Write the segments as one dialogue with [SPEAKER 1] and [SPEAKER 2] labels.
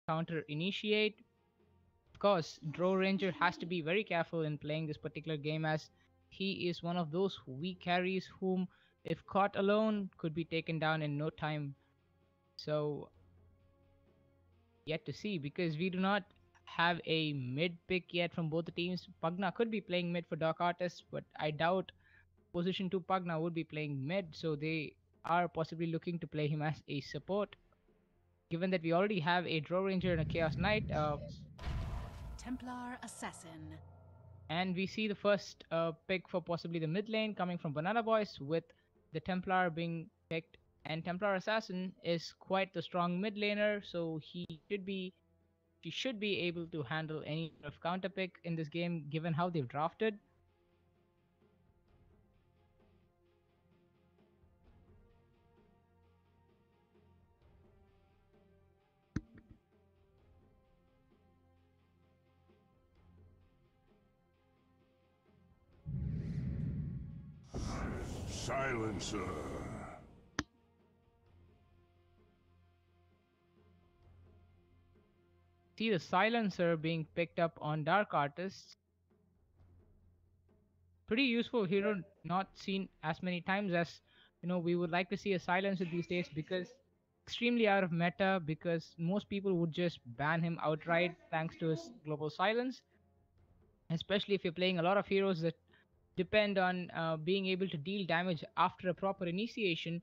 [SPEAKER 1] counter initiate. Of course, Draw Ranger has to be very careful in playing this particular game as he is one of those weak carries whom, if caught alone, could be taken down in no time. So, yet to see because we do not have a mid pick yet from both the teams. Pugna could be playing mid for Dark Artists, but I doubt position 2 Pugna would be playing mid, so they are possibly looking to play him as a support. Given that we already have a Draw Ranger and a Chaos Knight,
[SPEAKER 2] Templar Assassin.
[SPEAKER 1] and we see the first pick for possibly the mid lane coming from Banana Boys with the Templar being picked. And Templar Assassin is quite the strong mid laner, so he should be able to handle any sort of counter pick in this game given how they've drafted.
[SPEAKER 3] Silencer.
[SPEAKER 1] See the Silencer being picked up on Dark Artists. Pretty useful hero, not seen as many times as we would like to see a Silencer these days because extremely out of meta because most people would just ban him outright thanks to his global silence, especially if you're playing a lot of heroes that depend on being able to deal damage after a proper initiation.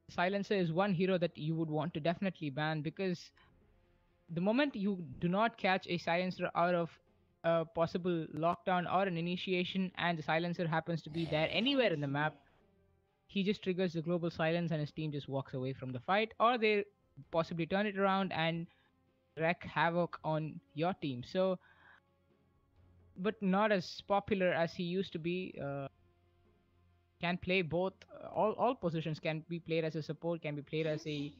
[SPEAKER 1] Silencer is one hero that you would want to definitely ban because the moment you do not catch a Silencer out of a possible lockdown or an initiation and the Silencer happens to be there anywhere in the map, he just triggers the global silence and his team just walks away from the fight, or they possibly turn it around and wreak havoc on your team. So, but not as popular as he used to be. Can play both. All positions can be played as a support, can be played as a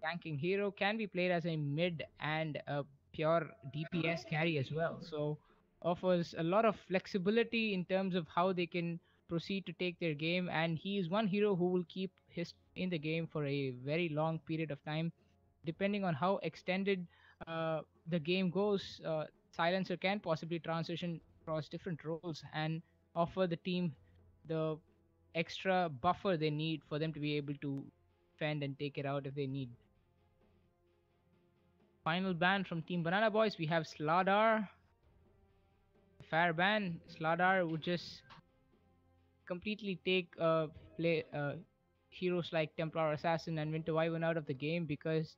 [SPEAKER 1] tanking hero, can be played as a mid and a pure DPS carry as well. So offers a lot of flexibility in terms of how they can proceed to take their game, and he is one hero who will keep his in the game for a very long period of time. Depending on how extended the game goes, Silencer can possibly transition across different roles and offer the team the extra buffer they need for them to be able to defend and take it out if they need. Final ban from Team Banana Boys, we have Slardar. Fair ban. Slardar would just completely take heroes like Templar Assassin and Winter Wyvern out of the game because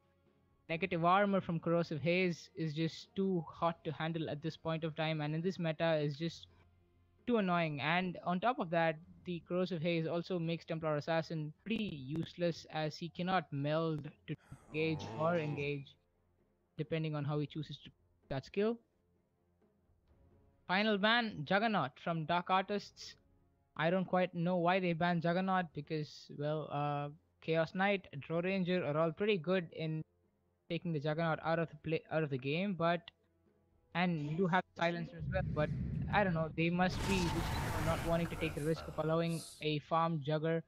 [SPEAKER 1] negative armor from Corrosive Haze is just too hot to handle at this point of time, and in this meta is just too annoying. And on top of that, the Corrosive Haze also makes Templar Assassin pretty useless as he cannot meld to engage or engage depending on how he chooses to that skill. Final ban, Juggernaut from Dark Artists. I don't quite know why they banned Juggernaut because, well, Chaos Knight, Draw Ranger are all pretty good in taking the Juggernaut out of the game, but and you do have Silencer as well, but I don't know, they must be not wanting to take the risk of allowing a farm Jugger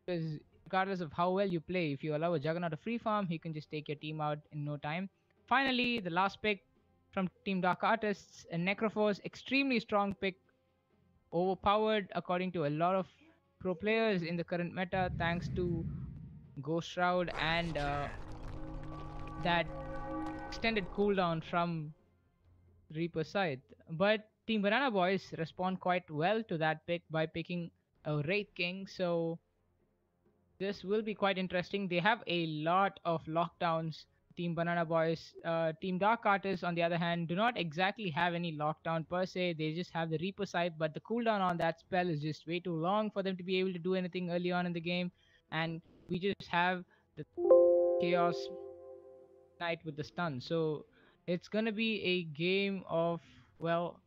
[SPEAKER 1] because regardless of how well you play, if you allow a Juggernaut to free farm, he can just take your team out in no time. Finally, the last pick from Team Dark Artists, a Necrophos, extremely strong pick, overpowered according to a lot of pro players in the current meta, thanks to Ghost Shroud and that extended cooldown from Reaper Scythe. But Team Banana Boys respond quite well to that pick by picking a Wraith King, so this will be quite interesting. They have a lot of lockdowns, Team Banana Boys. Team Dark Artists, on the other hand, do not exactly have any lockdown per se. They just have the Reaper Scythe, but the cooldown on that spell is just way too long for them to be able to do anything early on in the game. And we just have the Chaos Knight with the stun. So it's going to be a game of, well,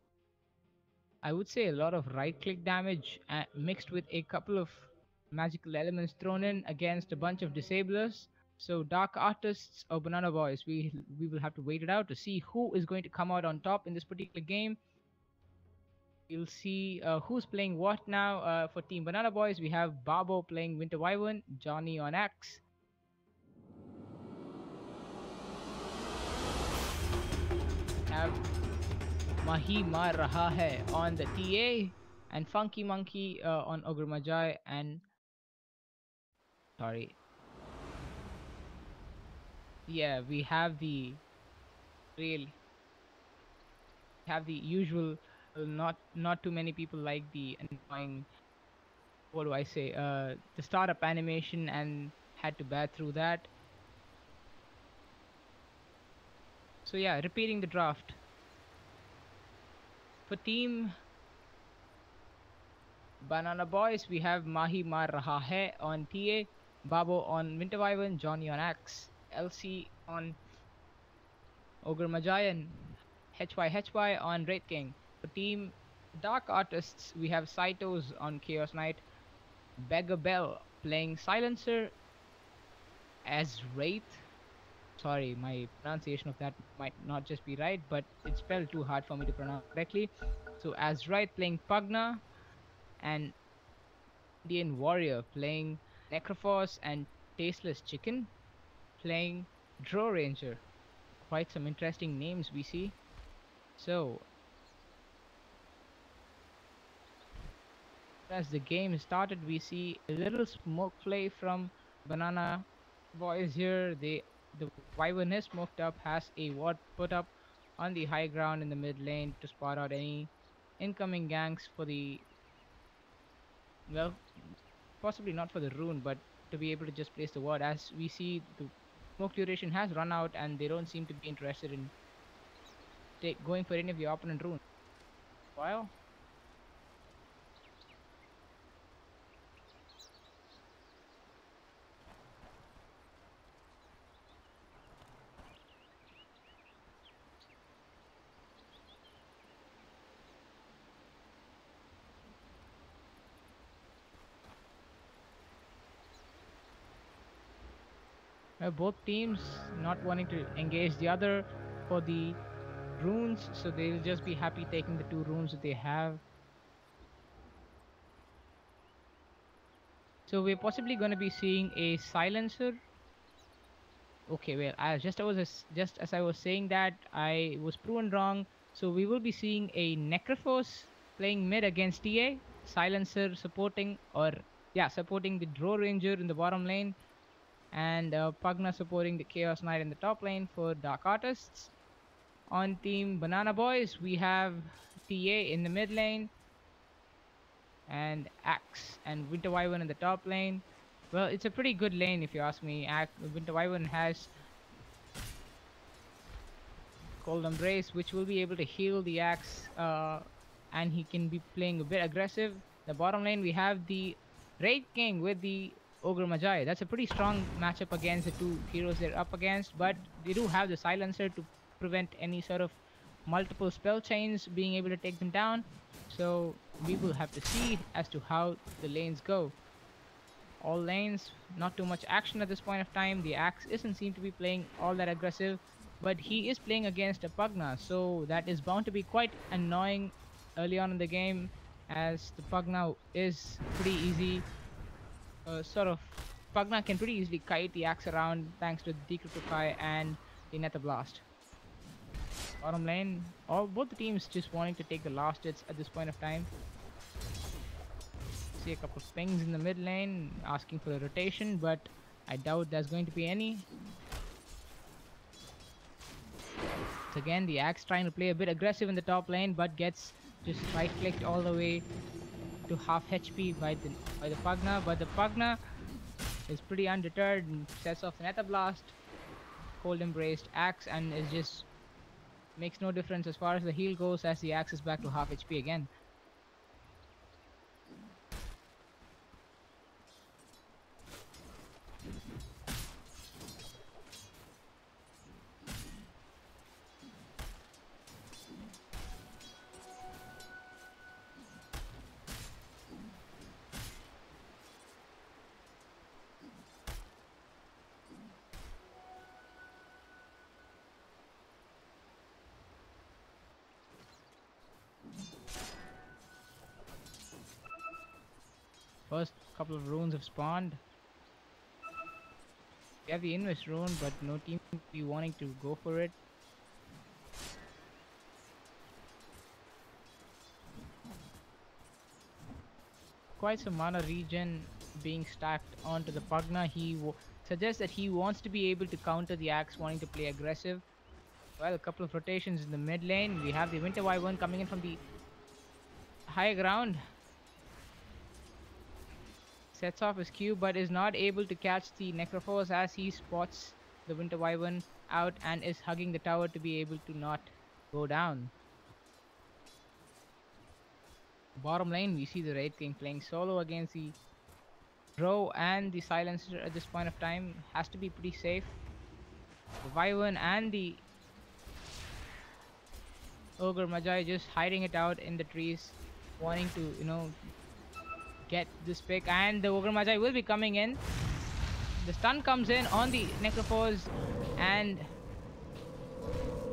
[SPEAKER 1] I would say a lot of right click damage mixed with a couple of magical elements thrown in against a bunch of disablers. So Dark Artists or Banana Boys, we will have to wait it out to see who is going to come out on top in this particular game. You'll see who's playing what now. For Team Banana Boys, we have Babo playing Winter Wyvern, Johnny on Axe, have Mahi Mar Raha Hai on the TA, and Funky Monkey on Ogre Magi, and sorry, yeah, we have the real, have the usual. Not too many people like the annoying. What do I say? The startup animation, and had to bat through that. So yeah, repeating the draft for team Banana Boys, we have Mahi Mar Raha Hai on TA, Babo on Winter Wyvern, Johnny on Axe, LC on Ogre Magi, and HY on Wraith King. For team Dark Artists, we have Saitos on Chaos Knight, Beggar Bell playing Silencer as Wraith. Sorry, my pronunciation of that might not just be right, but it's spelled too hard for me to pronounce correctly. So as Wraith playing Pugna, and Indian Warrior playing Necrophos, and Tasteless Chicken playing Draw Ranger. Quite some interesting names we see. So, as the game started, we see a little smoke play from Banana Boys here. The Wyvern is smoked up, has a ward put up on the high ground in the mid lane to spot out any incoming ganks for the, well, possibly not for the rune, but to be able to just place the ward. As we see, the smoke duration has run out, and they don't seem to be interested in going for any of the opponent runes. While both teams not wanting to engage the other for the runes, so they'll just be happy taking the 2 runes that they have. So we're possibly going to be seeing a silencer. Okay, well, just as I was saying that, I was proven wrong. So we will be seeing a Necrophos playing mid against TA, silencer supporting, or yeah, supporting the Draw Ranger in the bottom lane, and Pugna supporting the Chaos Knight in the top lane for Dark Artists. On team Banana Boys, we have TA in the mid lane, and Axe and Winter Wyvern in the top lane. Well, it's a pretty good lane if you ask me. Winter Wyvern has Cold Embrace, which will be able to heal the Axe, and he can be playing a bit aggressive. The bottom lane, we have the Wraith King with the Ogre Magi. That's a pretty strong matchup against the 2 heroes they're up against, but they do have the Silencer to prevent any sort of multiple spell chains being able to take them down. So we will have to see as to how the lanes go. All lanes, not too much action at this point of time. The Axe isn't seem to be playing all that aggressive, but he is playing against a Pugna, so that is bound to be quite annoying early on in the game, as the Pugna is pretty easy. Pugna can pretty easily kite the Axe around thanks to the Decryptify and the Nether Blast. Bottom lane, both the teams just wanting to take the last hits at this point of time. See a couple of pings in the mid lane asking for a rotation, but I doubt there's going to be any. So again, the Axe trying to play a bit aggressive in the top lane, but gets just right clicked all the way to half HP by the Pugna. But the Pugna is pretty undeterred and sets off the Nether Blast, Cold Embraced Axe, and is just makes no difference as far as the heal goes, as the Axe is back to half HP again. First couple of runes have spawned. We have the Invis rune, but no team be wanting to go for it. quite some mana regen being stacked onto the Pugna. He suggests that he wants to be able to counter the Axe, wanting to play aggressive. Well, a couple of rotations in the mid lane. We have the Winter Wyvern coming in from the high ground. Sets off his Q, but is not able to catch the Necrophos as he spots the Winter Wyvern out and is hugging the tower to be able to not go down. Bottom lane, we see the Wraith King playing solo against the Drow and the Silencer at this point of time. Has to be pretty safe. The Wyvern and the Ogre Magi just hiding it out in the trees, wanting to, get this pick. And the Ogre Magi will be coming in. The stun comes in on the Necrophos, and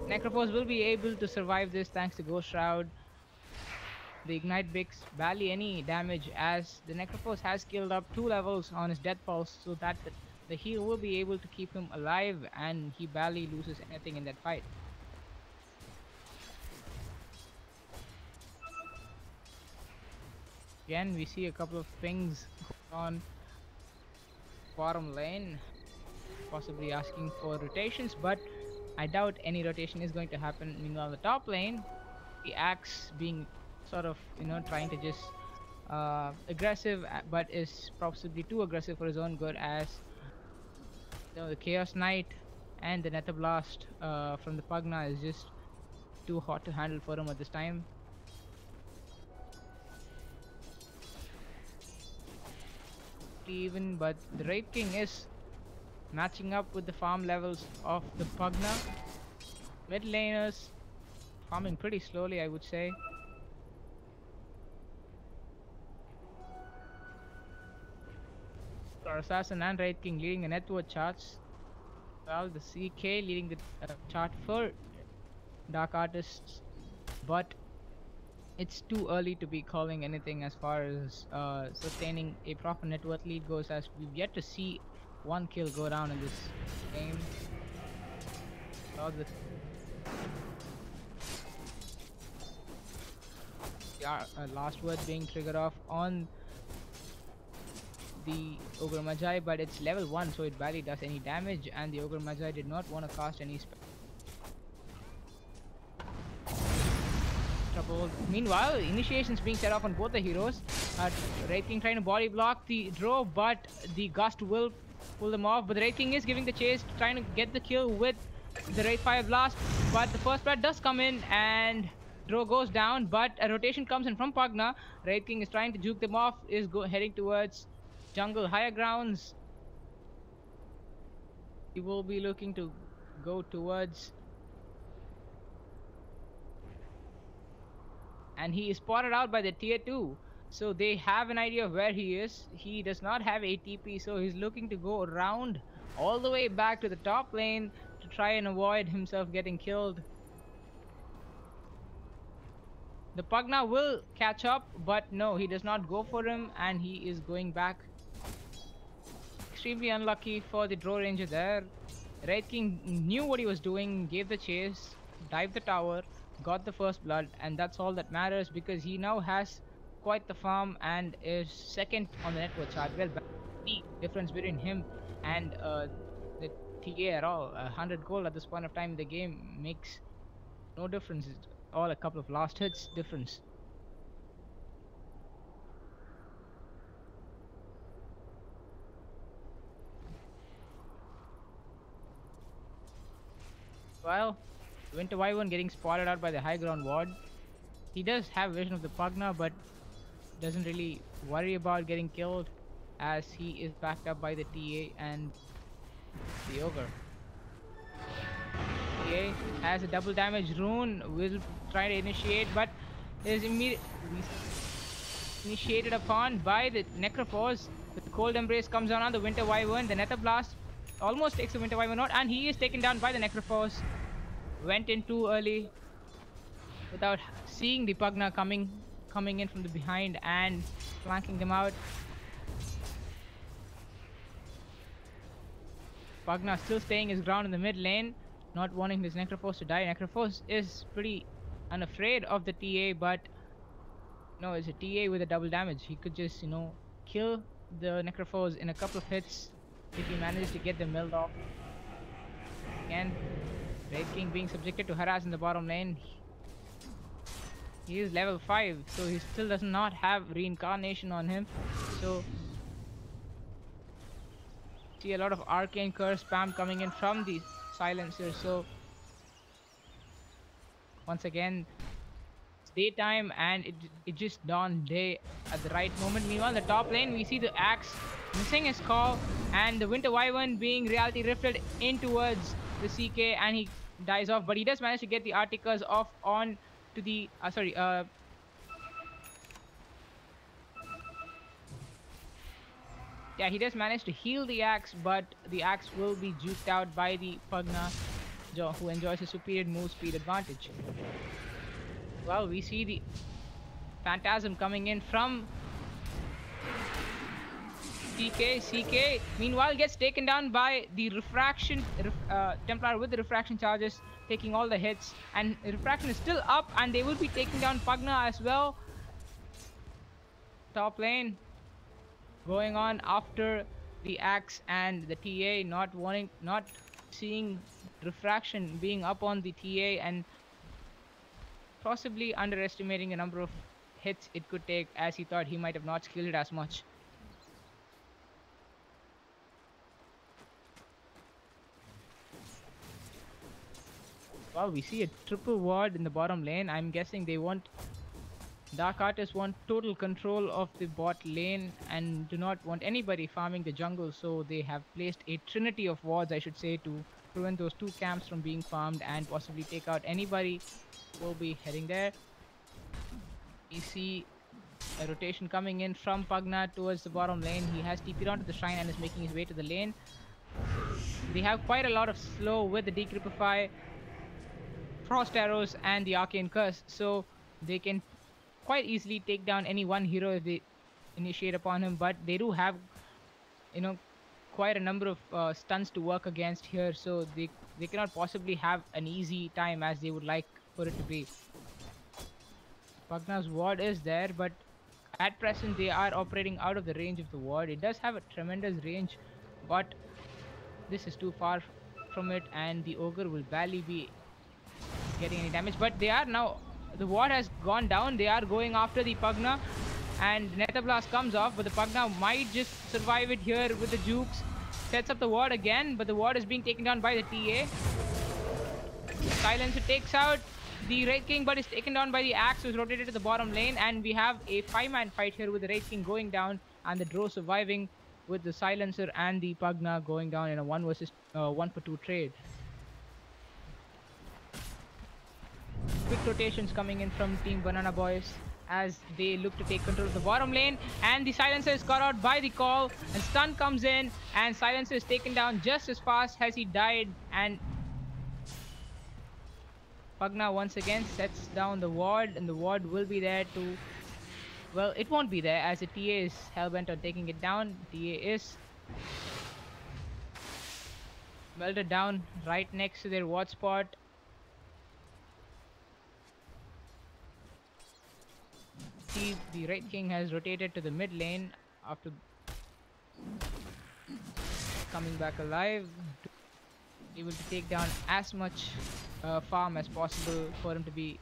[SPEAKER 1] Necrophos will be able to survive this thanks to Ghost Shroud. The Ignite Bix barely any damage as the Necrophos has scaled up 2 levels on his Death Pulse, so that the heal will be able to keep him alive and he barely loses anything in that fight. Again, we see a couple of pings on bottom lane, possibly asking for rotations, but I doubt any rotation is going to happen. Meanwhile, the top lane, the Axe being sort of, trying to just aggressive, but is possibly too aggressive for his own good, as the Chaos Knight and the Nether Blast from the Pugna is just too hot to handle for him at this time. Even, but the Wraith King is matching up with the farm levels of the Pugna. Mid laners farming pretty slowly, I would say. Assassin and Wraith King leading the net worth charts. Well, the CK leading the chart for Dark Artists, but it's too early to be calling anything as far as sustaining a proper net worth lead goes, as we've yet to see one kill go down in this game. Well, the last word being triggered off on the Ogre Magi, but it's level 1, so it barely does any damage, and the Ogre Magi did not want to cast any spell. Meanwhile, initiations being set off on both the heroes. Wraith King trying to body block the Drow, but the Gust will pull them off. But the Wraith King is giving the chase, trying to get the kill with the Wraith Fire Blast. But the first blood does come in, and Drow goes down. But a rotation comes in from Pugna. Wraith King is trying to juke them off, is heading towards jungle higher grounds. He will be looking to go towards, and he is spotted out by the tier 2, so they have an idea of where he is. He does not have ATP, so he's looking to go around all the way back to the top lane to try and avoid himself getting killed. The Pugna will catch up, but no, he does not go for him, and he is going back. Extremely unlucky for the Drow Ranger there. Wraith King knew what he was doing, gave the chase, dived the tower, got the first blood, and that's all that matters, because he now has quite the farm and is second on the net worth chart. Well, the difference between him and the TA at all. 100 gold at this point of time in the game makes no difference. It's all a couple of last hits difference. Well, Winter Wyvern getting spotted out by the high ground ward. He does have vision of the Pugna, but doesn't really worry about getting killed, as he is backed up by the TA and the Ogre. TA has a double damage rune, will try to initiate, but is immediately initiated upon by the Necrophos. The Cold Embrace comes on the Winter Wyvern. The Nether Blast almost takes the Winter Wyvern out, and he is taken down by the Necrophos. Went in too early without seeing the Pugna coming in from the behind and flanking them out. Pugna still staying his ground in the mid lane, not wanting his Necrophos to die. Necrophos is pretty unafraid of the TA, but No, it's a TA with a double damage. He could just, kill the Necrophores in a couple of hits if he manages to get the milled off. Again, Wraith King being subjected to harass in the bottom lane. He is level 5, so he still does not have reincarnation on him. So, see a lot of arcane curse spam coming in from the silencer. So, once again, it's daytime and it just dawned day at the right moment. Meanwhile, in the top lane, we see the Axe missing his call and the Winter Wyvern being reality rifted in towards the CK, and he dies off, but he does manage to get the Articas off on to the yeah, he does manage to heal the Axe, but the Axe will be juked out by the Pugna, who enjoys a superior move speed advantage. Well, we see the Phantasm coming in from CK meanwhile gets taken down by the Refraction Templar with the Refraction charges, taking all the hits, and Refraction is still up and they will be taking down Pugna as well. Top lane going on after the Axe and the TA, not seeing Refraction being up on the TA and possibly underestimating the number of hits it could take, as he thought he might have not skilled it as much. Well, we see a triple ward in the bottom lane. I'm guessing they want Dark Artists want total control of the bot lane and do not want anybody farming the jungle, so they have placed a trinity of wards, I should say, to prevent those two camps from being farmed and possibly take out anybody who will be heading there. We see a rotation coming in from Pugna towards the bottom lane. He has TP'd onto the shrine and is making his way to the lane. They have quite a lot of slow with the Decrypify, Frost Arrows and the Arcane Curse, so they can quite easily take down any one hero if they initiate upon him, but they do have, quite a number of stuns to work against here, so they cannot possibly have an easy time as they would like for it to be. Pugna's ward is there, but at present they are operating out of the range of the ward. It does have a tremendous range, but this is too far from it, and the Ogre will barely be getting any damage. But they are now, the ward has gone down. They are going after the Pugna, and Nether Blast comes off, but the Pugna might just survive it here with the jukes. Sets up the ward again, but the ward is being taken down by the TA. Silencer takes out the Wraith King, but is taken down by the Axe, who's rotated to the bottom lane, and we have a 5-man fight here with the Wraith King going down and the Drow surviving, with the Silencer and the Pugna going down in a 1-for-2 trade. Quick rotations coming in from Team Banana Boys as they look to take control of the bottom lane, and the Silencer is caught out by the call, and stun comes in, and Silencer is taken down just as fast as he died, and Pugna once again sets down the ward, and the ward will be there to, well, it won't be there as the TA is hellbent on taking it down. TA is melted down right next to their ward spot. See, the Wraith King has rotated to the mid lane after coming back alive, to be able to take down as much farm as possible for him to be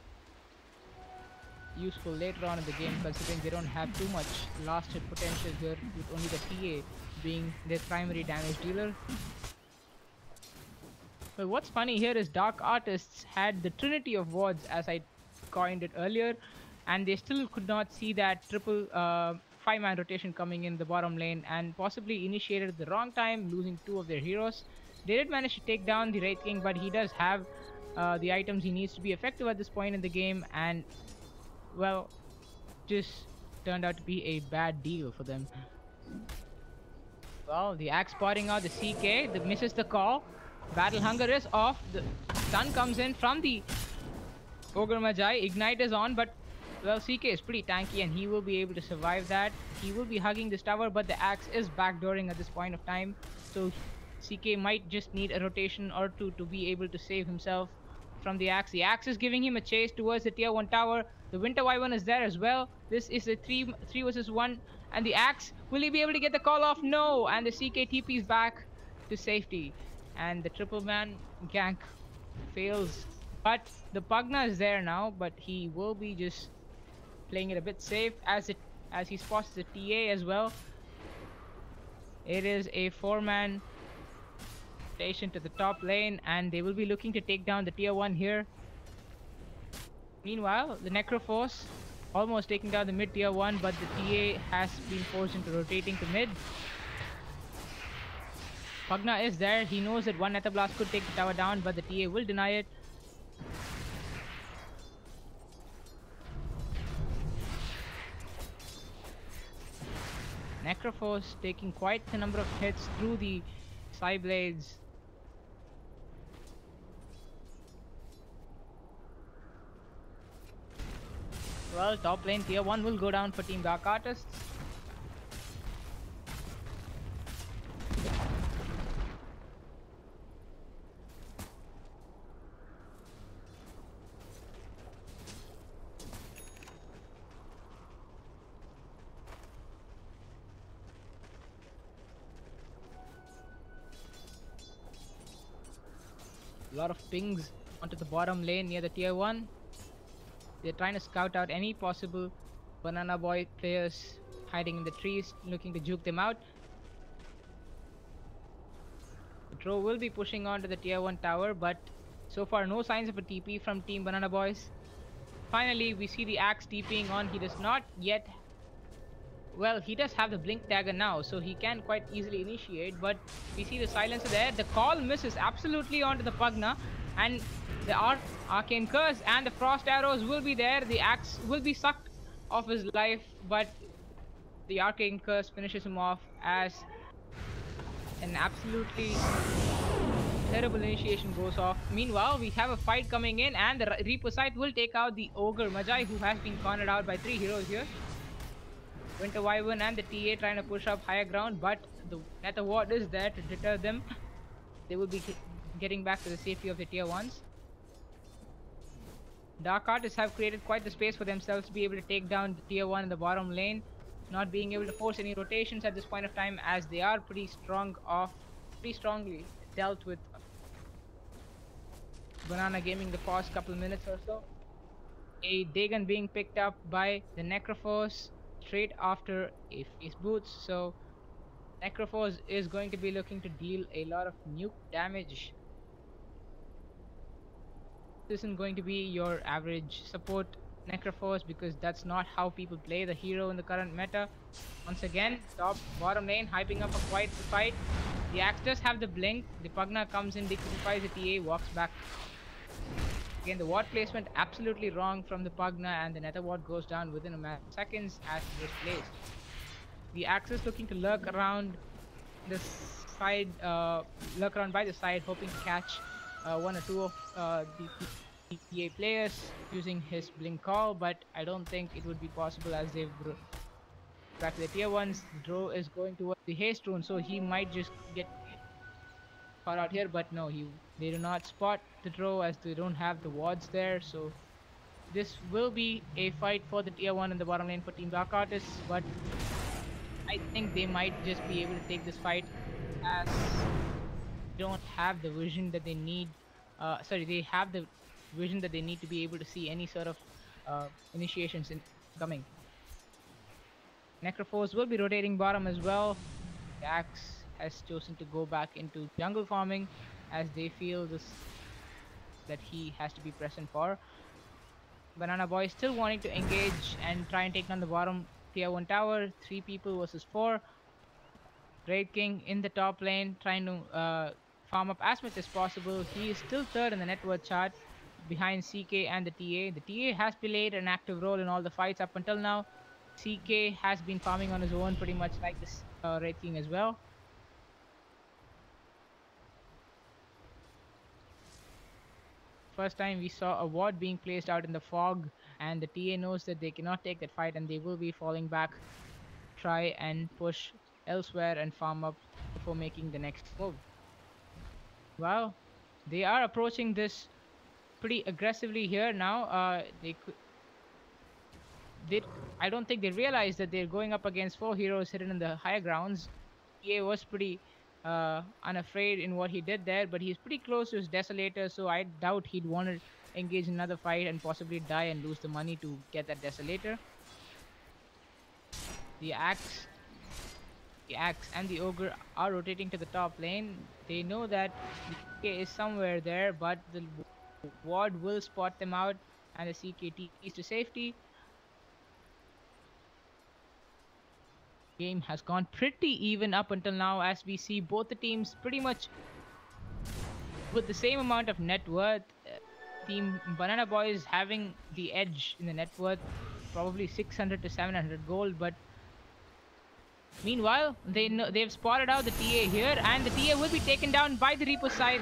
[SPEAKER 1] useful later on in the game, considering they don't have too much last hit potential here, with only the TA being their primary damage dealer. But what's funny here is Dark Artists had the trinity of wards, as I coined it earlier, and they still could not see that triple 5-man rotation coming in the bottom lane, and possibly initiated at the wrong time, losing 2 of their heroes. They did manage to take down the Wraith King, but he does have the items he needs to be effective at this point in the game, and, well, just turned out to be a bad deal for them. Well, the Axe spotting out the CK, that misses the call. Battle Hunger is off. The stun comes in from the Ogre Magi. Ignite is on, but, well, CK is pretty tanky and he will be able to survive that. He will be hugging this tower, but the Axe is backdooring at this point of time, so CK might just need a rotation or two to be able to save himself from the Axe. The Axe is giving him a chase towards the tier 1 tower. The Winter Wyvern is there as well. This is a 3 versus 1. And the Axe, will he be able to get the call off? No! And the CK TP's back to safety. And the triple man gank fails. But the Pugna is there now, but he will be just playing it a bit safe as he spots the TA as well. It is a 4-man station to the top lane, and they will be looking to take down the tier 1 here. Meanwhile, the Necroforce almost taking down the mid tier 1, but the TA has been forced into rotating to mid. Pugna is there. He knows that one Nether Blast could take the tower down, but the TA will deny it. Necroforce taking quite a number of hits through the Psyblades. Well, top lane tier 1 will go down for Team Dark Artists. A lot of pings onto the bottom lane near the tier 1. They're trying to scout out any possible Banana Boy players hiding in the trees, looking to juke them out. The Drow will be pushing on to the tier 1 tower, but so far no signs of a TP from Team Banana Boys. Finally, we see the Axe TPing on. He does not yet... Well, he does have the Blink Dagger now, so he can quite easily initiate, but we see the Silencer there. The call misses absolutely onto the Pugna, and the Arcane Curse and the Frost Arrows will be there. The Axe will be sucked off his life, but the Arcane Curse finishes him off as an absolutely terrible initiation goes off. Meanwhile, we have a fight coming in, and the Reaper Scythe will take out the Ogre Magi, who has been cornered out by 3 heroes here. Winter Wyvern and the TA trying to push up higher ground, but the Nether Ward is there to deter them. They will be getting back to the safety of the tier 1s. Dark Artists have created quite the space for themselves to be able to take down the tier 1 in the bottom lane, not being able to force any rotations at this point of time, as they are pretty strongly dealt with Banana Gaming the past couple minutes or so. A Dagon being picked up by the Necroforce straight after a face boots, so Necroforce is going to be looking to deal a lot of nuke damage. This isn't going to be your average support Necroforce, because that's not how people play the hero in the current meta. Once again, bottom lane hyping up a quite fight. The Axe does have the blink. The Pugna comes in, decodifies the TA, walks back. Again, the ward placement absolutely wrong from the Pugna, and the Nether Ward goes down within a matter of seconds as it was placed. The Axe is looking to lurk around the side, lurk around by the side, hoping to catch 1 or 2 of the TA players using his blink call, but I don't think it would be possible as they've back to the tier 1s. Drow is going towards the haste rune, so he might just get caught out here, but no, they do not spot the Drow as they don't have the wards there. So this will be a fight for the tier 1 in the bottom lane for Team Dark Artists, but I think they might just be able to take this fight as they don't have the vision that they need. They have the vision that they need to be able to see any sort of initiations coming. Necroforce will be rotating bottom as well. The Axe has chosen to go back into jungle farming as they feel that he has to be present for. Banana Boy still wanting to engage and try and take down the bottom tier 1 tower. 3 people versus 4. Raid King in the top lane trying to farm up as much as possible. He is still third in the net worth chart behind CK and the TA. The TA has played an active role in all the fights up until now. CK has been farming on his own, pretty much like this Raid King as well. First time we saw a ward being placed out in the fog, and the TA knows that they cannot take that fight and they will be falling back, try and push elsewhere and farm up before making the next move. Well, they are approaching this pretty aggressively here now. They I don't think they realized that they're going up against 4 heroes hidden in the higher grounds. EA was pretty unafraid in what he did there, but he's pretty close to his Desolator, so I doubt he'd want to engage in another fight and possibly die and lose the money to get that Desolator. The axe and the ogre are rotating to the top lane. They know that the CK is somewhere there, but the ward will spot them out, and the CK is to safety. Game has gone pretty even up until now, as we see both the teams pretty much with the same amount of net worth. Team Banana Boys having the edge in the net worth, probably 600 to 700 gold, but meanwhile they've spotted out the TA here, and the TA will be taken down by the Reaper side,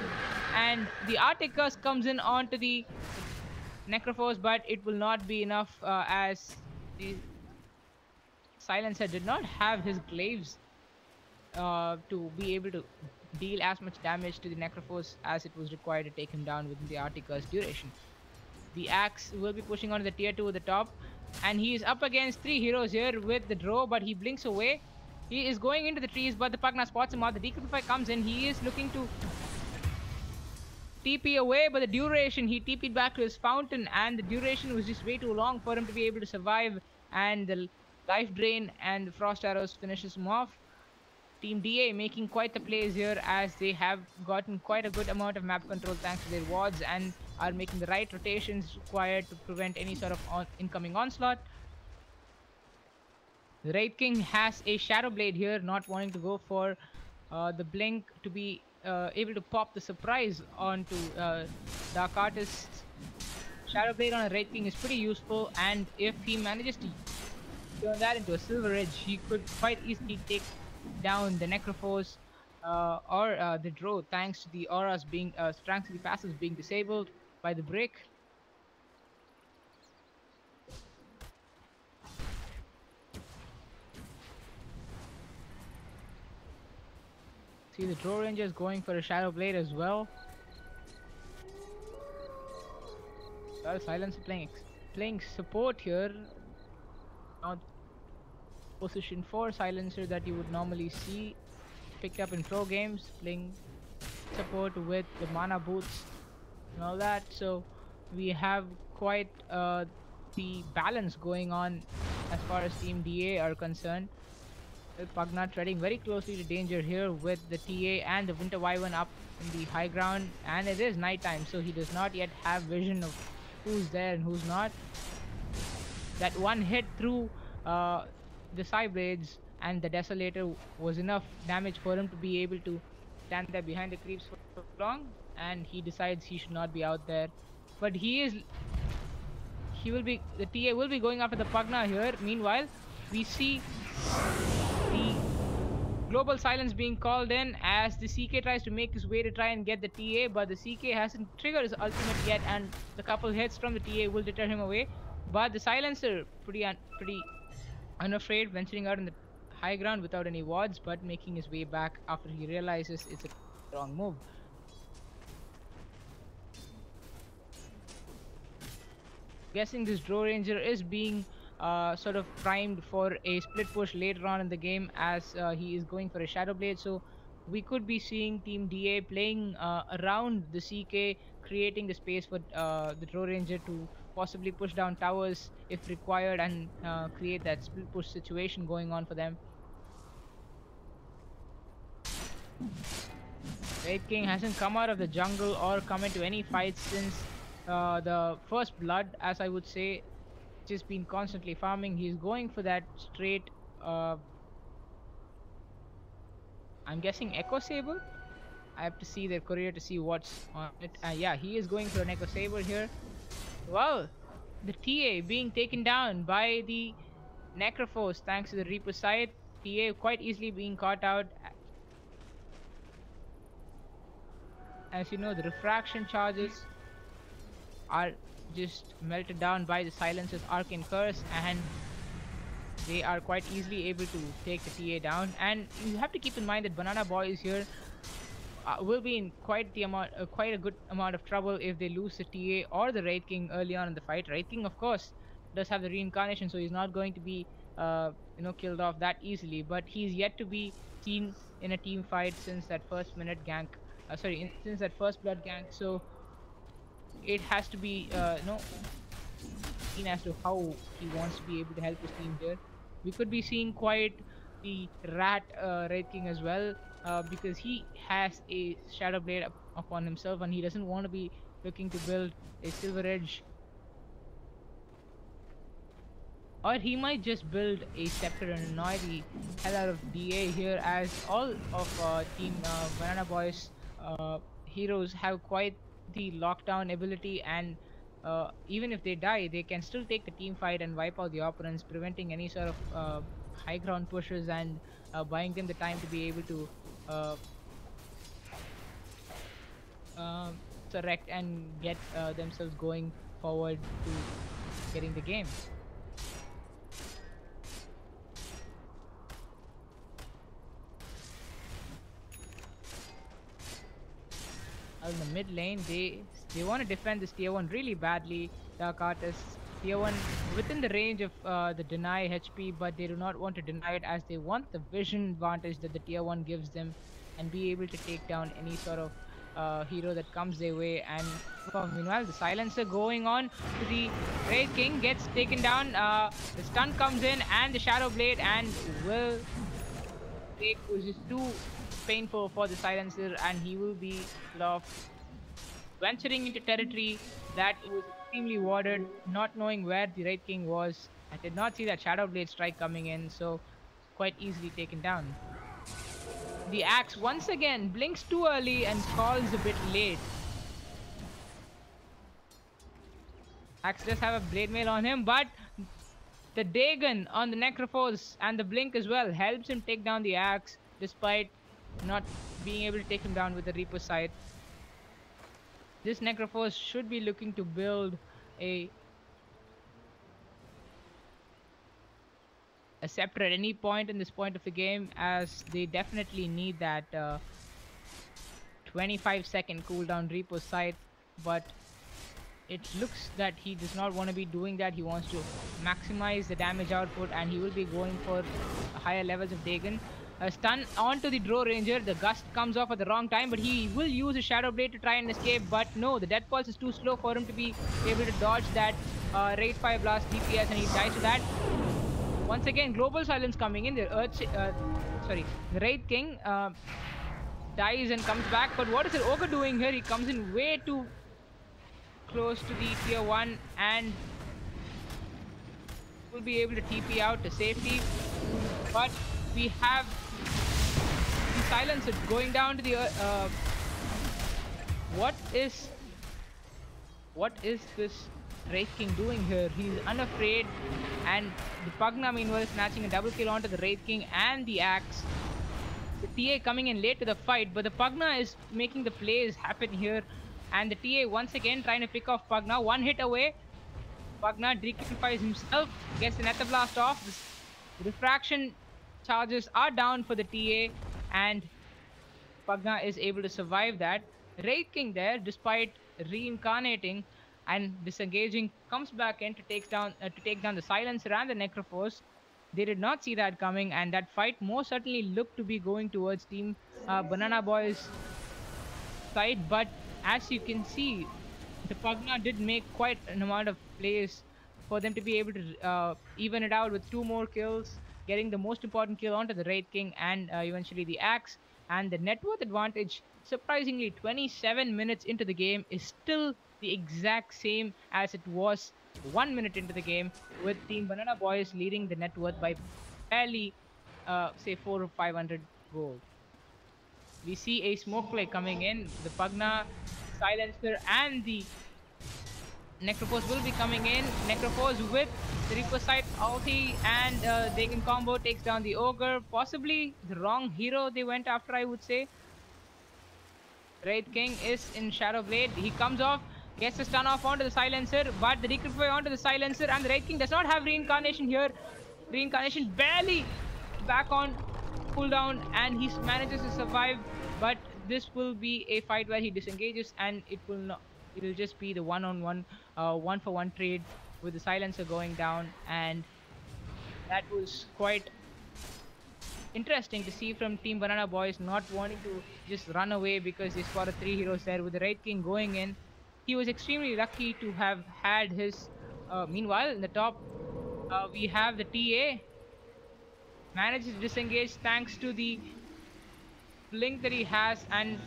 [SPEAKER 1] and the Arctic Curse comes in onto the Necrophos, but it will not be enough as the Silencer did not have his glaives to be able to deal as much damage to the Necrophos as it was required to take him down within the Arctic Curse duration. The axe will be pushing on the tier 2 at the top, and he is up against 3 heroes here with the Drow, but he blinks away. He is going into the trees, but the Pugna spots him out. The Decryptify comes in. He is looking to TP away, but the duration, he TP'd back to his fountain, and the duration was just way too long for him to be able to survive, and the life drain and the frost arrows finishes him off. Team DA making quite the plays here, as they have gotten quite a good amount of map control thanks to their wards and are making the right rotations required to prevent any sort of incoming onslaught. The Wraith King has a Shadow Blade here, not wanting to go for the blink to be able to pop the surprise onto Dark Artist. Shadow Blade on a Wraith King is pretty useful, and if he manages to turn that into a Silver Edge, he could quite easily take down the Necrophos or the Drow, thanks to the auras being thanks to the passives being disabled by the break. See the Drow Rangers going for a Shadow Blade as well. Well, Silence playing support here. Not position 4 Silencer that you would normally see picked up in pro games, playing support with the mana boots and all that. So we have quite the balance going on as far as Team DA are concerned. Pugna treading very closely to danger here with the TA and the Winter Wyvern up in the high ground, and it is nighttime, so he does not yet have vision of who's there and who's not. That one hit through the side blades and the Desolator was enough damage for him to be able to stand there behind the creeps for long, and he decides he should not be out there. But the TA will be going after the Pugna here. Meanwhile, we see the global silence being called in as the CK tries to make his way to try and get the TA, but the CK hasn't triggered his ultimate yet, and the couple hits from the TA will deter him away. But the Silencer pretty unafraid, venturing out in the high ground without any wards, but making his way back after he realizes it's a wrong move. Guessing this Drow Ranger is being sort of primed for a split push later on in the game, as he is going for a Shadow Blade. So we could be seeing Team DA playing around the CK, creating the space for the Drow Ranger to possibly push down towers if required, and create that split push situation going on for them. Wraith King hasn't come out of the jungle or come into any fights since the first blood, as I would say. Just been constantly farming. He's going for that straight I'm guessing Echo Saber. I have to see their courier to see what's on it. Yeah, he is going for an Echo Saber here. Well, the TA being taken down by the Necrophos thanks to the Reaper side. TA quite easily being caught out. As you know, the refraction charges are just melted down by the Silencer's Arcane Curse, and they are quite easily able to take the TA down. And you have to keep in mind that Banana Boys here will be in quite a good amount of trouble if they lose the TA or the Wraith King early on in the fight. Wraith King, of course, does have the reincarnation, so he's not going to be killed off that easily. But he's yet to be seen in a team fight since that first minute gank. Since that first blood gank. So it has to be seen as to how he wants to be able to help his team here. We could be seeing quite the rat Wraith King as well, because he has a Shadow Blade upon himself and he doesn't want to be looking to build a Silver Edge. Or he might just build a Scepter and annoy the hell out of DA here, as all of Team Banana Boys heroes have quite the lockdown ability, and even if they die, they can still take the team fight and wipe out the opponents, preventing any sort of high ground pushes and buying them the time to be able to select and get themselves going forward to getting the game. In the mid lane, they want to defend this tier 1 really badly. Dark Artists, tier 1 within the range of the deny HP, but they do not want to deny it, as they want the vision advantage that the tier 1 gives them and be able to take down any sort of hero that comes their way. And meanwhile, the silencer going on to the Wraith King gets taken down. The stun comes in and the Shadow Blade, and will take, which is too painful for the silencer, and he will be off, venturing into territory that was extremely warded, not knowing where the Wraith King was. I did not see that Shadow Blade strike coming in, so quite easily taken down. The axe once again blinks too early and calls a bit late. Axe does have a blade mail on him, but the Dagon on the Necrophos and the blink as well helps him take down the axe, despite not being able to take him down with the Reaper Scythe. This Necrophos should be looking to build a Scepter at any point in this point of the game, as they definitely need that 25-second cooldown Reaper Scythe, but it looks that he does not want to be doing that. He wants to maximize the damage output, and he will be going for higher levels of Dagon. A stun onto the Drow Ranger. The Gust comes off at the wrong time, but he will use his Shadow Blade to try and escape. But no, the Death Pulse is too slow for him to be able to dodge that Raid Fire Blast DPS, and he dies to that. Once again, Global Silence coming in. The Wraith King dies and comes back. But what is the Ogre doing here? He comes in way too close to the tier 1 and will be able to TP out to safety. But we have the Silencer going down to the what is this Wraith King doing here? He's unafraid, and the Pugna meanwhile snatching a double kill onto the Wraith King and the axe. The TA coming in late to the fight, but the Pugna is making the plays happen here, and the TA once again trying to pick off Pugna. One hit away. Pugna decryptifies himself, gets the Nether Blast off. The refraction charges are down for the TA, and Pugna is able to survive that. Wraith King there, despite reincarnating and disengaging, comes back in to take down the Silencer and the Necrophos. They did not see that coming, and that fight most certainly looked to be going towards Team Banana Boys side. But as you can see, the Pugna did make quite an amount of plays for them to be able to even it out with 2 more kills, getting the most important kill onto the Wraith King and eventually the axe. And the net worth advantage, surprisingly 27 minutes into the game, is still the exact same as it was 1 minute into the game, with Team Banana Boys leading the net worth by barely say 400 or 500 gold. We see a smoke play coming in. The Pugna, Silencer and the Necrophos will be coming in. Necrophos with the Reaper Scythe ulti, and they can combo, takes down the Ogre. Possibly the wrong hero they went after, I would say. Wraith King is in Shadow Blade. He comes off, gets the stun off onto the Silencer, but the Decryptify onto the Silencer, and the Wraith King does not have Reincarnation here. Reincarnation barely back on cooldown, and he manages to survive. But this will be a fight where he disengages, and it will not. It will just be the one-on-one, one-for-one trade with the silencer going down, and that was quite interesting to see from Team Banana Boys not wanting to just run away because they spotted three heroes there with the Raid King going in. He was extremely lucky to have had his. Meanwhile, in the top, we have the TA manages to disengage thanks to the blink that he has and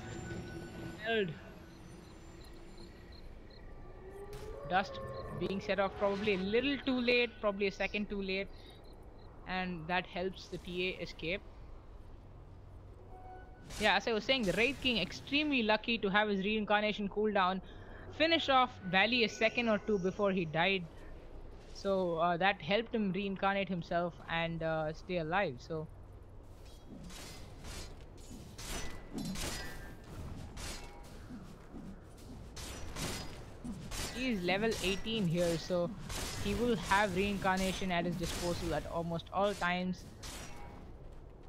[SPEAKER 1] held. Dust being set off probably a little too late, probably a second too late, and that helps the TA escape. Yeah, as I was saying, the Wraith King extremely lucky to have his reincarnation cooldown finish off barely a second or two before he died. So that helped him reincarnate himself and stay alive. So he is level 18 here, so he will have reincarnation at his disposal at almost all times.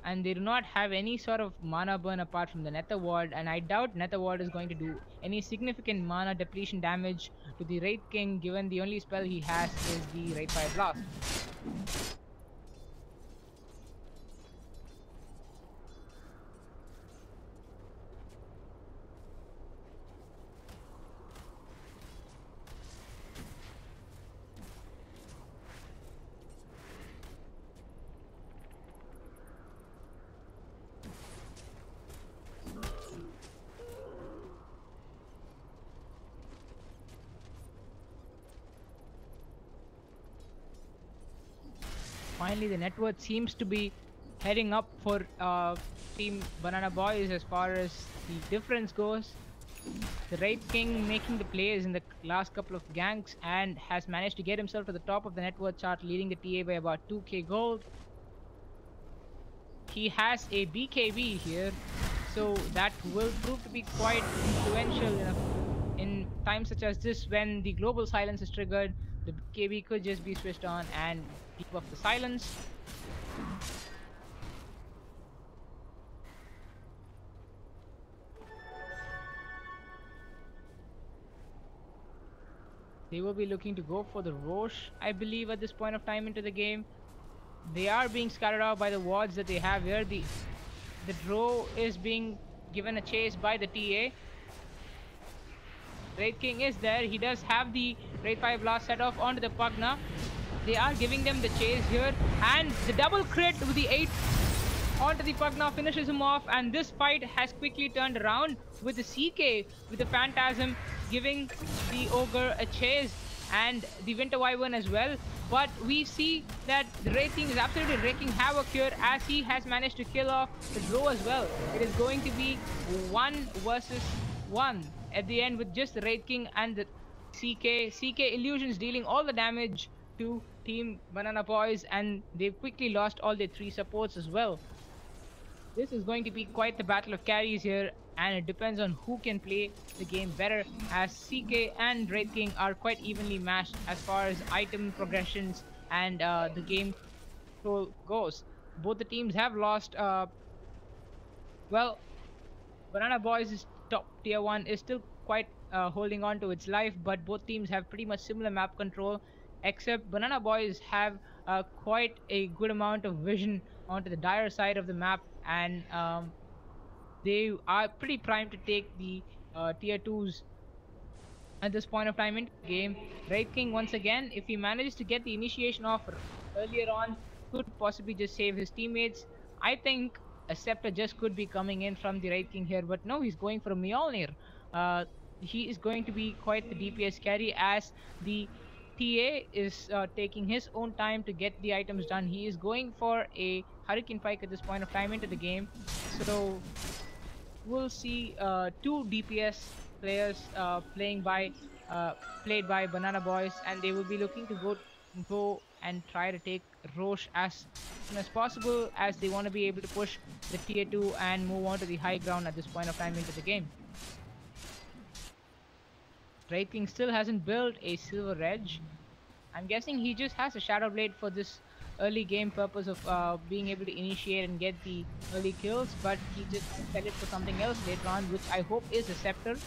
[SPEAKER 1] And they do not have any sort of mana burn apart from the Nether Ward, and I doubt Nether Ward is going to do any significant mana depletion damage to the Wraith King, given the only spell he has is the Wraith Fire Blast. Finally, the net worth seems to be heading up for Team Banana Boys as far as the difference goes. The Wraith King making the plays in the last couple of ganks and has managed to get himself to the top of the net worth chart, leading the TA by about 2k gold. He has a BKB here, so that will prove to be quite influential in times such as this when the global silence is triggered. The BKB could just be switched on and keep up the silence. They will be looking to go for the Roche, I believe, at this point of time into the game. They are being scattered out by the wards that they have here. The Drow is being given a chase by the TA. Wraith King is there. He does have the Wraith Fire Blast set off onto the Pugna. They are giving them the chase here, and the double crit with the 8 onto the Pugna finishes him off, and this fight has quickly turned around with the CK with the Phantasm giving the Ogre a chase and the Winter Wyvern as well. But we see that the Wraith King is absolutely wreaking havoc here as he has managed to kill off the Drow as well. It is going to be 1 versus 1 at the end with just the Wraith King and the CK. CK Illusions dealing all the damage to Team Banana Boys, and they've quickly lost all their 3 supports as well. This is going to be quite the battle of carries here, and it depends on who can play the game better, as CK and Wraith King are quite evenly matched as far as item progressions and the game control goes. Both the teams have lost. Well, Banana Boys' top tier 1 is still quite holding on to its life, but both teams have pretty much similar map control, except Banana Boys have quite a good amount of vision onto the dire side of the map, and they are pretty primed to take the tier 2s at this point of time in the game. Wraith King, once again, if he manages to get the initiation off earlier on, could possibly just save his teammates. I think a Scepter just could be coming in from the Wraith King here, but no, he's going for a Mjolnir. He is going to be quite the DPS carry, as the TA is taking his own time to get the items done. He is going for a Hurricane Pike at this point of time into the game. So we'll see 2 DPS players played by Banana Boys, and they will be looking to go and try to take Roche as soon as possible, as they want to be able to push the tier 2 and move on to the high ground at this point of time into the game. Wraith King still hasn't built a Silver Edge. I'm guessing he just has a Shadow Blade for this early game purpose of being able to initiate and get the early kills, but he just set it for something else later on, which I hope is a scepter.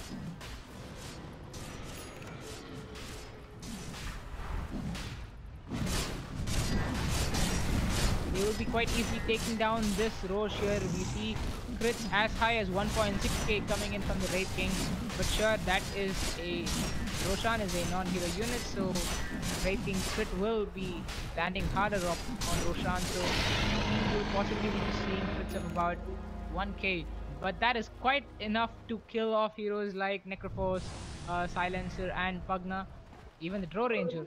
[SPEAKER 1] They will be quite easily taking down this Roche here. We see crits as high as 1.6k coming in from the Wraith King. But sure, that is a... Roshan is a non-hero unit, so Wraith King crit will be landing harder on Roshan. So we will possibly be seeing crits of about 1k. But that is quite enough to kill off heroes like Necrophos, Silencer and Pugna. Even the Draw Ranger.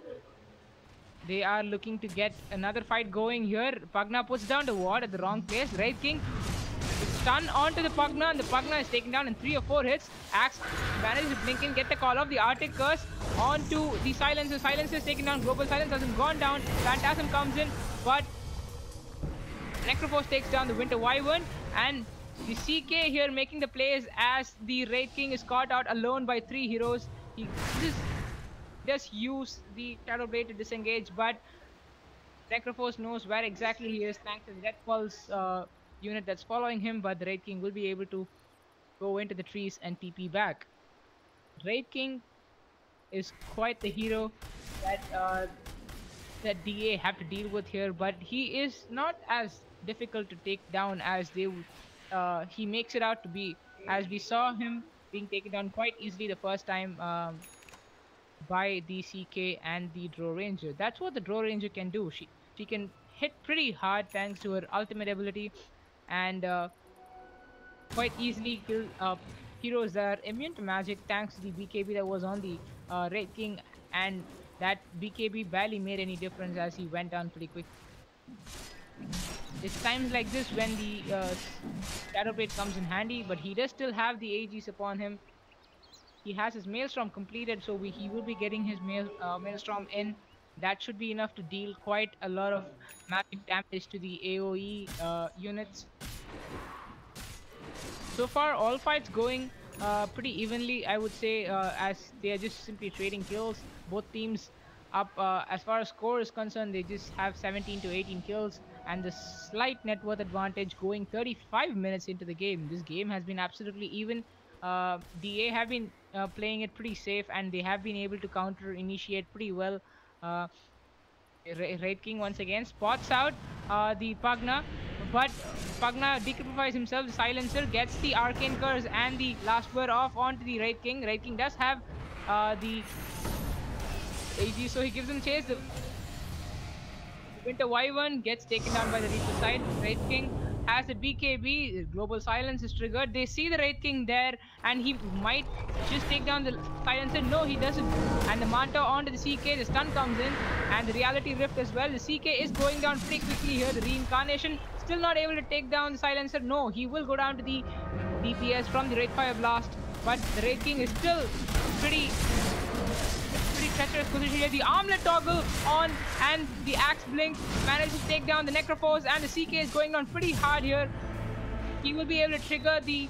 [SPEAKER 1] They are looking to get another fight going here. Pugna puts down the ward at the wrong place. Wraith King is stun onto the Pugna, and the Pugna is taken down in 3 or 4 hits. Axe manages to blink in, get the call off. The Arctic Curse onto the Silencer. Silencer is taken down. Global Silence hasn't gone down. Phantasm comes in, but Necrophos takes down the Winter Wyvern, and the CK here making the plays as the Wraith King is caught out alone by 3 heroes. He does use the Shadow Blade to disengage, but Necrophos knows where exactly he is thanks to the Death Pulse unit that's following him, but the Wraith King will be able to go into the trees and TP back. Wraith King is quite the hero that DA have to deal with here, but he is not as difficult to take down as he makes it out to be, as we saw him being taken down quite easily the first time by the CK and the Draw Ranger. That's what the Draw Ranger can do. She can hit pretty hard thanks to her ultimate ability, and quite easily kill heroes that are immune to magic thanks to the BKB that was on the Wraith King, and that BKB barely made any difference as he went down pretty quick. It's times like this when the Shadow Blade comes in handy, but he does still have the AGs upon him. He has his Maelstrom completed, so he will be getting his Maelstrom in. That should be enough to deal quite a lot of magic damage to the AoE units. So far, all fights going pretty evenly, I would say, as they are just simply trading kills. Both teams up, as far as score is concerned, they just have 17 to 18 kills, and the slight net worth advantage going 35 minutes into the game. This game has been absolutely even. DA have been playing it pretty safe, and they have been able to counter initiate pretty well. Wraith King once again spots out the Pugna, but Pugna decryptifies himself. The Silencer gets the Arcane Curse and the Last Word off onto the Wraith King. Wraith King does have the AG, so he gives him chase. The Winter Wyvern gets taken down by the Reaper side. Wraith King has a BKB, Global Silence is triggered. They see the Wraith King there, and he might just take down the Silencer. No, he doesn't. And the Manta onto the CK, the stun comes in, and the Reality Rift as well. The CK is going down pretty quickly here. The Reincarnation still not able to take down the Silencer. No, he will go down to the DPS from the Wraithfire Blast, but the Wraith King is still pretty treacherous position here. The Armlet toggle on, and the Axe Blink manages to take down the Necrophos, and the CK is going down pretty hard here. He will be able to trigger the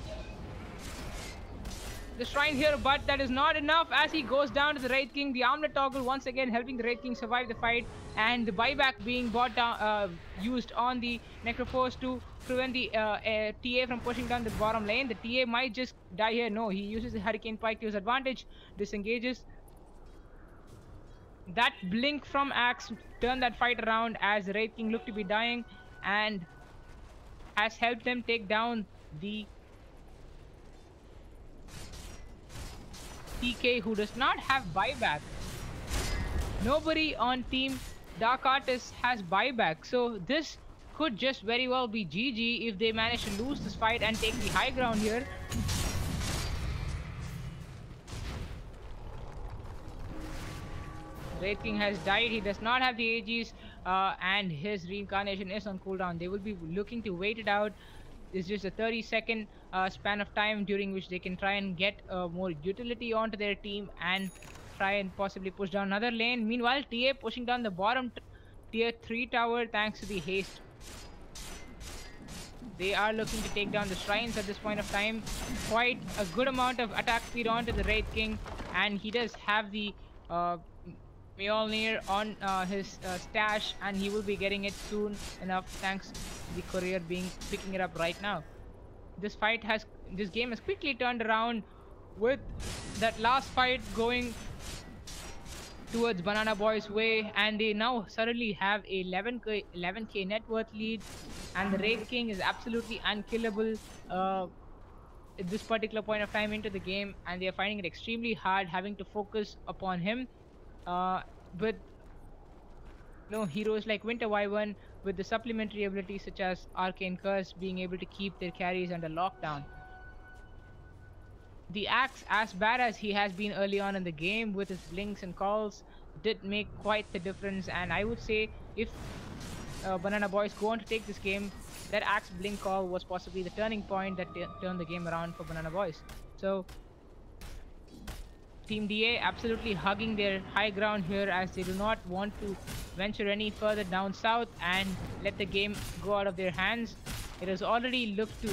[SPEAKER 1] Shrine here, but that is not enough as he goes down to the Wraith King. The Armlet toggle once again helping the Wraith King survive the fight, and the buyback being bought down, used on the Necrophos to prevent the TA from pushing down the bottom lane. The TA might just die here. No, he uses the Hurricane Pike to his advantage, disengages. That blink from Axe turned that fight around as the Wraith King looked to be dying, and has helped them take down the TK, who does not have buyback. Nobody on Team Dark Artists has buyback, so this could just very well be GG if they manage to lose this fight and take the high ground here. Wraith King has died. He does not have the AGs, and his Reincarnation is on cooldown. They will be looking to wait it out. It's just a 30-second span of time during which they can try and get more utility onto their team and try and possibly push down another lane. Meanwhile, TA pushing down the bottom tier 3 tower thanks to the haste. They are looking to take down the shrines at this point of time. Quite a good amount of attack speed onto the Wraith King, and he does have the Mjolnir on his stash, and he will be getting it soon enough thanks to the courier picking it up right now. This game has quickly turned around with that last fight going towards Banana Boy's way, and they now suddenly have a 11k net worth lead, and the Wraith King is absolutely unkillable at this particular point of time into the game, and they are finding it extremely hard having to focus upon him with heroes like Winter Wyvern with the supplementary abilities such as Arcane Curse being able to keep their carries under lockdown. The Axe, as bad as he has been early on in the game with his blinks and calls, did make quite the difference, and I would say if Banana Boys go on to take this game, that Axe blink call was possibly the turning point that turned the game around for Banana Boys. So Team DA absolutely hugging their high ground here, as they do not want to venture any further down south and let the game go out of their hands. It has already looked to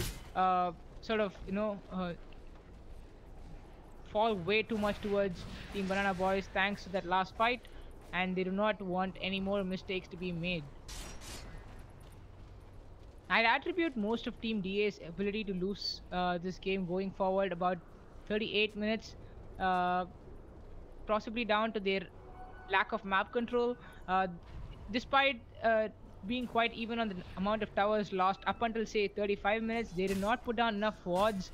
[SPEAKER 1] fall way too much towards Team Banana Boys thanks to that last fight, and they do not want any more mistakes to be made. I'd attribute most of Team DA's ability to lose this game going forward about 38 minutes, possibly down to their lack of map control. Despite being quite even on the amount of towers lost up until say 35 minutes, they did not put down enough wards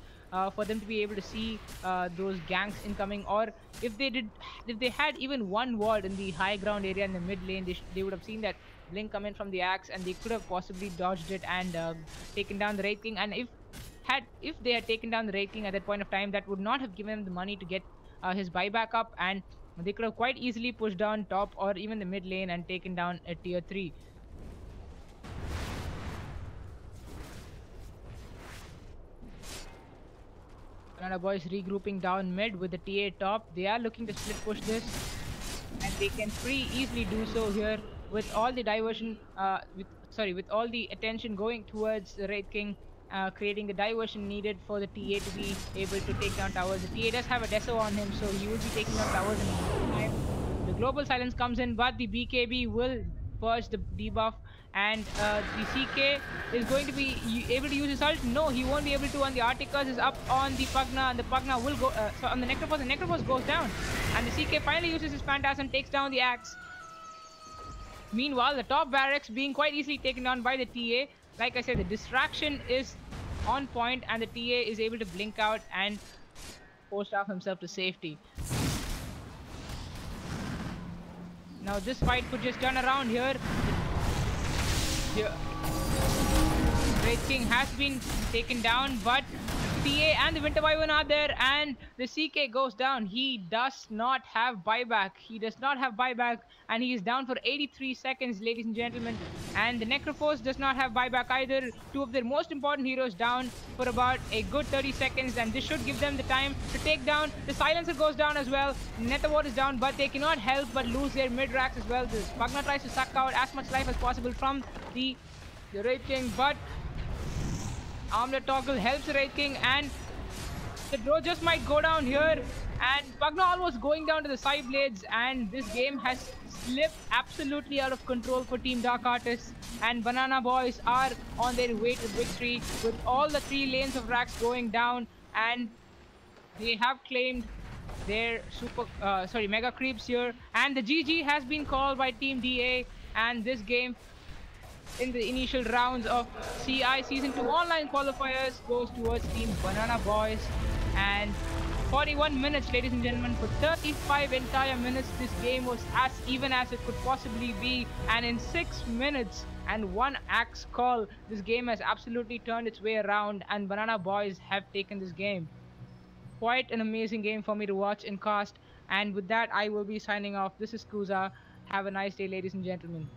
[SPEAKER 1] for them to be able to see those ganks incoming, or if they had even one ward in the high ground area in the mid lane, they would have seen that blink come in from the Axe, and they could have possibly dodged it and taken down the Wraith King. And if they had taken down the Wraith King at that point of time, that would not have given them the money to get his buyback up, and they could have quite easily pushed down top or even the mid lane and taken down a tier 3. Banana Boys regrouping down mid with the TA top. They are looking to split push this, and they can pretty easily do so here with all the diversion, with all the attention going towards the Wraith King, creating the diversion needed for the TA to be able to take down towers. The TA does have a Deso on him, so he will be taking down towers in no time. The global silence comes in, but the BKB will purge the debuff, and the CK is going to be able to use his ult. No, he won't be able to, and the Articus is up on the Pugna, and the Pugna will go on the Necrophos. The Necrophos goes down, and the CK finally uses his Phantasm, takes down the Axe. Meanwhile, the top barracks being quite easily taken down by the TA. Like I said, the distraction is on point, and the TA is able to blink out and post off himself to safety. Now this fight could just turn around here. Wraith King has been taken down, but TA and the Winter Wyvern are there, and the CK goes down. He does not have buyback. And he is down for 83 seconds, ladies and gentlemen. And the Necrophos does not have buyback either. Two of their most important heroes down for about a good 30 seconds, and this should give them the time to take down. The Silencer goes down as well. Netherward is down, but they cannot help but lose their mid-racks as well. This Pugna tries to suck out as much life as possible from the Wraith King, but Armlet Toggle helps the Wraith King, and the draw just might go down here, and Pugna almost going down to the side blades, and this game has slipped absolutely out of control for Team Dark Artists, and Banana Boys are on their way to victory with all the 3 lanes of racks going down, and they have claimed their mega creeps here, and the GG has been called by Team DA, and this game in the initial rounds of CI Season 2 online qualifiers goes towards Team Banana Boys. And 41 minutes, ladies and gentlemen, for 35 entire minutes, this game was as even as it could possibly be, and in 6 minutes and 1 axe call, this game has absolutely turned its way around, and Banana Boys have taken this game. Quite an amazing game for me to watch and cast, and with that I will be signing off. This is Kuza. Have a nice day, ladies and gentlemen.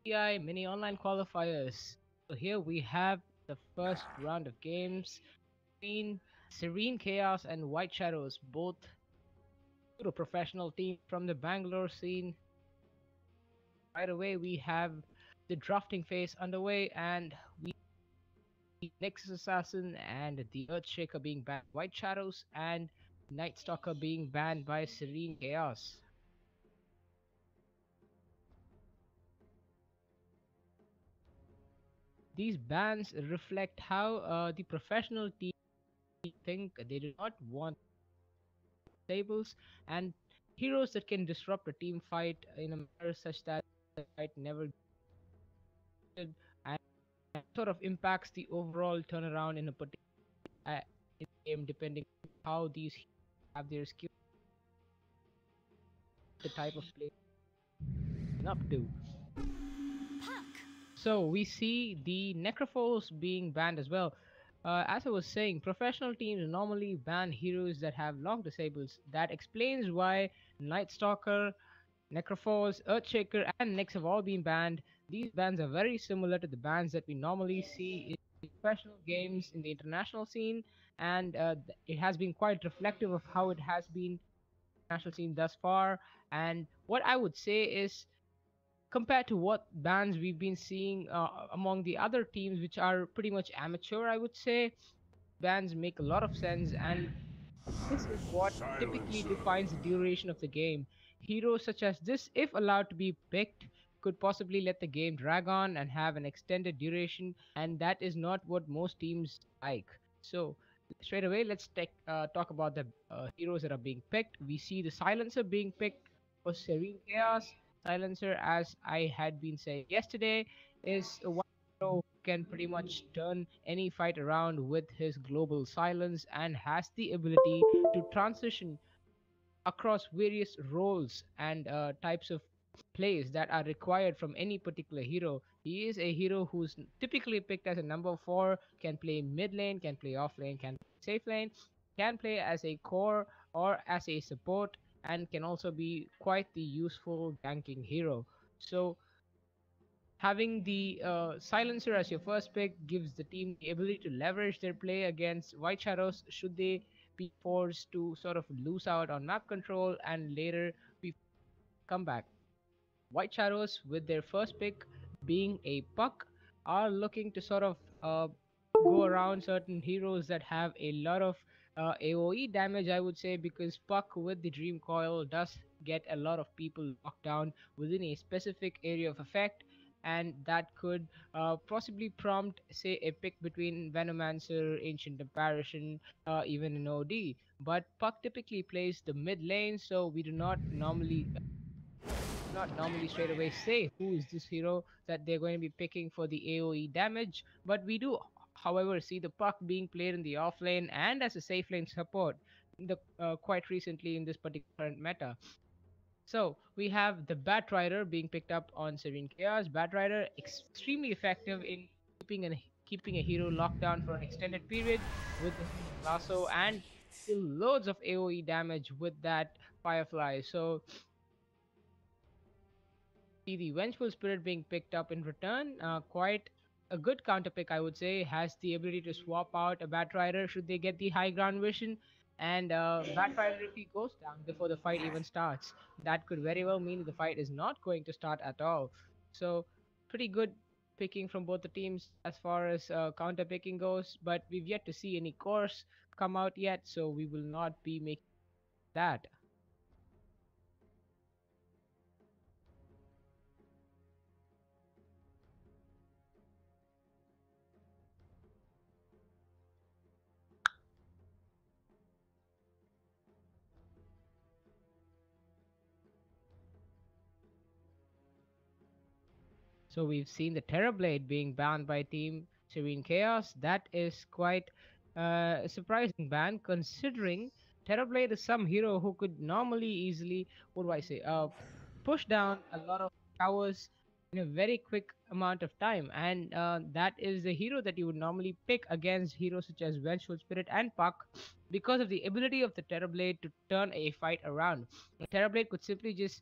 [SPEAKER 1] CI mini online qualifiers. So here we have the first round of games between Serene Chaos and White Shadows, both pseudo professional teams from the Bangalore scene. Right away, we have the drafting phase underway, and we see Nexus Assassin and the Earthshaker being banned by White Shadows, and Night Stalker being banned by Serene Chaos. These bans reflect how the professional team think. They do not want tables and heroes that can disrupt a team fight in a manner such that the fight never did, and sort of impacts the overall turnaround in a particular in game, depending on how these have their skill, the type of play up to. So we see the Necrophiles being banned as well. As I was saying, professional teams normally ban heroes that have long disables. That explains why Night Stalker, Necrophiles, Earthshaker, and Nyx have all been banned. These bans are very similar to the bans that we normally see in professional games in the international scene, and it has been quite reflective of how it has been national scene thus far. And what I would say is, compared to what bans we've been seeing among the other teams, which are pretty much amateur, I would say bans make a lot of sense, and this is what typically
[SPEAKER 2] Silencer.
[SPEAKER 1] defines the duration of the game. Heroes such as this, if allowed to be picked, could possibly let the game drag on and have an extended duration, and that is not what most teams like. So, straight away, let's talk about the heroes that are being picked. We see the Silencer being picked for Serene Chaos. Silencer, as I had been saying yesterday, is one hero who can pretty much turn any fight around with his global silence and has the ability to transition across various roles and types of plays that are required from any particular hero. He is a hero who's typically picked as a number 4, can play mid lane, can play off lane, can play safe lane, can play as a core or as a support, and can also be quite the useful ganking hero. So having the silencer as your first pick gives the team the ability to leverage their play against White Shadows should they be forced to sort of lose out on map control and later be come back. White Shadows, with their first pick being a puck, are looking to sort of go around certain heroes that have a lot of AoE damage, I would say, because puck with the Dream Coil does get a lot of people locked down within a specific area of effect. And that could possibly prompt, say, a pick between Venomancer, Ancient Apparition, even an OD. But Puck typically plays the mid lane, so we do not normally straight away say who is this hero that they're going to be picking for the AoE damage, but we do, however, see the puck being played in the off lane and as a safe lane support in the quite recently in this particular meta. So we have the Batrider being picked up on Serene Chaos. Batrider extremely effective in keeping a hero locked down for an extended period with the lasso and still loads of AoE damage with that Firefly. So see the Vengeful Spirit being picked up in return. Quite a good counter pick, I would say. Has the ability to swap out a Batrider should they get the high ground vision. And Batrider, if he goes down before the fight even starts, that could very well mean the fight is not going to start at all. So, pretty good picking from both the teams as far as counter picking goes. But we've yet to see any course come out yet, so we will not be making that. So we've seen the Terrorblade being banned by Team Serene Chaos. That is quite a surprising ban, considering Terrorblade is some hero who could normally easily, what do I say, push down a lot of towers in a very quick amount of time, and that is the hero that you would normally pick against heroes such as Vengeful Spirit and Puck, because of the ability of the Terrorblade to turn a fight around. The Terrorblade could simply just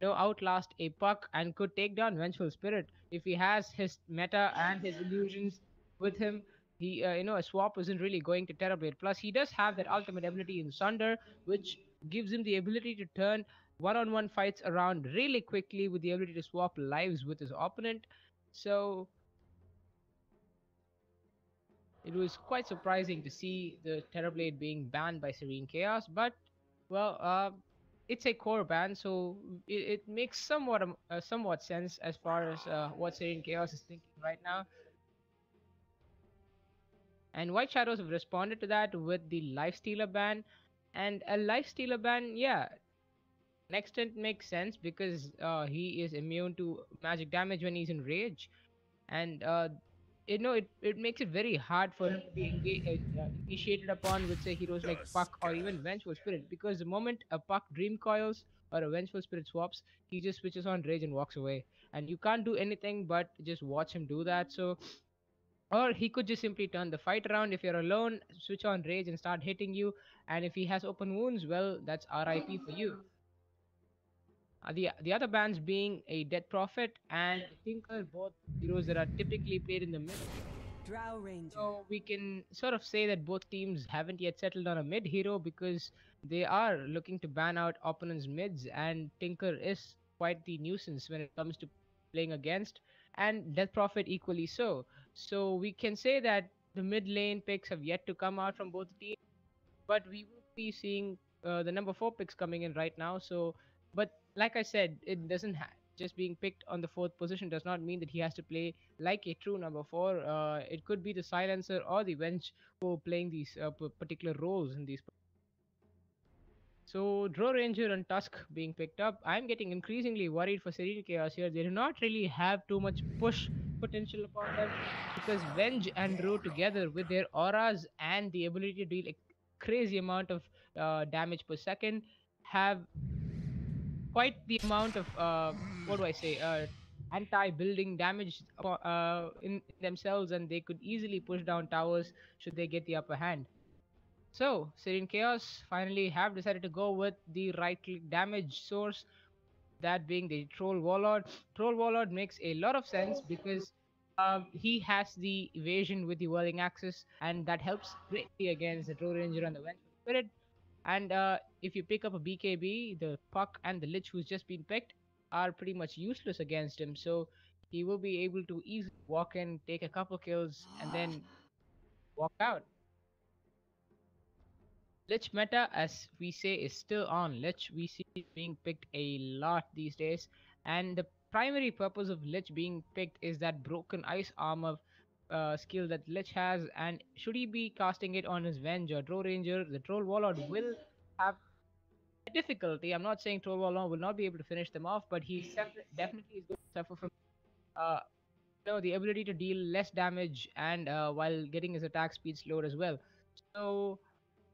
[SPEAKER 1] outlast a puck and could take down Vengeful Spirit if he has his meta and his illusions with him. He, a swap isn't really going to Terrorblade. Plus, he does have that ultimate ability in Sunder, which gives him the ability to turn one-on-one fights around really quickly with the ability to swap lives with his opponent. So it was quite surprising to see the Terrorblade being banned by Serene Chaos, but well, it's a core ban, so it makes somewhat sense as far as what Serene Chaos is thinking right now. And White Shadows have responded to that with the Lifestealer ban, and a Lifestealer ban, yeah, an extent makes sense because he is immune to magic damage when he's in rage, and it makes it very hard for him to be initiated upon with say heroes like Puck or even Vengeful Spirit, because the moment a Puck dream coils or a Vengeful Spirit swaps, he just switches on rage and walks away, and you can't do anything but just watch him do that. So, or he could just simply turn the fight around if you're alone, switch on rage and start hitting you, and if he has open wounds, well, that's RIP for you. The other bans being a Dead Prophet and Tinker, both heroes that are typically played in the mid.
[SPEAKER 2] Drow Ranger.
[SPEAKER 1] So we can sort of say that both teams haven't yet settled on a mid hero because they are looking to ban out opponents' mids, and Tinker is quite the nuisance when it comes to playing against, and Death Prophet equally so. So we can say that the mid lane picks have yet to come out from both teams, but we will be seeing the number 4 picks coming in right now. So, but like I said, it doesn't just being picked on the 4th position does not mean that he has to play like a true number 4. It could be the silencer or the bench who are playing these particular roles in these. So, Draw Ranger and Tusk being picked up, I'm getting increasingly worried for Serene Chaos here. They do not really have too much push potential upon them because Venge and Draw together with their auras and the ability to deal a crazy amount of damage per second have quite the amount of what do I say anti-building damage in themselves, and they could easily push down towers should they get the upper hand. So Serene Chaos finally have decided to go with the right click damage source, that being the Troll Warlord. Troll Warlord makes a lot of sense because he has the evasion with the whirling axis, and that helps greatly against the Troll Ranger and the Vengeful Spirit. And if you pick up a BKB, the Puck and the Lich who's just been picked are pretty much useless against him. So he will be able to easily walk in, take a couple kills, and then walk out. Lich meta, as we say, is still on. Lich we see it being picked a lot these days, and the primary purpose of Lich being picked is that broken ice armor skill that Lich has, and should he be casting it on his Venge or Troll Ranger, the Troll Warlord will have difficulty. I'm not saying Troll Warlord will not be able to finish them off, but he definitely is going to suffer from uh, the ability to deal less damage and while getting his attack speed slowed as well. So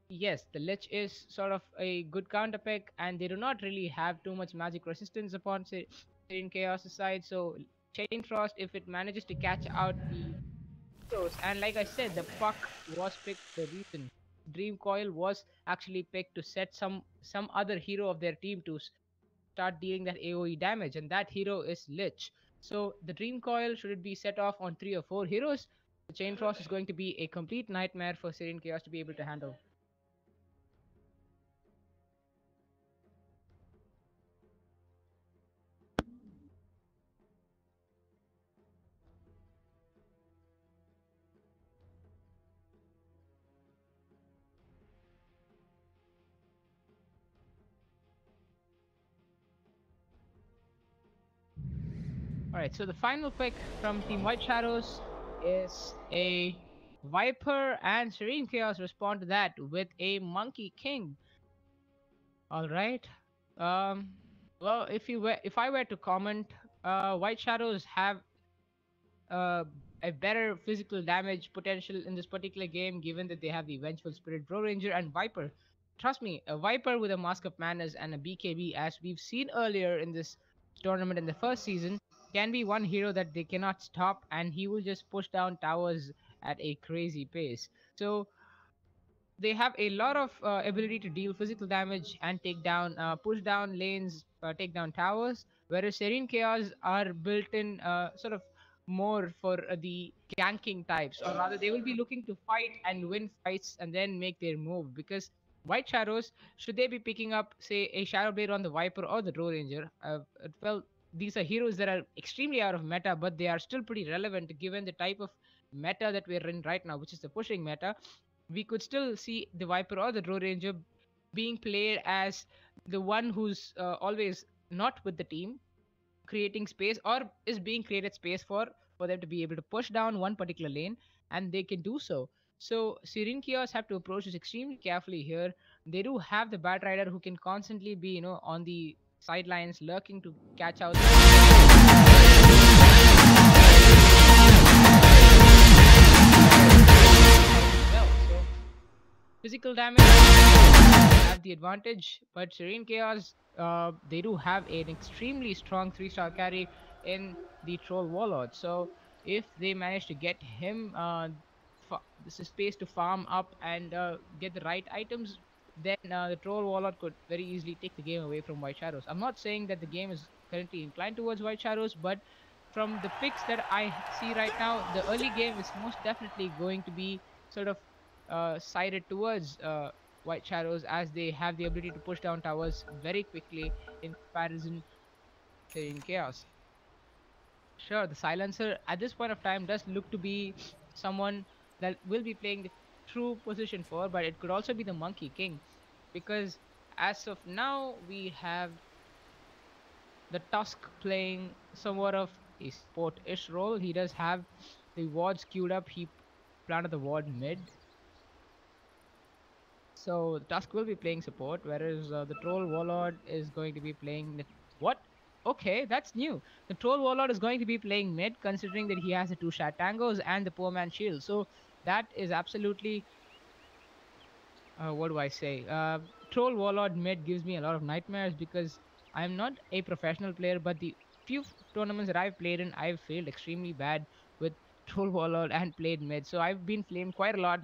[SPEAKER 1] yes, the Lich is sort of a good counter pick, and they do not really have too much magic resistance upon Serene Chaos' side. So Chain Frost, if it manages to catch out the heroes, and like I said, the Puck was picked for the reason. Dream Coil was actually picked to set some other hero of their team to start dealing that AoE damage, and that hero is Lich. So the Dream Coil, should it be set off on 3 or 4 heroes, the Chain Frost is going to be a complete nightmare for Serene Chaos to be able to handle. Alright, so the final pick from Team White Shadows is a Viper, and Serene Chaos respond to that with a Monkey King. Alright. Um well, if I were to comment, White Shadows have uh, a better physical damage potential in this particular game, given that they have the Vengeful Spirit, Bro Ranger, and Viper. Trust me, a Viper with a Mask of Madness and a BKB, as we've seen earlier in this tournament in the first season, can be one hero that they cannot stop, and he will just push down towers at a crazy pace. So they have a lot of ability to deal physical damage and take down, push down lanes take down towers, whereas Serene Chaos are built in sort of more for the ganking types, or rather, they will be looking to fight and win fights and then make their move. Because White Shadows, should they be picking up, say, a Shadow Blade on the Viper or the Drow Ranger, well, these are heroes that are extremely out of meta, but they are still pretty relevant given the type of meta that we're in right now, which is the pushing meta. We could still see the Viper or the Drow Ranger being played as the one who's always not with the team, creating space, or is being created space for them to be able to push down one particular lane, and they can do so. So Serene Chaos have to approach this extremely carefully here. They do have the Bat Rider who can constantly be, on the sidelines lurking to catch out well. So physical damage have the advantage, but Serene Chaos, they do have an extremely strong 3-star carry in the Troll Warlord. So if they manage to get him this is space to farm up and get the right items, then the Troll Warlord could very easily take the game away from White Shadows. I'm not saying that the game is currently inclined towards White Shadows, but from the picks that I see right now, the early game is most definitely going to be sort of sided towards White Shadows, as they have the ability to push down towers very quickly in comparison to in Chaos. Sure, the Silencer at this point of time does look to be someone that will be playing the true position for, but it could also be the Monkey King, because as of now we have the Tusk playing somewhat of a support-ish role. He does have the wards queued up. He planted the ward mid. So Tusk will be playing support, whereas the Troll Warlord is going to be playing what? Okay, that's new. The Troll Warlord is going to be playing mid, considering that he has the 2 Shat Tangos and the Poor Man Shield. So that is absolutely what do I say? Troll Warlord mid gives me a lot of nightmares, because I'm not a professional player, but the few tournaments that I've played in, I've failed extremely bad with Troll Warlord and played mid. So I've been flamed quite a lot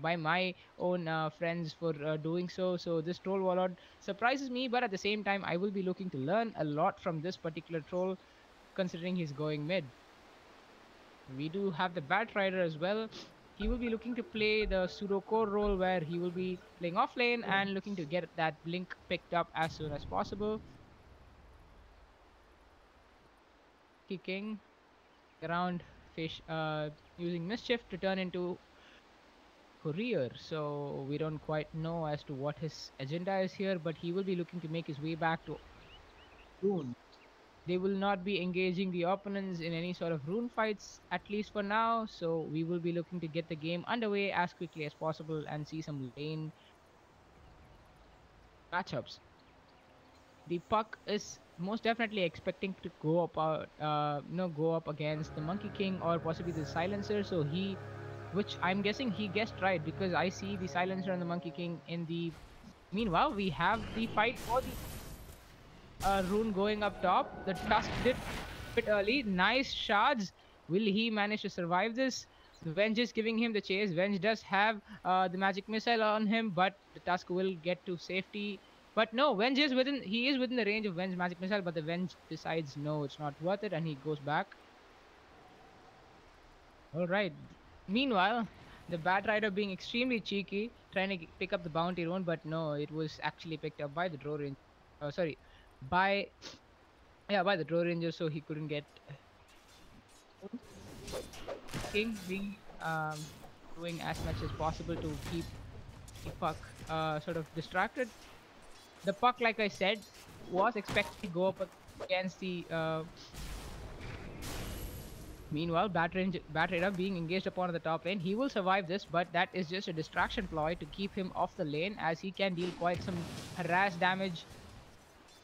[SPEAKER 1] by my own friends for doing so. So this Troll Warlord surprises me, but at the same time, I will be looking to learn a lot from this particular troll, considering he's going mid. We do have the Bat Rider as well. He will be looking to play the pseudo core role, where he will be playing off lane and looking to get that blink picked up as soon as possible. Kicking around fish, using Mischief to turn into Courier. So we don't quite know as to what his agenda is here, but he will be looking to make his way back to Rune. They will not be engaging the opponents in any sort of rune fights, at least for now. So we will be looking to get the game underway as quickly as possible and see some lane matchups. The Puck is most definitely expecting to go up, go up against the Monkey King or possibly the Silencer. So which I'm guessing he guessed right, because I see the Silencer and the Monkey King in the. Meanwhile, we have the fight for the rune going up top. The Tusk did bit early. Nice shards. Will he manage to survive this? The Venge is giving him the chase. Venge does have the magic missile on him, but the Tusk will get to safety. But no, Venge is within. He is within the range of Venge's magic missile, but the Venge decides no, it's not worth it, and he goes back. All right. Meanwhile, the Bat Rider being extremely cheeky, trying to pick up the bounty rune, but no, it was actually picked up by the Drow Ranger. Sorry, by the Drow Ranger, so he couldn't get King being doing as much as possible to keep the Puck sort of distracted. The Puck, like I said, was expected to go up against the meanwhile, Bat Raider being engaged upon the top lane. He will survive this, but that is just a distraction ploy to keep him off the lane, as he can deal quite some harass damage.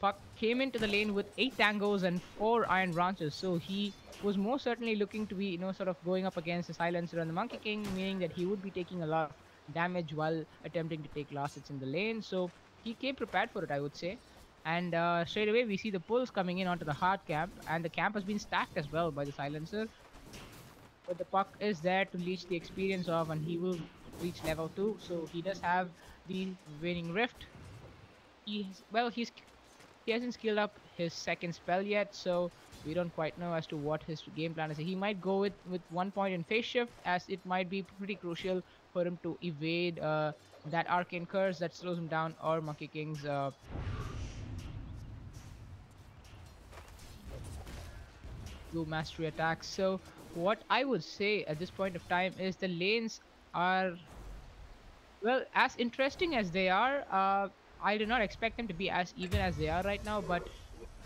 [SPEAKER 1] Puck came into the lane with 8 tangos and 4 iron branches, so he was most certainly looking to be, sort of going up against the Silencer and the Monkey King, meaning that he would be taking a lot of damage while attempting to take last hits in the lane. So he came prepared for it, I would say. And straight away we see the pulls coming in onto the hard camp, and the camp has been stacked as well by the Silencer. But the Puck is there to leech the experience of, and he will reach level 2, so he does have the Waning Rift. He's He hasn't skilled up his second spell yet, so we don't quite know as to what his game plan is. He might go with 1 point in phase shift, as it might be pretty crucial for him to evade that arcane curse that slows him down, or Monkey King's two mastery attacks. So what I would say at this point of time is the lanes are, well, as interesting as they are. I did not expect them to be as even as they are right now, but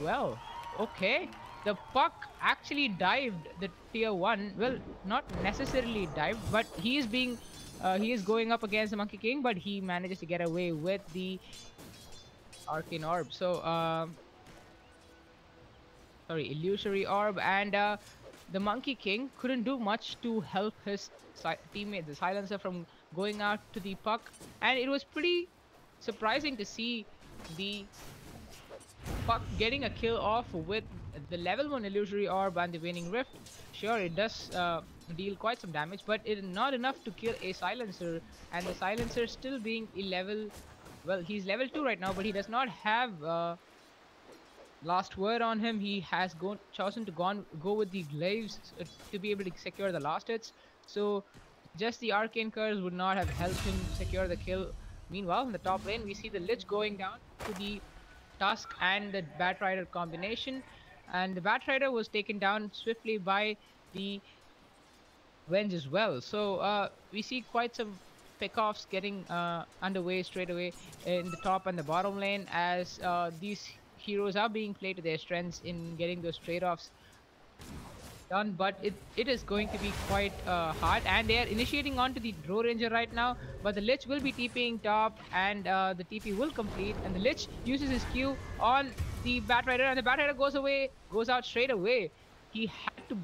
[SPEAKER 1] well, okay. The puck actually dived the tier 1. Well, not necessarily dived, but he is going up against the Monkey King, but he manages to get away with the Arcane Orb. So, sorry, Illusory Orb, and the Monkey King couldn't do much to help his teammate, the Silencer, from going out to the puck, and it was pretty surprising to see the puck getting a kill off with the level 1 Illusory Orb and the Waning Rift. Sure, it does deal quite some damage, but it is not enough to kill a Silencer, and the Silencer still being a level, well, he's level 2 right now, but he does not have last word on him. He has chosen to go with the glaives to be able to secure the last hits. So just the arcane curse would not have helped him secure the kill. Meanwhile, in the top lane, we see the Lich going down to the Tusk and the Batrider combination, and the Batrider was taken down swiftly by the Venge as well. So we see quite some pickoffs getting underway straight away in the top and the bottom lane, as these heroes are being played to their strengths in getting those trade-offs done, but it is going to be quite hard, and they are initiating onto the Drow Ranger right now, but the Lich will be TPing top, and the TP will complete, and the Lich uses his Q on the Batrider, and the Batrider goes out straight away. He had to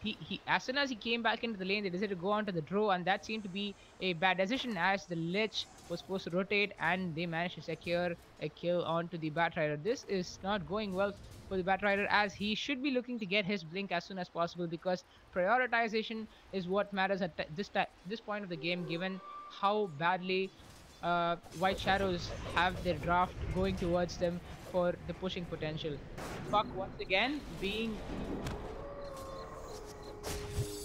[SPEAKER 1] he as soon as he came back into the lane, they decided to go onto the Drow, and that seemed to be a bad decision, as the Lich was supposed to rotate, and they managed to secure a kill onto the Batrider. This is not going well for the Batrider, as he should be looking to get his blink as soon as possible, because prioritization is what matters at this point of the game, given how badly White Shadows have their draft going towards them for the pushing potential. Puck once again being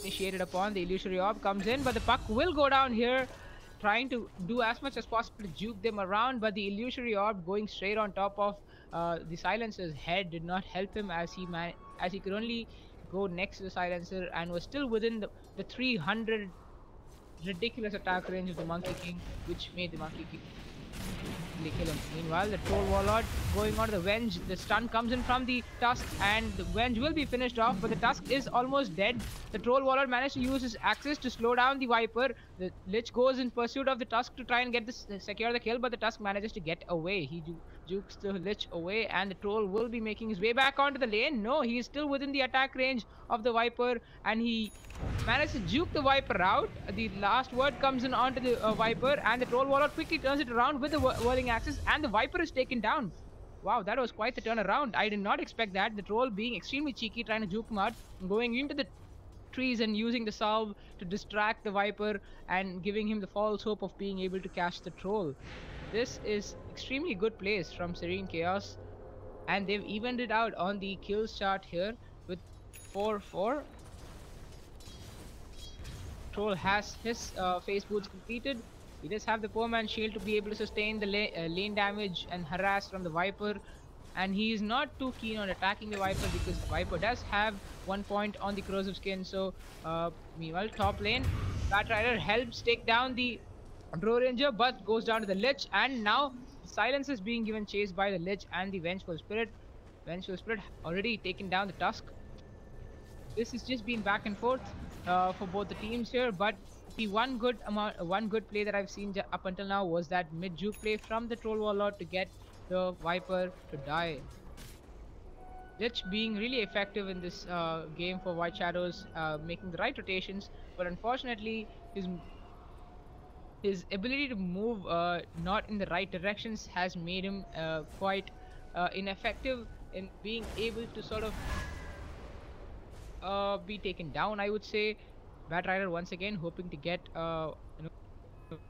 [SPEAKER 1] initiated upon. The Illusory Orb comes in, but the puck will go down here, trying to do as much as possible to juke them around, but the Illusory Orb going straight on top of the Silencer's head did not help him, as he could only go next to the Silencer and was still within the 300 ridiculous attack range of the Monkey King, which made the Monkey King kill him. Meanwhile, the Troll Warlord going on to the Venge. The stun comes in from the Tusk, and the Venge will be finished off, but the Tusk is almost dead. The Troll Warlord managed to use his axes to slow down the Viper. The Lich goes in pursuit of the Tusk to try and get this secure the kill, but the Tusk manages to get away. He jukes the Lich away, and the Troll will be making his way back onto the lane. No, he is still within the attack range of the Viper, and he managed to juke the Viper out. The last word comes in onto the Viper, and the Troll Warlord quickly turns it around with the whirling axis, and the Viper is taken down. Wow, that was quite the turnaround. I did not expect that. The Troll being extremely cheeky, trying to juke him out, going into the trees and using the salve to distract the Viper and giving him the false hope of being able to catch the Troll. This is extremely good plays from Sereign Chaos, and they've evened it out on the kills chart here with 4-4. Troll has his phase boots completed. He does have the poor man's shield to be able to sustain the lane damage and harass from the Viper, and he is not too keen on attacking the Viper, because the Viper does have 1 point on the corrosive skin. So meanwhile, top lane, Batrider helps take down the Drow Ranger, but goes down to the Lich, and now Silence is being given chase by the Lich and the Vengeful Spirit. Vengeful Spirit already taken down the Tusk. This has just been back and forth for both the teams here, but the one good play that I've seen up until now was that mid juke play from the Troll Warlord to get the Viper to die. Lich being really effective in this game for White Shadows, making the right rotations, but unfortunately his ability to move not in the right directions has made him quite ineffective in being able to sort of be taken down, I would say. Batrider once again hoping to get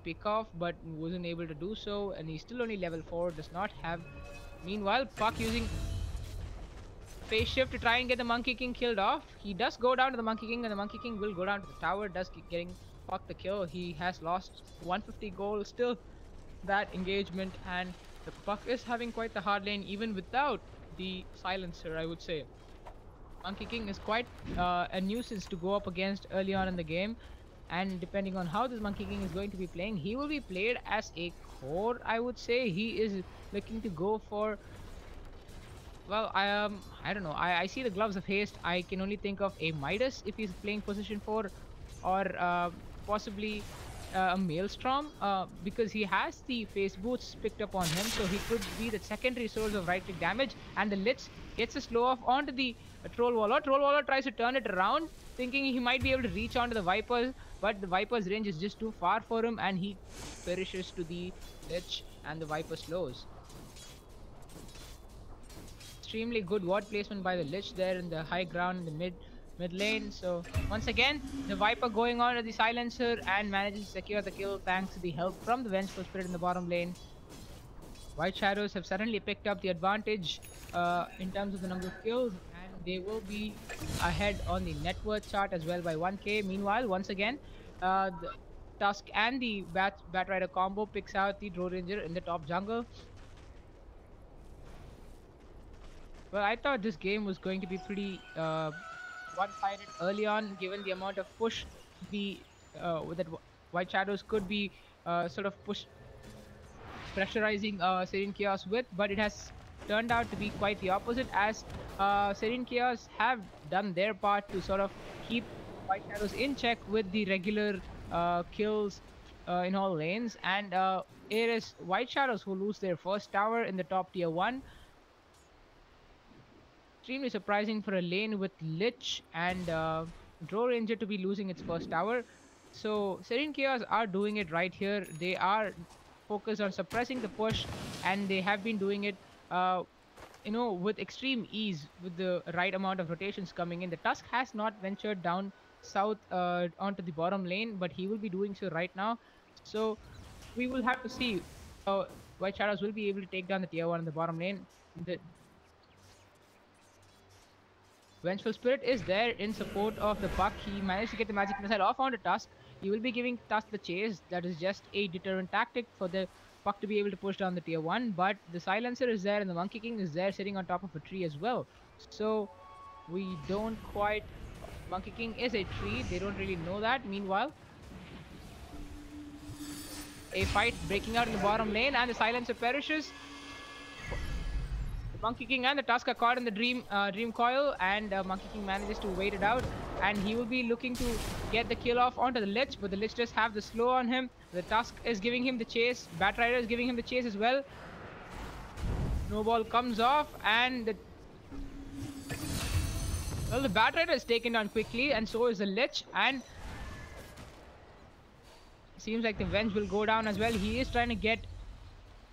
[SPEAKER 1] pick off, but wasn't able to do so, and he's still only level 4, does not have Meanwhile, Puck using phase shift to try and get the Monkey King killed off. He does go down to the Monkey King, and the Monkey King will go down to the tower. Does keep getting Puck the kill. He has lost 150 gold still that engagement, and the Puck is having quite the hard lane even without the silencer, I would say. Monkey King is quite a nuisance to go up against early on in the game, and depending on how this Monkey King is going to be playing, he will be played as a core, I would say. He is looking to go for, well, I don't know. I see the gloves of haste. I can only think of a Midas if he's playing position 4, or possibly a Maelstrom, because he has the face boots picked up on him, so he could be the secondary source of right click damage. And the Lich gets a slow off onto the Troll Waller. Troll Waller tries to turn it around, thinking he might be able to reach onto the Vipers, but the Viper's range is just too far for him, and he perishes to the Lich, and the Viper slows. Extremely good ward placement by the Lich there in the high ground in the mid lane. So once again, the Viper going on to the silencer and manages to secure the kill thanks to the help from the Vengeful Spirit in the bottom lane. White Shadows have suddenly picked up the advantage in terms of the number of kills, and they will be ahead on the net worth chart as well by 1k. Meanwhile, once again, the Tusk and the Bat Rider combo picks out the Drow Ranger in the top jungle. Well, I thought this game was going to be pretty one-sided early on, given the amount of push that White Shadows could be sort of pressurizing Serene Chaos with, but it has turned out to be quite the opposite, as Serene Chaos have done their part to sort of keep White Shadows in check with the regular kills in all lanes, and it is White Shadows who lose their first tower in the top tier 1. Extremely surprising for a lane with Lich and Drow Ranger to be losing its first tower. So Serene Chaos are doing it right here. They are focused on suppressing the push, and they have been doing it with extreme ease with the right amount of rotations coming in. The Tusk has not ventured down south onto the bottom lane, but he will be doing so right now. So we will have to see how White Shadows will be able to take down the tier 1 in the bottom lane. The Vengeful Spirit is there in support of the Puck. He managed to get the magic missile off onto Tusk. He will be giving Tusk the chase. That is just a deterrent tactic for the Puck to be able to push down the tier 1. But the silencer is there, and the Monkey King is there sitting on top of a tree as well. So we don't quite... Monkey King is a tree. They don't really know that. Meanwhile, a fight breaking out in the bottom lane, and the silencer perishes. Monkey King and the Tusk are caught in the dream coil, and Monkey King manages to wait it out, and he will be looking to get the kill off onto the Lich, but the Lich does have the slow on him. The Tusk is giving him the chase. Bat Rider is giving him the chase as well. Snowball comes off, and the Bat Rider is taken down quickly, and so is the Lich, and seems like the Venge will go down as well. He is trying to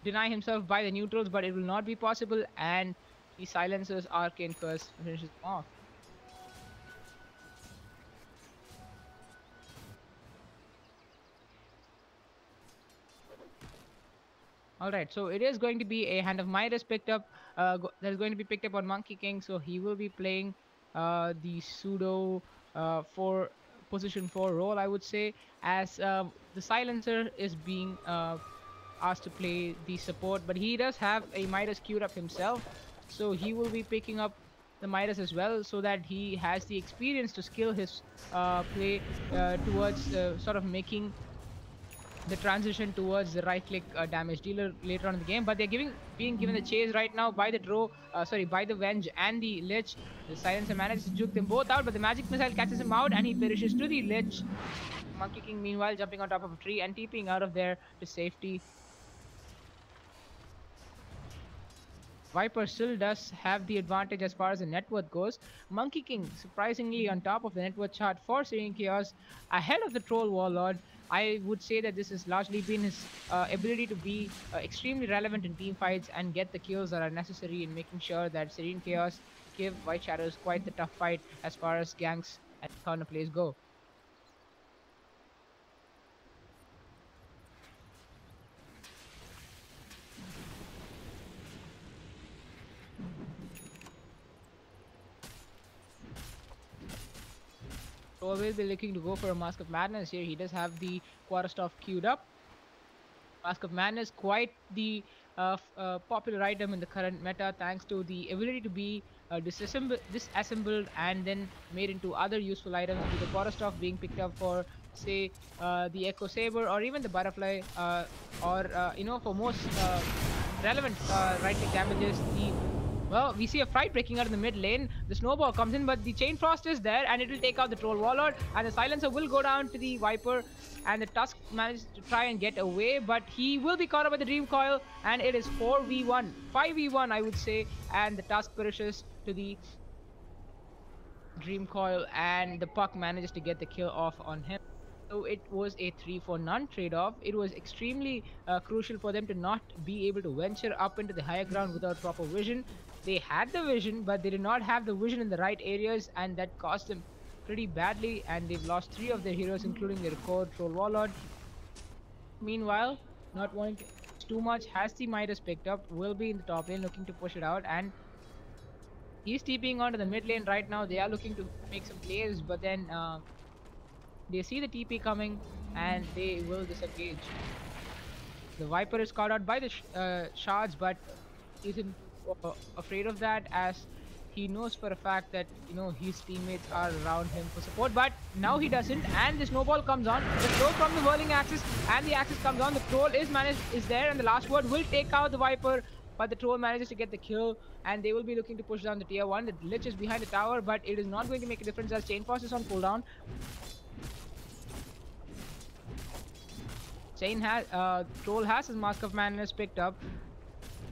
[SPEAKER 1] deny himself by the neutrals, but it will not be possible, and he silences Arcane Curse, finishes him off. Alright, so it is going to be a Hand of Midas picked up. That is going to be picked up on Monkey King, so he will be playing the pseudo for position 4 role, I would say, as the silencer is being asked to play the support, but he does have a Midas queued up himself, so he will be picking up the Midas as well, so that he has the experience to skill his play towards sort of making the transition towards the right click damage dealer later on in the game. But they're being given the chase right now by the by the Venge and the Lich. The silencer manages to juke them both out, but the magic missile catches him out, and he perishes to the Lich. Monkey King meanwhile jumping on top of a tree and TPing out of there to safety. Viper still does have the advantage as far as the net worth goes. Monkey King surprisingly on top of the net worth chart for Serene Chaos, ahead of the Troll Warlord. I would say that this has largely been his ability to be extremely relevant in team fights and get the kills that are necessary in making sure that Serene Chaos give White Shadows quite the tough fight as far as ganks and counter plays go. So we'll be looking to go for a Mask of Madness here. He does have the Quarterstaff queued up. Mask of Madness, quite the popular item in the current meta, thanks to the ability to be disassembled and then made into other useful items, with the Quarterstaff being picked up for, say, the Echo Saber or even the Butterfly, or for most relevant right-click damages. Well, we see a fight breaking out in the mid lane. The snowball comes in, but the Chain Frost is there, and it will take out the Troll Warlord, and the Silencer will go down to the Viper, and the Tusk manages to try and get away, but he will be caught up by the Dream Coil, and it is 4v1, 5v1 I would say, and the Tusk perishes to the Dream Coil, and the Puck manages to get the kill off on him. So it was a 3-for-none trade-off. It was extremely crucial for them to not be able to venture up into the higher ground without proper vision. They had the vision, but they did not have the vision in the right areas, and that cost them pretty badly, and they've lost 3 of their heroes, including their core Troll Warlord. Meanwhile, not wanting to too much, has the Midas picked up, will be in the top lane looking to push it out, and he's TPing onto the mid lane right now. They are looking to make some plays, but then they see the TP coming and they will disengage. The Viper is caught out by the shards, but isn't afraid of that, as he knows for a fact that his teammates are around him for support. But now he doesn't, and the snowball comes on. The throw from the whirling axis, and the axis comes on. The troll is there, and the last word will take out the Viper, but the troll manages to get the kill, and they will be looking to push down the tier 1. The Lich is behind the tower, but it is not going to make a difference as Chain Frost is on cooldown. Troll has his Mask of Madness picked up.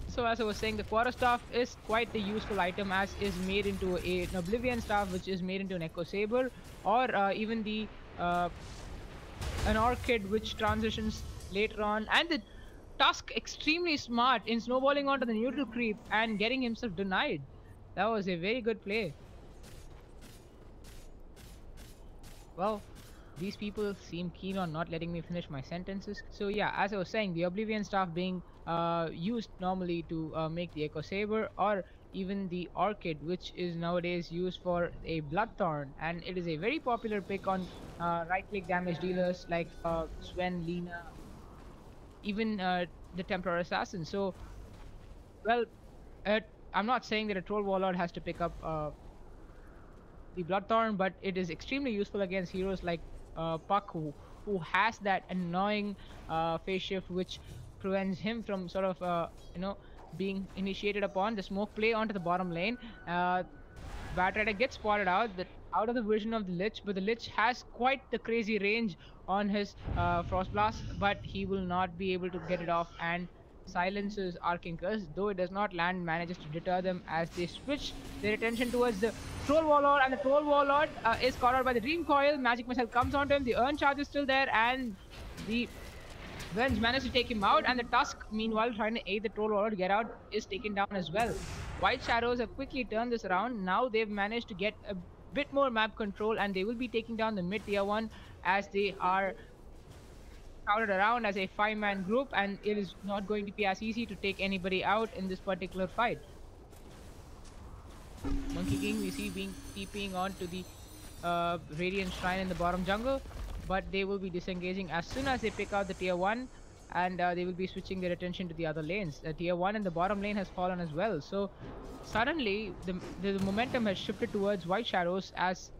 [SPEAKER 1] So as I was saying, the Quarterstaff is quite the useful item, as is made into an Oblivion Staff, which is made into an Echo Saber, or even the an Orchid, which transitions later on. And the Tusk, extremely smart in snowballing onto the neutral creep and getting himself denied. That was a very good play. Well, these people seem keen on not letting me finish my sentences. So yeah, as I was saying, the Oblivion Staff being used normally to make the Echo Saber, or even the Orchid, which is nowadays used for a Bloodthorn, and it is a very popular pick on right-click damage dealers like Sven, Lina, even the Temporary Assassin. So, well, I'm not saying that a Troll Warlord has to pick up the Bloodthorn, but it is extremely useful against heroes like Puck, who has that annoying phase shift, which prevents him from sort of being initiated upon. The smoke play onto the bottom lane. Batrider gets spotted out of the vision of the Lich, but the Lich has quite the crazy range on his Frost Blast, but he will not be able to get it off, and silences Arcane Curse, though it does not land, manages to deter them as they switch their attention towards the Troll Warlord, and the Troll Warlord is caught out by the Dream Coil. Magic Missile comes onto him, the Urn Charge is still there, and the Venge manages to take him out, and the Tusk, meanwhile, trying to aid the Troll Warlord to get out, is taken down as well. White Shadows have quickly turned this around. Now they've managed to get a bit more map control, and they will be taking down the mid tier 1, as they are crowded around as a 5-man group, and it is not going to be as easy to take anybody out in this particular fight. Monkey King we see being TPing on to the Radiant Shrine in the bottom jungle, but they will be disengaging as soon as they pick out the tier 1, and they will be switching their attention to the other lanes. Tier 1 in the bottom lane has fallen as well, so suddenly the momentum has shifted towards White Shadows, as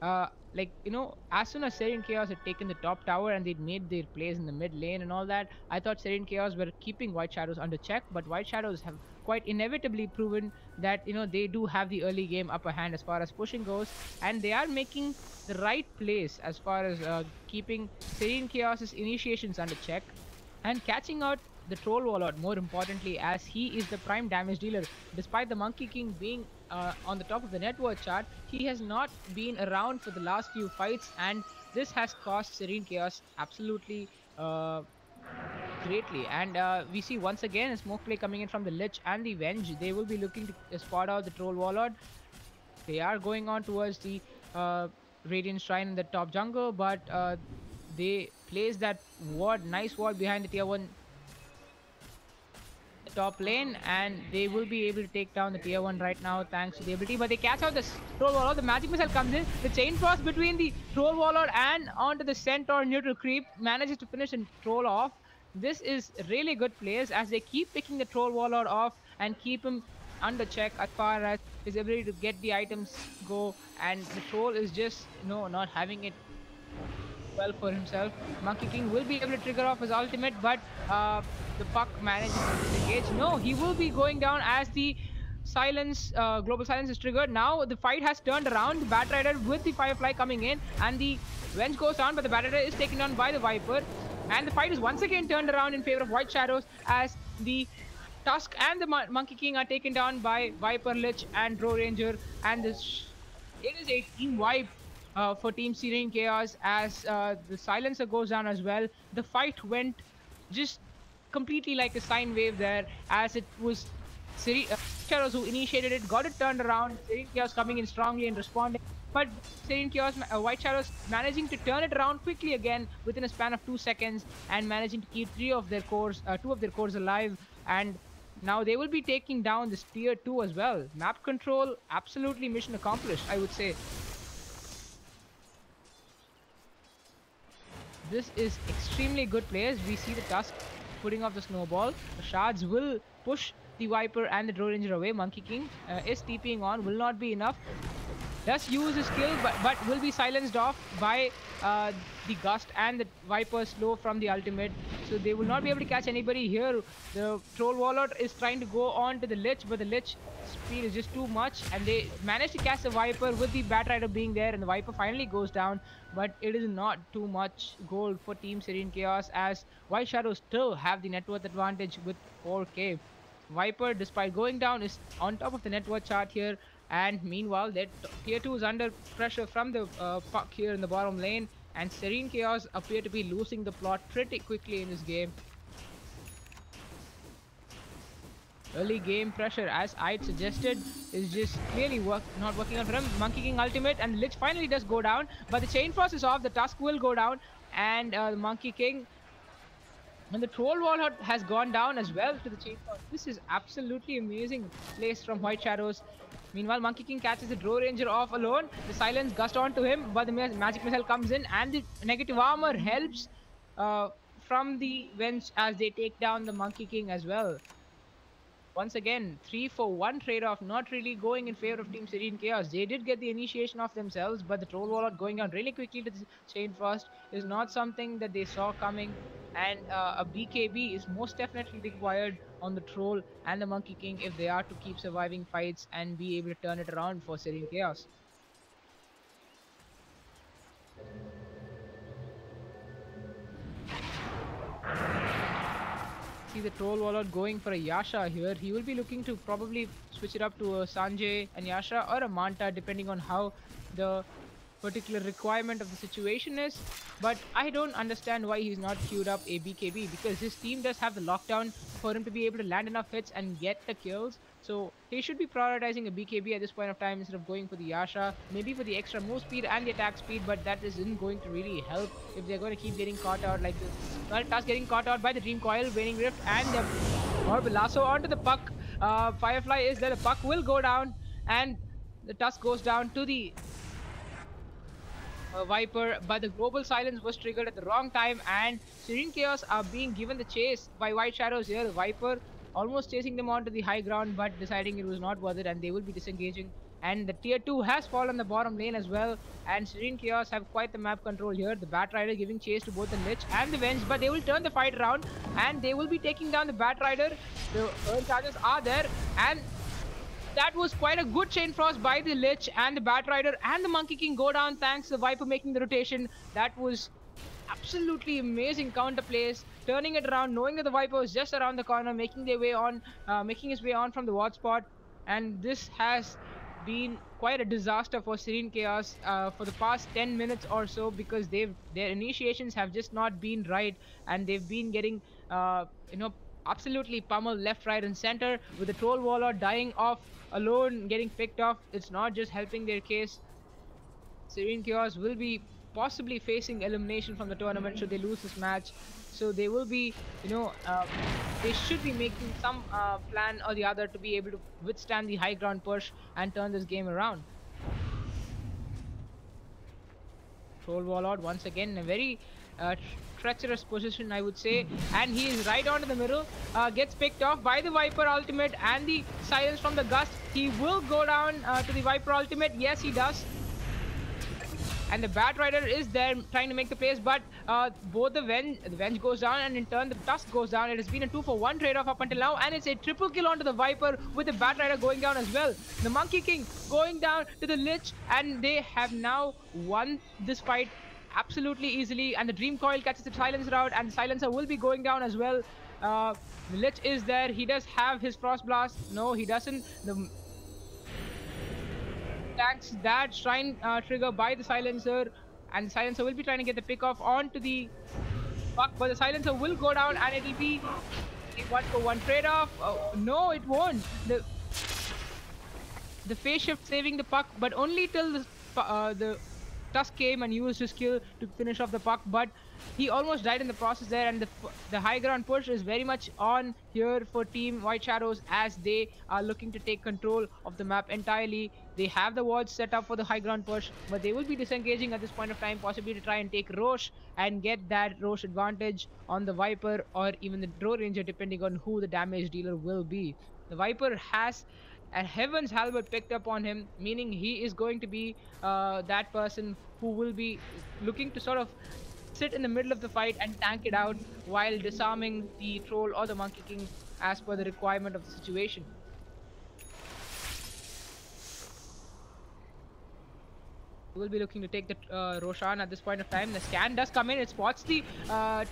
[SPEAKER 1] as soon as Sereign Chaos had taken the top tower and they'd made their plays in the mid lane and all that, I thought Sereign Chaos were keeping White Shadows under check, but White Shadows have quite inevitably proven that they do have the early game upper hand as far as pushing goes, and they are making the right plays as far as keeping Sereign Chaos's initiations under check and catching out the Troll Warlord, more importantly, as he is the prime damage dealer. Despite the Monkey King being on the top of the net worth chart, he has not been around for the last few fights, and this has cost Sereign Chaos absolutely greatly. And we see once again a smoke play coming in from the Lich and the Venge. They will be looking to spot out the Troll Warlord. They are going on towards the Radiant Shrine in the top jungle, but they place that ward, nice ward behind the tier 1 top lane, and they will be able to take down the tier 1 right now thanks to the ability. But they catch out the Troll Warlord. The Magic Missile comes in. The Chain Frost between the Troll Warlord and onto the Centaur neutral creep manages to finish and Troll off. This is really good players as they keep picking the Troll Warlord off and keep him under check as far as his ability to get the items go, and the Troll is just not having it well for himself. Monkey King will be able to trigger off his ultimate, but the puck manages to disengage. No, he will be going down as the silence, global silence is triggered. Now the fight has turned around. The Bat Rider with the Firefly coming in, and the Venge goes down, but the Bat Rider is taken down by the Viper. And the fight is once again turned around in favor of White Shadows as the Tusk and the Monkey King are taken down by Viper, Lich, and Drow Ranger. And it is a team wipe for Team Sereign Chaos as the Silencer goes down as well. The fight went just completely like a sine wave there, as it was Shadows who initiated it, got it turned around. Sereign Chaos coming in strongly and responding. But Sereign Chaos, White Shadows managing to turn it around quickly again within a span of 2 seconds and managing to keep two of their cores alive. And now they will be taking down this tier 2 as well. Map control, absolutely mission accomplished, I would say. This is extremely good players. We see the Tusk putting off the snowball. The Shards will push the Viper and the Drow Ranger away. Monkey King is TPing on, will not be enough. Does use his skill, but will be silenced off by the Gust and the Viper slow from the ultimate. So they will not be able to catch anybody here. The Troll Warlord is trying to go on to the Lich, but the Lich speed is just too much, and they manage to catch the Viper with the Bat Rider being there, and the Viper finally goes down. But it is not too much gold for Team Sereign Chaos, as White Shadows still have the net worth advantage with 4k. Viper, despite going down, is on top of the net worth chart here. And meanwhile, that tier 2 is under pressure from the puck here in the bottom lane, and Sereign Chaos appear to be losing the plot pretty quickly in this game. Early game pressure, as I suggested, is just clearly not working out for him. Monkey King ultimate, and Lich finally does go down, but the Chain Frost is off. The Tusk will go down, and the Monkey King and the Troll Warlord has gone down as well to the Chain Frost. This is absolutely amazing place from White Shadows. Meanwhile, Monkey King catches the Drow Ranger off alone. The silence gust onto him, but the Magic Missile comes in, and the negative armor helps from the Venge as they take down the Monkey King as well. Once again, 3-for-1 trade-off, not really going in favor of Team Sereign Chaos. They did get the initiation of themselves, but the Troll Warlord going down really quickly to the Chain Frost is not something that they saw coming. And a BKB is most definitely required on the Troll and the Monkey King if they are to keep surviving fights and be able to turn it around for Sereign Chaos. See the Troll Warlord going for a Yasha here. He will be looking to probably switch it up to a Sanjay and Yasha or a Manta, depending on how the particular requirement of the situation is. But I don't understand why he's not queued up a BKB, because his team does have the lockdown for him to be able to land enough hits and get the kills. So he should be prioritizing a BKB at this point of time instead of going for the Yasha, maybe for the extra move speed and the attack speed, but that isn't going to really help if they're going to keep getting caught out like this. Well, Tusk getting caught out by the Dream Coil, Waning Rift, and the Orb Lasso onto the puck. Firefly is there, the puck will go down, and the Tusk goes down to the Viper, but the global silence was triggered at the wrong time, and Sereign Chaos are being given the chase by White Shadows here. The Viper almost chasing them onto the high ground, but deciding it was not worth it, and they will be disengaging. And the tier 2 has fallen the bottom lane as well, and Sereign Chaos have quite the map control here. The Bat Rider giving chase to both the Lich and the Venge, but they will turn the fight around, and they will be taking down the Bat Rider. The Earth Chargers are there, and that was quite a good Chain Frost by the Lich, and the Bat Rider and the Monkey King go down thanks to the Viper making the rotation. That was absolutely amazing counter plays, turning it around, knowing that the Viper was just around the corner, making his way on from the ward spot. And this has been quite a disaster for Sereign Chaos for the past 10 minutes or so, because their initiations have just not been right, and they've been getting absolutely pummeled left, right, and center, with the Troll Warlord dying off alone, getting picked off. It's not just helping their case. Sereign Chaos will be possibly facing elimination from the tournament should they lose this match. So they will be, they should be making some plan or the other to be able to withstand the high ground push and turn this game around. Troll Warlord once again in a very treacherous position, I would say, and he is right onto the middle. Gets picked off by the Viper ultimate and the silence from the Gust. He will go down to the Viper ultimate. Yes, he does. And the Bat Rider is there trying to make the plays, but both the Venge goes down, and in turn the Tusk goes down. It has been a 2-for-1 trade-off up until now, and it's a triple kill onto the Viper with the Bat Rider going down as well. The Monkey King going down to the Lich, and they have now won this fight absolutely easily. And the Dream Coil catches the Silencer out, and the Silencer will be going down as well. The Lich is there. He does have his Frost Blast. No, he doesn't. The tanks that Shrine trigger by the Silencer, and the Silencer will be trying to get the pick off onto the Puck, but the Silencer will go down, and it will be a 1-for-1 trade-off. No, it won't. The phase shift saving the Puck, but only till the Tusk came and used his skill to finish off the Puck, but he almost died in the process there, and the high ground push is very much on here for Team White Shadows as they are looking to take control of the map entirely. They have the wards set up for the high ground push, but they will be disengaging at this point of time, possibly to try and take Roche and get that Roche advantage on the Viper or even the Draw Ranger, depending on who the damage dealer will be. The Viper has a Heaven's Halberd picked up on him, meaning he is going to be that person who will be looking to sort of sit in the middle of the fight and tank it out while disarming the Troll or the Monkey King as per the requirement of the situation. We will be looking to take the Roshan at this point of time. The scan does come in. It spots the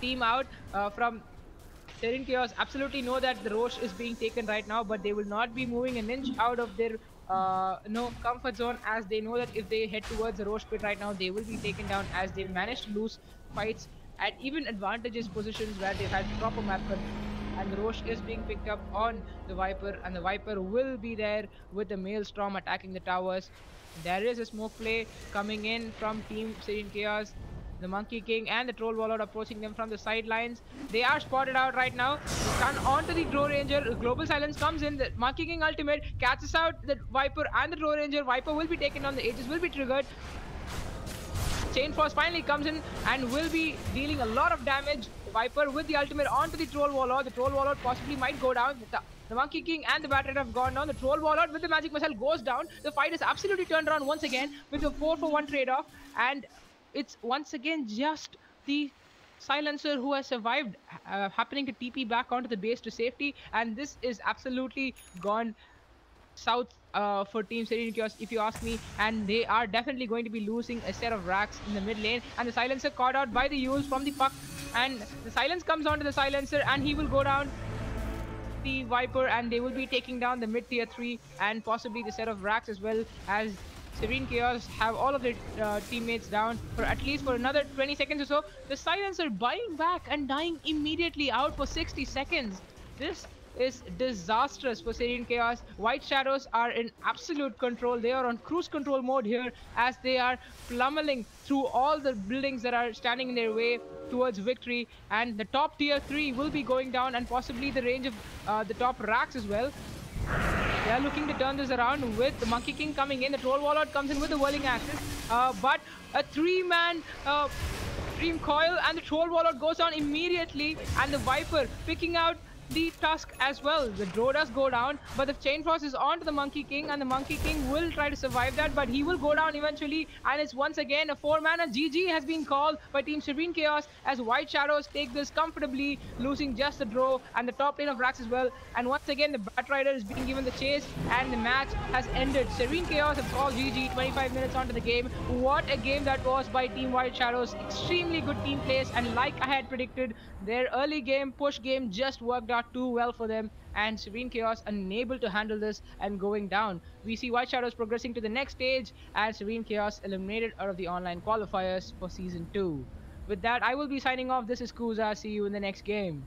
[SPEAKER 1] team out from Sereign Chaos. Absolutely know that the Roche is being taken right now, but they will not be moving an inch out of their comfort zone, as they know that if they head towards the Roche pit right now, they will be taken down, as they've managed to lose fights at even advantageous positions where they've had proper map control. And the Roche is being picked up on the Viper, and the Viper will be there with the Maelstrom attacking the towers. There is a smoke play coming in from Team Sereign Chaos. The Monkey King and the Troll Warlord approaching them from the sidelines. They are spotted out right now. Stun onto the Draw Ranger. Global Silence comes in. The Monkey King ultimate catches out the Viper and the Draw Ranger. Viper will be taken on. The Aegis will be triggered. Chain Force finally comes in and will be dealing a lot of damage. The Viper with the ultimate onto the Troll Warlord. The Troll Warlord possibly might go down. The Monkey King and the Bat Rider have gone down. The Troll Warlord with the Magic Missile goes down. The fight is absolutely turned around once again with a 4-for-1 trade-off. And it's once again just the Silencer who has survived, happening to TP back onto the base to safety. And this is absolutely gone south for Team Sereign Chaos, if you ask me, and they are definitely going to be losing a set of racks in the mid lane. And the Silencer caught out by the Yules from the Puck, and the silence comes onto the Silencer, and he will go down the Viper, and they will be taking down the mid tier 3 and possibly the set of racks as well, as Sereign Chaos have all of their teammates down for at least for another 20 seconds or so. The Silencer buying back and dying immediately out for 60 seconds. This is disastrous for Sereign Chaos. White Shadows are in absolute control. They are on cruise control mode here as they are plummeting through all the buildings that are standing in their way towards victory, and the top tier 3 will be going down, and possibly the range of the top racks as well. They are looking to turn this around with the Monkey King coming in. The Troll Warlord comes in with the Whirling Axis, but a 3-man Dream Coil, and the Troll Warlord goes down immediately, and the Viper picking out the Tusk as well. The Draw does go down, but the Chain Frost is onto the Monkey King, and the Monkey King will try to survive that, but he will go down eventually, and it's once again a 4-mana GG has been called by Team Sereign Chaos as White Shadows take this comfortably, losing just the Draw and the top lane of racks as well. And once again the Bat Rider is being given the chase, and the match has ended. Sereign Chaos have called GG 25 minutes onto the game. What a game that was by Team White Shadows. Extremely good team plays, and like I had predicted, their early game push game just worked out too well for them, and Sereign Chaos unable to handle this and going down. We see White Shadows progressing to the next stage, and Sereign Chaos eliminated out of the online qualifiers for Season 2. With that, I will be signing off. This is Kuza. See you in the next game.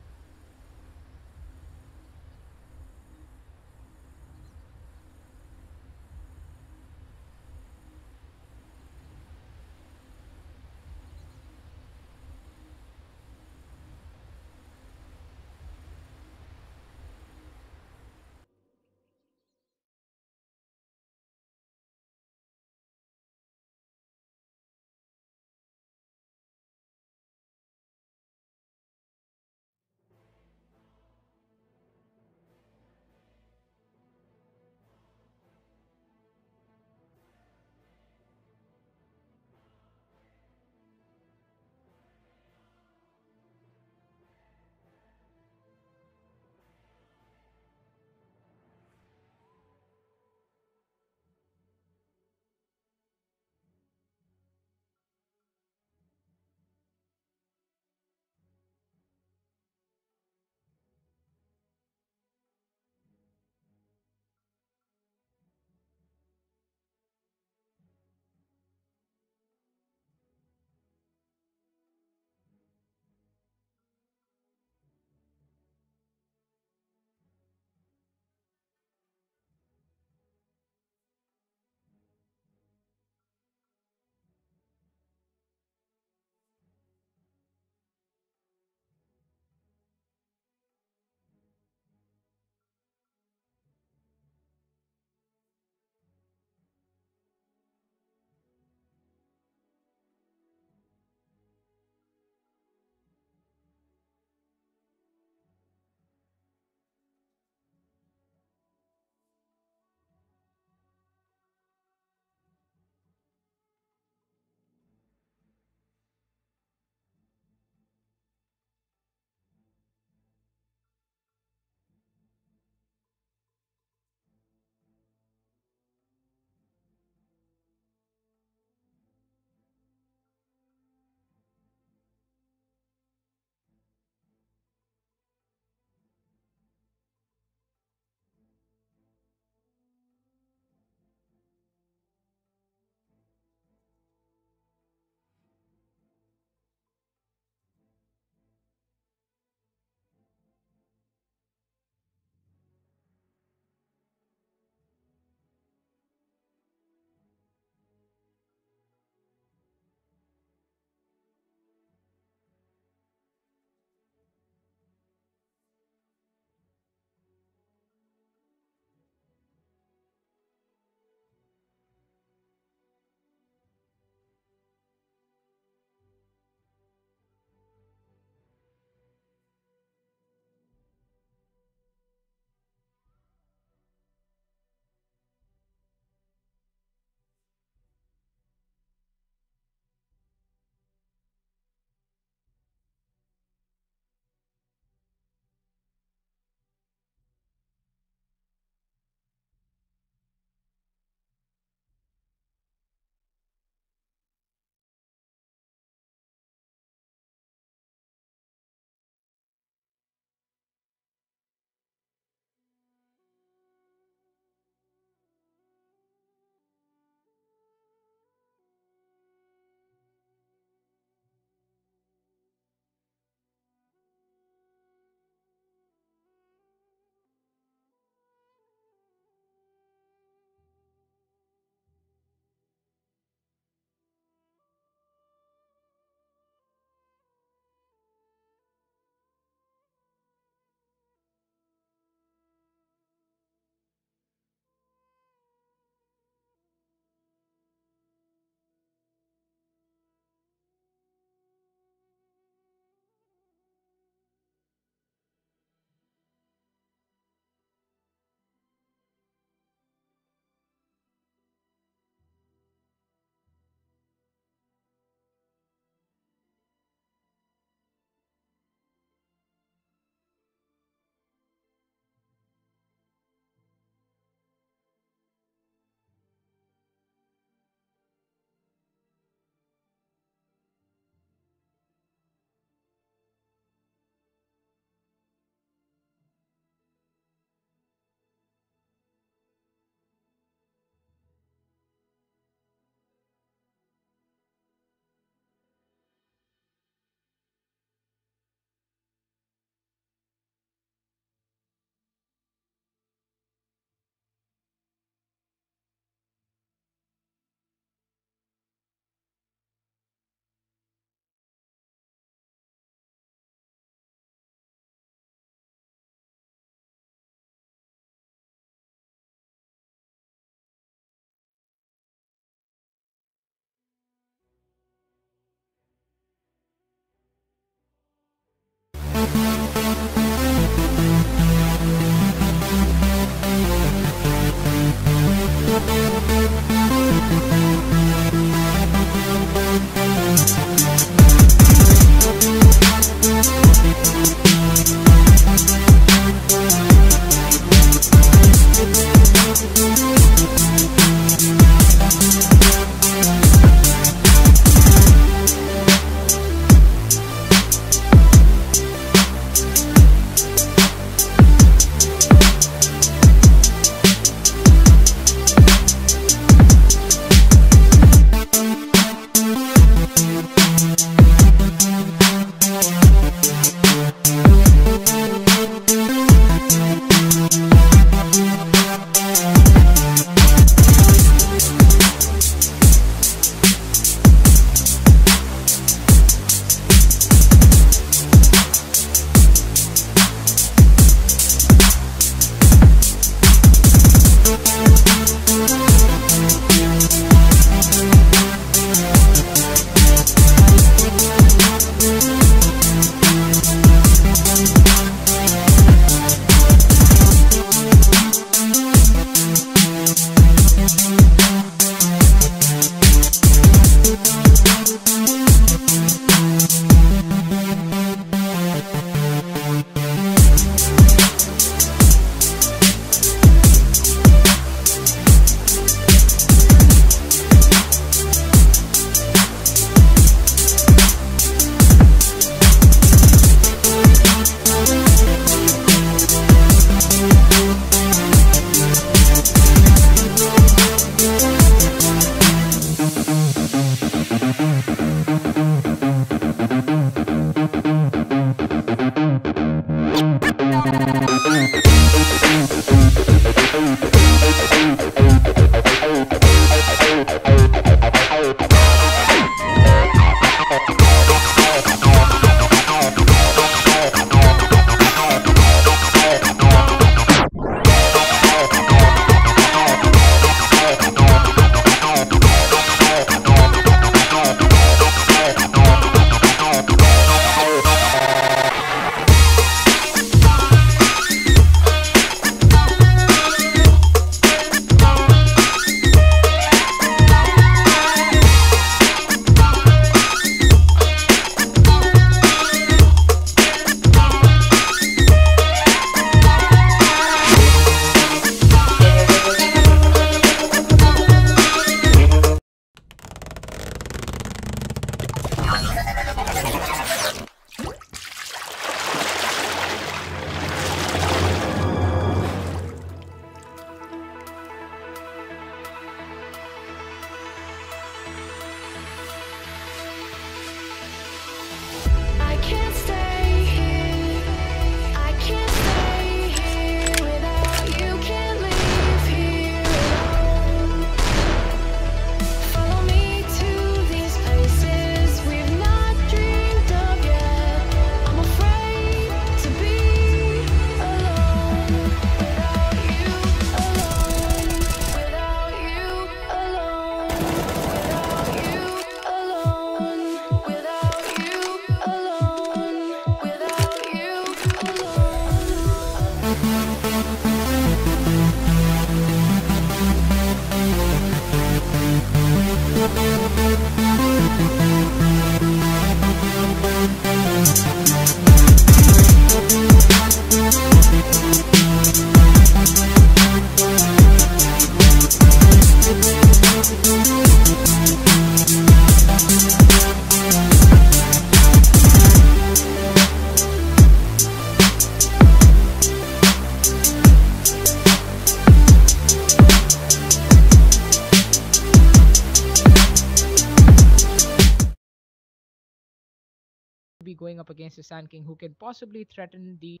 [SPEAKER 1] Be going up against the Sand King, who can possibly threaten the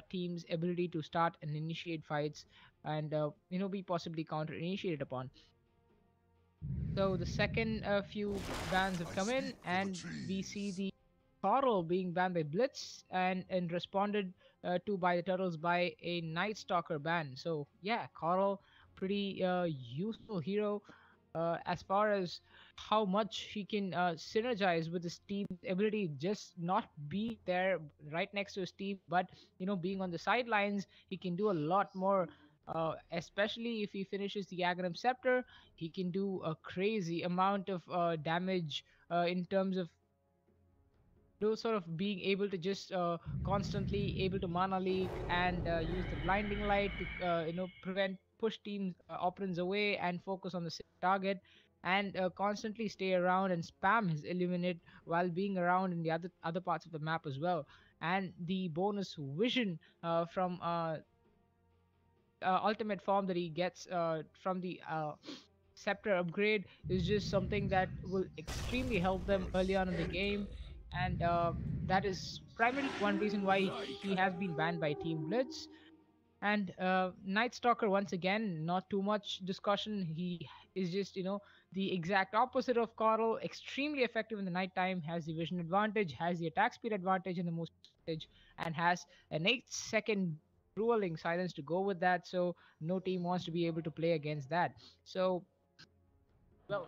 [SPEAKER 1] team's ability to start and initiate fights, and be possibly counter initiated upon. So the second few bans have come in, and we see the Coral being banned by Blitz and responded to by the Turtles by a Night Stalker ban. So yeah, Coral, pretty useful hero as far as how much he can synergize with his team's ability, just not be there right next to his team, but being on the sidelines, he can do a lot more. Especially if he finishes the Aghanim Scepter, he can do a crazy amount of damage in terms of those sort of being able to just constantly able to mana leak and use the blinding light to prevent push teams opponents away and focus on the same target, and constantly stay around and spam his eliminate while being around in the other parts of the map as well. And the bonus vision from ultimate form that he gets from the scepter upgrade is just something that will extremely help them early on in the game. And that is primarily one reason why he has been banned by Team Blitz. And Night Stalker, once again, not too much discussion. He is just, the exact opposite of Coral. Extremely effective in the nighttime, has the vision advantage, has the attack speed advantage in the most advantage, and has an 8-second grueling silence to go with that. So no team wants to be able to play against that. So, well,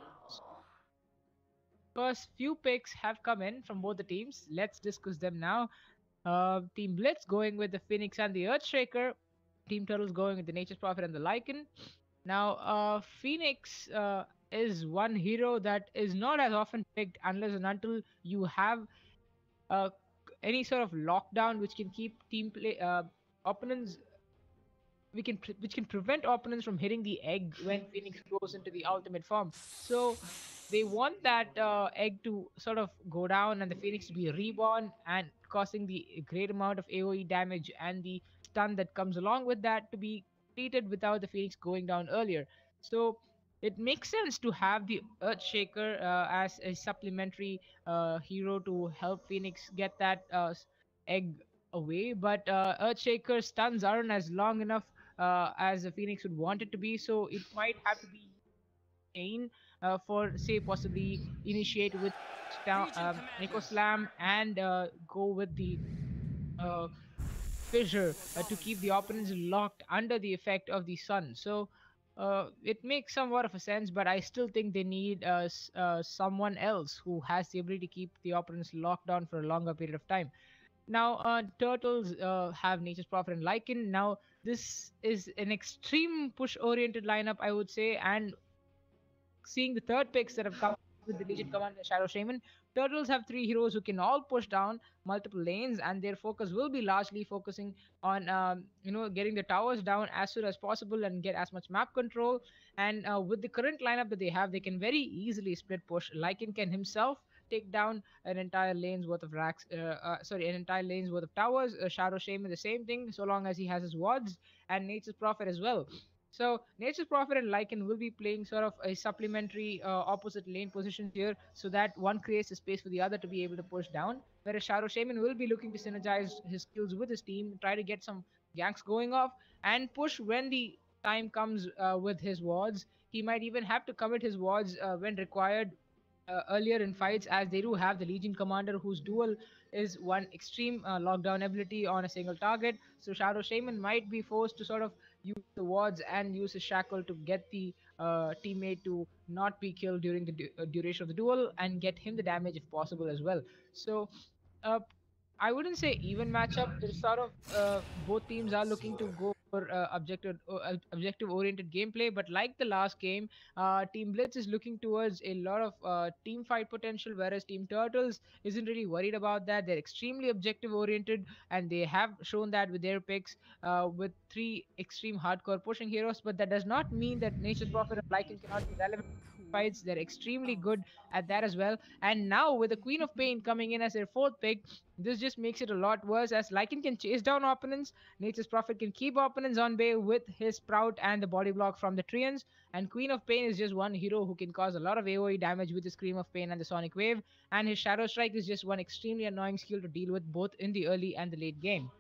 [SPEAKER 1] first few picks have come in from both the teams. Let's discuss them now. Team Blitz going with the Phoenix and the Earthshaker. Team Turtles going with the Nature's Prophet and the Lycan. Now, Phoenix is one hero that is not as often picked unless and until you have uh, any sort of lockdown which can keep team play opponents which can prevent opponents from hitting the egg when Phoenix goes into the ultimate form. So they want that egg to sort of go down and the Phoenix to be reborn and causing the great amount of AoE damage and the stun that comes along with that to be completed without the Phoenix going down earlier. So it makes sense to have the Earthshaker as a supplementary hero to help Phoenix get that egg away. But Earthshaker stuns aren't as long enough as the Phoenix would want it to be, so it might have to be Chain for say possibly initiate with Echo Slam and go with the uh, fissure to keep the opponents locked under the effect of the sun. So it makes somewhat of a sense, but I still think they need someone else who has the ability to keep the opponents locked down for a longer period of time. Now, Turtles have Nature's Prophet and Lycan. Now, this is an extreme push-oriented lineup, I would say, and seeing the third picks that have come with the Legion Commander and Shadow Shaman, Turtles have three heroes who can all push down multiple lanes, and their focus will be largely focusing on getting the towers down as soon as possible and get as much map control. And with the current lineup that they have, they can very easily split push. Lycan can himself take down an entire lane's worth of racks. An entire lane's worth of towers. Shadow Shaman the same thing, so long as he has his wards, and Nature's Prophet as well. So Nature's Prophet and Lycan will be playing sort of a supplementary opposite lane positions here so that one creates a space for the other to be able to push down. Whereas Shadow Shaman will be looking to synergize his skills with his team, try to get some ganks going off, and push when the time comes with his wards. He might even have to commit his wards when required earlier in fights, as they do have the Legion Commander whose dual is one extreme lockdown ability on a single target. So Shadow Shaman might be forced to sort of use the wards and use his shackle to get the teammate to not be killed during the duration of the duel and get him the damage if possible as well. So uh, I wouldn't say even matchup. It's sort of both teams are looking to go for objective oriented gameplay. But like the last game, Team Blitz is looking towards a lot of team fight potential, whereas Team Turtles isn't really worried about that. They're extremely objective oriented, and they have shown that with their picks with three extreme hardcore pushing heroes. But that does not mean that Nature's Prophet and Lycan cannot be relevant fights. They're extremely good at that as well. And now with the Queen of Pain coming in as their fourth pick, this just makes it a lot worse, as Lycan can chase down opponents, Nature's Prophet can keep opponents on bay with his Sprout and the body block from the Treants, and Queen of Pain is just one hero who can cause a lot of AoE damage with the Scream of Pain and the Sonic Wave, and his Shadow Strike is just one extremely annoying skill to deal with both in the early and the late game.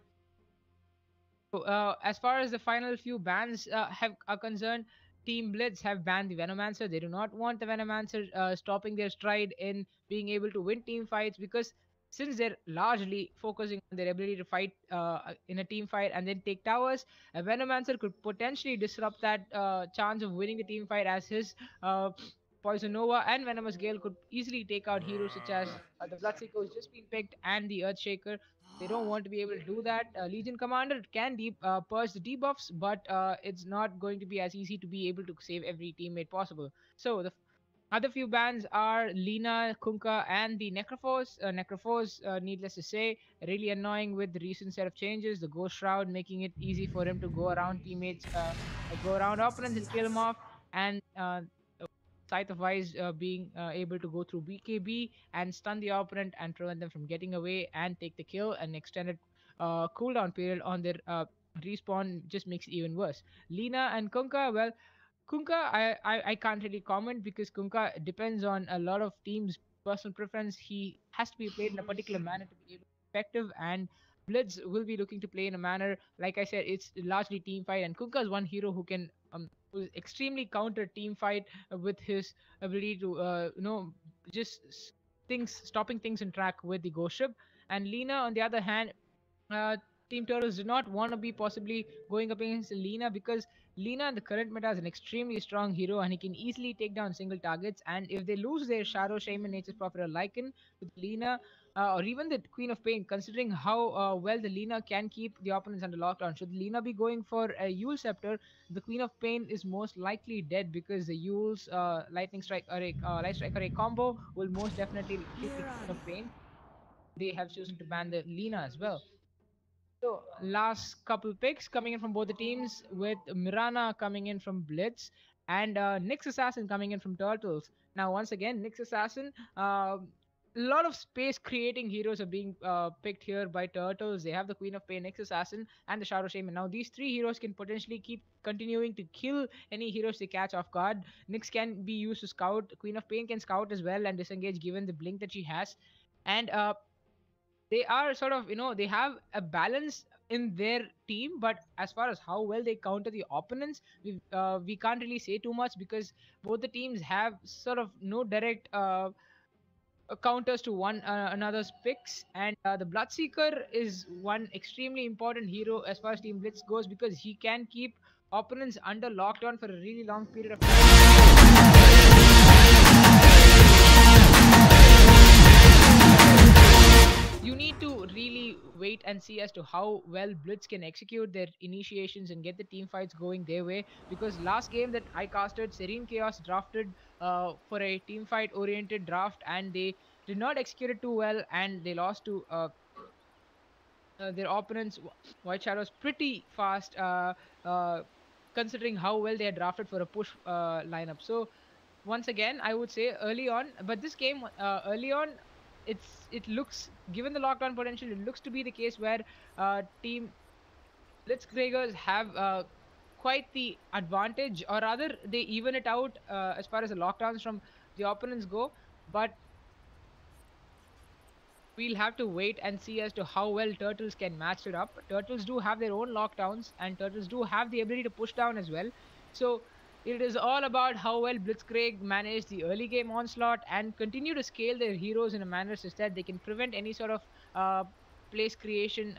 [SPEAKER 1] So, as far as the final few bans are concerned, Team Blitz have banned the Venomancer. They do not want the Venomancer stopping their stride in being able to win team fights, because since they're largely focusing on their ability to fight in a team fight and then take towers, a Venomancer could potentially disrupt that chance of winning the team fight, as his Poison Nova and Venomous Gale could easily take out heroes such as the Bloodseeker who's just been picked and the Earthshaker. They don't want to be able to do that. Legion Commander can purge the debuffs, but it's not going to be as easy to be able to save every teammate possible. So the Other few bans are Lina, Kunkka, and the Necrophos. Necrophos, needless to say, really annoying with the recent set of changes. The Ghost Shroud making it easy for him to go around teammates, go around opponents and kill him off. And Scythe of Wise being able to go through BKB and stun the opponent and prevent them from getting away and take the kill. An extended cooldown period on their respawn just makes it even worse. Lina and Kunkka, well, Kunkka, I can't really comment because Kunkka depends on a lot of teams' personal preference. He has to be played in a particular manner to be able to be effective, and Blitz will be looking to play in a manner, like I said, it's largely team fight, and Kunkka is one hero who's extremely counter team fight with his ability to just stopping things in track with the ghost ship. And Lina, on the other hand, uh, Team Turtles do not want to be possibly going up against Lina because Lina in the current meta is an extremely strong hero and he can easily take down single targets. And if they lose their Shadow, Shaman, Nature's Prophet, or Lycan with Lina, or even the Queen of Pain, considering how well the Lina can keep the opponents under lockdown, should Lina be going for a Yule Scepter, the Queen of Pain is most likely dead because the Yule's Lightning Strike or a Light Strike or a combo will most definitely hit the Queen of Pain. They have chosen to ban the Lina as well. So last couple picks coming in from both the teams with Mirana coming in from Blitz and Nyx Assassin coming in from Turtles. Now once again, Nyx Assassin, a lot of space creating heroes are being picked here by Turtles. They have the Queen of Pain, Nyx Assassin, and the Shadow Shaman. Now these three heroes can potentially keep continuing to kill any heroes they catch off guard. Nyx can be used to scout. Queen of Pain can scout as well and disengage given the blink that she has. And they are sort of, they have a balance in their team, but as far as how well they counter the opponents, we can't really say too much because both the teams have sort of no direct counters to one another's picks. And the Bloodseeker is one extremely important hero as far as Team Blitz goes because he can keep opponents under lockdown for a really long period of time. You need to really wait and see as to how well Blitz can execute their initiations and get the team fights going their way. Because last game that I casted, Sereign Chaos drafted for a team fight oriented draft, and they did not execute it too well, and they lost to their opponents, White Shadows, pretty fast, considering how well they had drafted for a push lineup. So once again, I would say early on, but this game early on, it looks, given the lockdown potential, it looks to be the case where Team Blitz Kriegers have quite the advantage, or rather they even it out as far as the lockdowns from the opponents go. But we'll have to wait and see as to how well Turtles can match it up. Turtles do have their own lockdowns, and Turtles do have the ability to push down as well. So it is all about how well Blitzkrieg manage the early game onslaught and continue to scale their heroes in a manner such that they can prevent any sort of space creation,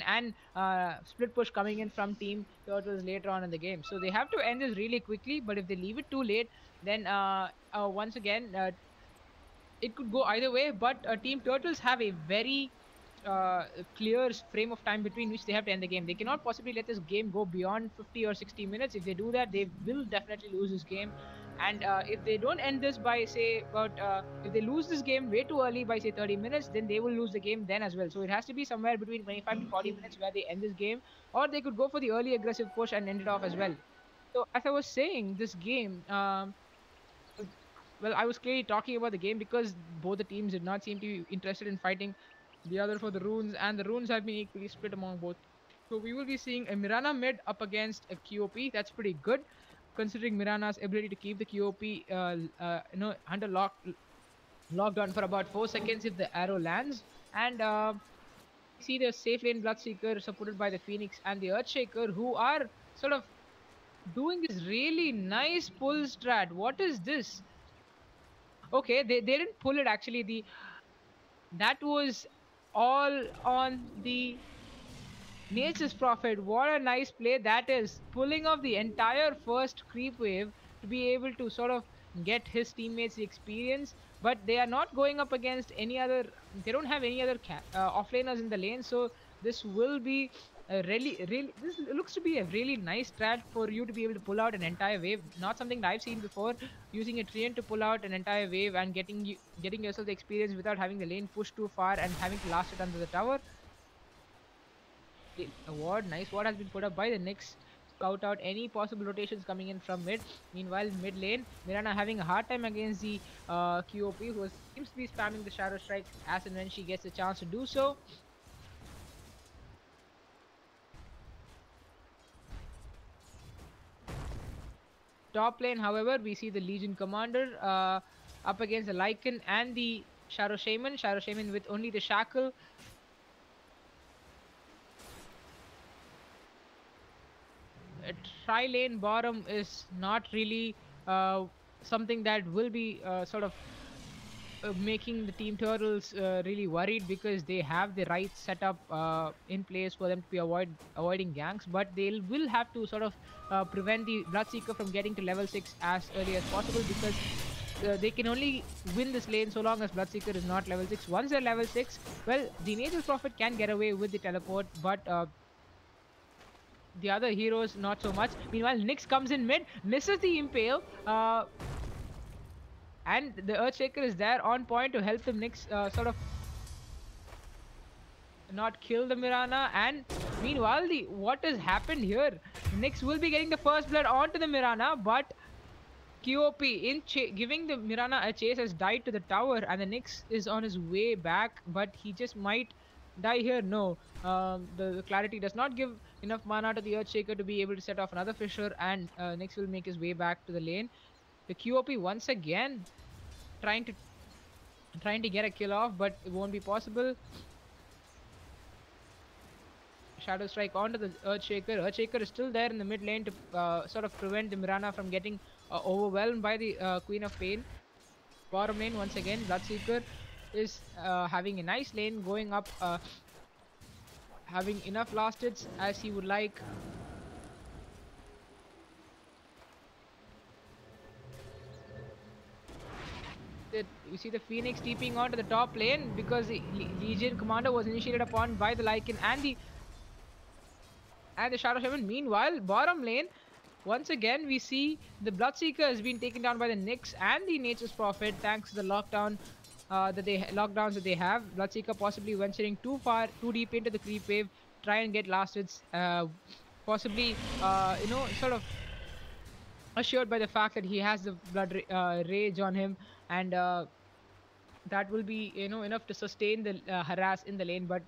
[SPEAKER 1] and split push coming in from Team Turtles later on in the game. So they have to end this really quickly, but if they leave it too late, then once again, it could go either way. But Team Turtles have a very clear frame of time between which they have to end the game. They cannot possibly let this game go beyond 50 or 60 minutes. If they do that, they will definitely lose this game. And if they don't end this by, say, if they lose this game way too early by, say, 30 minutes, then they will lose the game then as well. So it has to be somewhere between 25 to 40 minutes where they end this game, or they could go for the early aggressive push and end it off as well. So as I was saying, this game, well, I was clearly talking about the game because both the teams did not seem to be interested in fighting the other for the runes, and the runes have been equally split among both. So we will be seeing a Mirana mid up against a QOP. That's pretty good, considering Mirana's ability to keep the QOP under lockdown for about 4 seconds if the arrow lands. And see the safe lane Bloodseeker supported by the Phoenix and the Earthshaker, who are sort of doing this really nice pull strat. What is this? Okay, they didn't pull it actually. That was all on the Nature's Prophet. What a nice play that is, pulling off the entire first creep wave to be able to sort of get his teammates the experience. But they are not going up against any other, they don't have any other offlaners in the lane, so This will be a really, this looks to be a really nice strat for you to be able to pull out an entire wave. Not something that I've seen before, using a treant to pull out an entire wave and getting yourself the experience without having the lane pushed too far and having to last it under the tower. A ward, nice ward has been put up by the Nyx. Scout out any possible rotations coming in from mid. Meanwhile, mid lane, Mirana having a hard time against the QOP, who seems to be spamming the Shadow Strike as and when she gets a chance to do so. Top lane, however, we see the Legion Commander up against the Lycan and the Shadow Shaman. Shadow Shaman with only the Shackle. A tri-lane bottom is not really something that will be sort of making the Team Turtles really worried, because they have the right setup in place for them to be avoiding ganks, but they will have to sort of prevent the Bloodseeker from getting to level 6 as early as possible, because they can only win this lane so long as Bloodseeker is not level 6. Once they're level 6, well, the Nature's Prophet can get away with the teleport, but the other heroes not so much. Meanwhile, Nyx comes in mid, misses the impale, and the Earthshaker is there on point to help the Nyx sort of not kill the Mirana. And meanwhile, what has happened here? Nyx will be getting the first blood onto the Mirana, but QOP in giving the Mirana a chase has died to the tower, and the Nyx is on his way back, but he just might die here. No, the clarity does not give enough mana to the Earthshaker to be able to set off another fissure, and Nyx will make his way back to the lane. The QOP once again trying to get a kill off, but it won't be possible. Shadow Strike onto the Earthshaker. Earthshaker is still there in the mid lane to sort of prevent the Mirana from getting overwhelmed by the Queen of Pain. Bottom lane once again, Bloodseeker is having a nice lane going up, having enough last hits as he would like. You see the Phoenix TPing onto the top lane because the Legion Commander was initiated upon by the Lycan and the Shadow Shaman. Meanwhile, bottom lane, once again we see the Bloodseeker has been taken down by the Nyx and the Nature's Prophet thanks to the lockdowns that they have. Bloodseeker possibly venturing too deep into the creep wave, try and get last hits, possibly sort of assured by the fact that he has the blood rage on him, and that will be enough to sustain the harass in the lane, but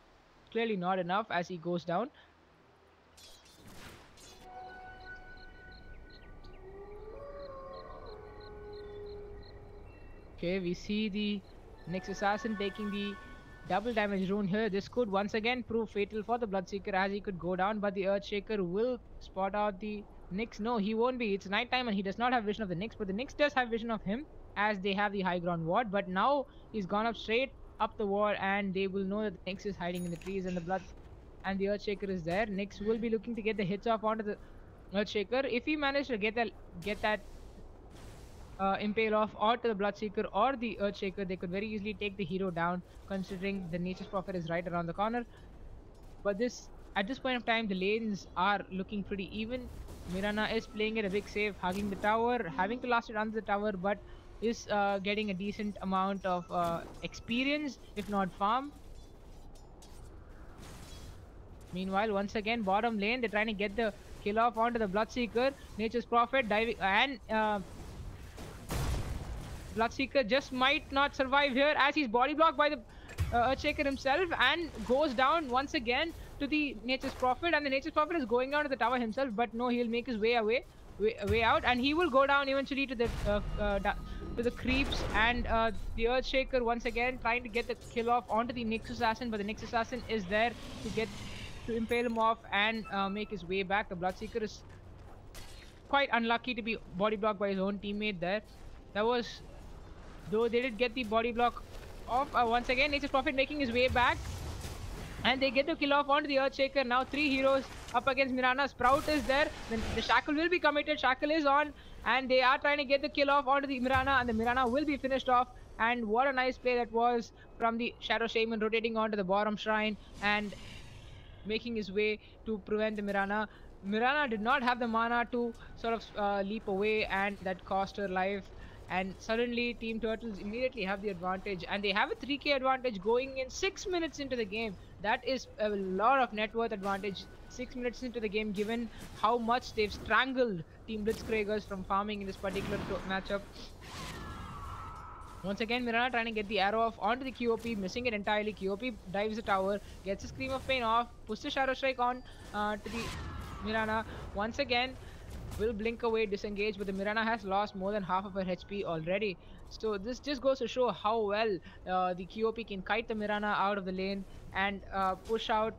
[SPEAKER 1] clearly not enough as he goes down. Okay, we see the Nyx Assassin taking the double damage rune here. This could once again prove fatal for the Bloodseeker as he could go down, but the Earthshaker will spot out the Nyx. No, he won't be. It's nighttime and he does not have vision of the Nyx, but the Nyx does have vision of him as they have the high ground ward. But now he's gone up straight up the wall, and they will know that the Nyx is hiding in the trees, and the Earthshaker is there. Nyx will be looking to get the hits off onto the Earthshaker. If he managed to get that impale off onto the Bloodseeker or the Earthshaker, they could very easily take the hero down, considering the Nature's Prophet is right around the corner. But at this point of time, the lanes are looking pretty even. Mirana is playing it a big save, hugging the tower, having to last it under the tower, but is getting a decent amount of experience, if not farm. Meanwhile, once again, bottom lane, they're trying to get the kill off onto the Bloodseeker. Nature's Prophet diving, and Bloodseeker just might not survive here as he's body blocked by the Earthshaker himself and goes down once again to the Nature's Prophet, and the Nature's Prophet is going down to the tower himself, but no, he'll make his way out, and he will go down eventually to the creeps, and the Earthshaker once again trying to get the kill off onto the Nyx Assassin, but the Nyx Assassin is there to impale him off and make his way back. The Bloodseeker is quite unlucky to be body blocked by his own teammate there. Though they did get the body block off. Once again, Nature's Prophet making his way back, and they get the kill off onto the Earthshaker. Now 3 heroes up against Mirana. Sprout is there. Then the Shackle will be committed. Shackle is on, and they are trying to get the kill off onto the Mirana, and the Mirana will be finished off. And what a nice play that was from the Shadow Shaman, rotating onto the bottom shrine and making his way to prevent the Mirana. Mirana did not have the mana to sort of leap away, and that cost her life. And suddenly, Team Turtles immediately have the advantage, and they have a 3k advantage going in 6 minutes into the game. That is a lot of net worth advantage 6 minutes into the game, given how much they've strangled Team Blitz Kriegers from farming in this particular matchup. Once again, Mirana trying to get the arrow off onto the QOP, missing it entirely. QOP dives the tower, gets a Scream of Pain off, puts the Shadow Strike on to the Mirana. Once again, will blink away, disengage, but the Mirana has lost more than half of her HP already. So this just goes to show how well the QOP can kite the Mirana out of the lane and push out,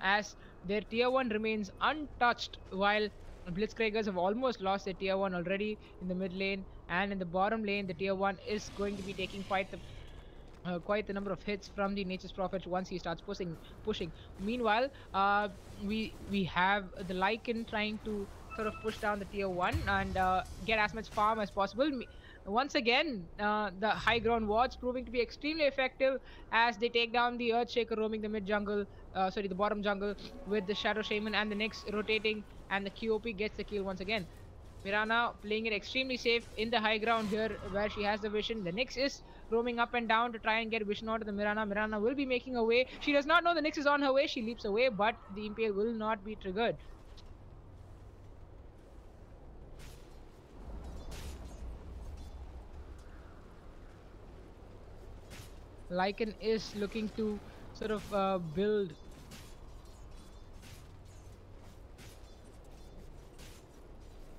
[SPEAKER 1] as their tier 1 remains untouched, while Blitzkriegers have almost lost their tier 1 already in the mid lane, and in the bottom lane the tier 1 is going to be taking quite the number of hits from the Nature's Prophet once he starts pushing. Meanwhile, we have the Lycan trying to sort of push down the tier 1 and get as much farm as possible. Once again, the high ground wards proving to be extremely effective as they take down the Earthshaker roaming the mid jungle, the bottom jungle, with the Shadow Shaman and the Nyx rotating, and the QOP gets the kill once again. Mirana playing it extremely safe in the high ground here where she has the vision. The Nyx is roaming up and down to try and get vision onto the Mirana. Mirana will be making her way. She does not know the Nyx is on her way. She leaps away, but the Impale will not be triggered. Lycan is looking to sort of build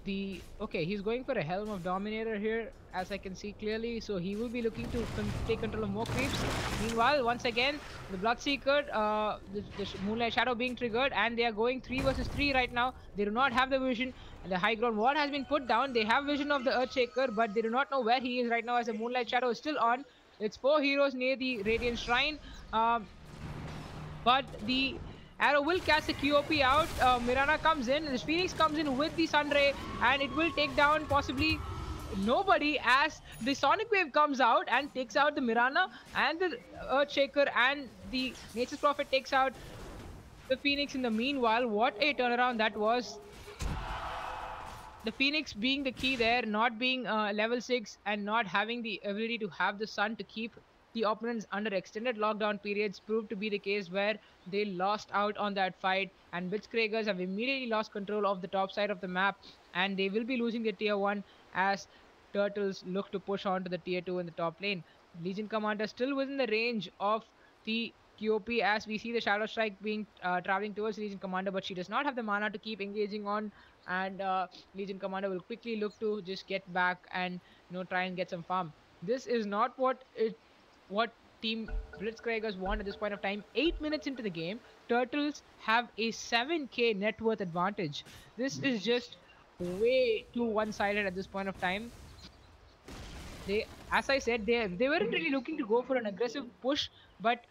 [SPEAKER 1] the... Okay, he's going for a Helm of Dominator here, as I can see clearly, so he will be looking to take control of more creeps. Meanwhile, once again, the Bloodseeker, the Moonlight Shadow being triggered, and they are going 3 versus 3 right now. They do not have the vision, and the high ground ward has been put down. They have vision of the Earthshaker, but they do not know where he is right now, as the Moonlight Shadow is still on. It's 4 heroes near the Radiant Shrine, but the arrow will catch the QOP out. Mirana comes in, the Phoenix comes in with the Sunray, and it will take down possibly nobody, as the Sonic Wave comes out and takes out the Mirana and the Earthshaker, and the Nature's Prophet takes out the Phoenix in the meanwhile. What a turnaround that was. The Phoenix being the key there, not being level 6 and not having the ability to have the sun to keep the opponents under extended lockdown periods, proved to be the case where they lost out on that fight, and Blitzkriegers have immediately lost control of the top side of the map, and they will be losing their tier 1 as Turtles look to push on to the tier 2 in the top lane. Legion Commander still within the range of the QOP, as we see the Shadow Strike being traveling towards Legion Commander, but she does not have the mana to keep engaging on, and Legion Commander will quickly look to just get back and try and get some farm. This is not what Team Blitzkriegers want at this point of time. 8 minutes into the game, Turtles have a 7k net worth advantage. This is just way too one-sided at this point of time. As I said, they weren't really looking to go for an aggressive push, but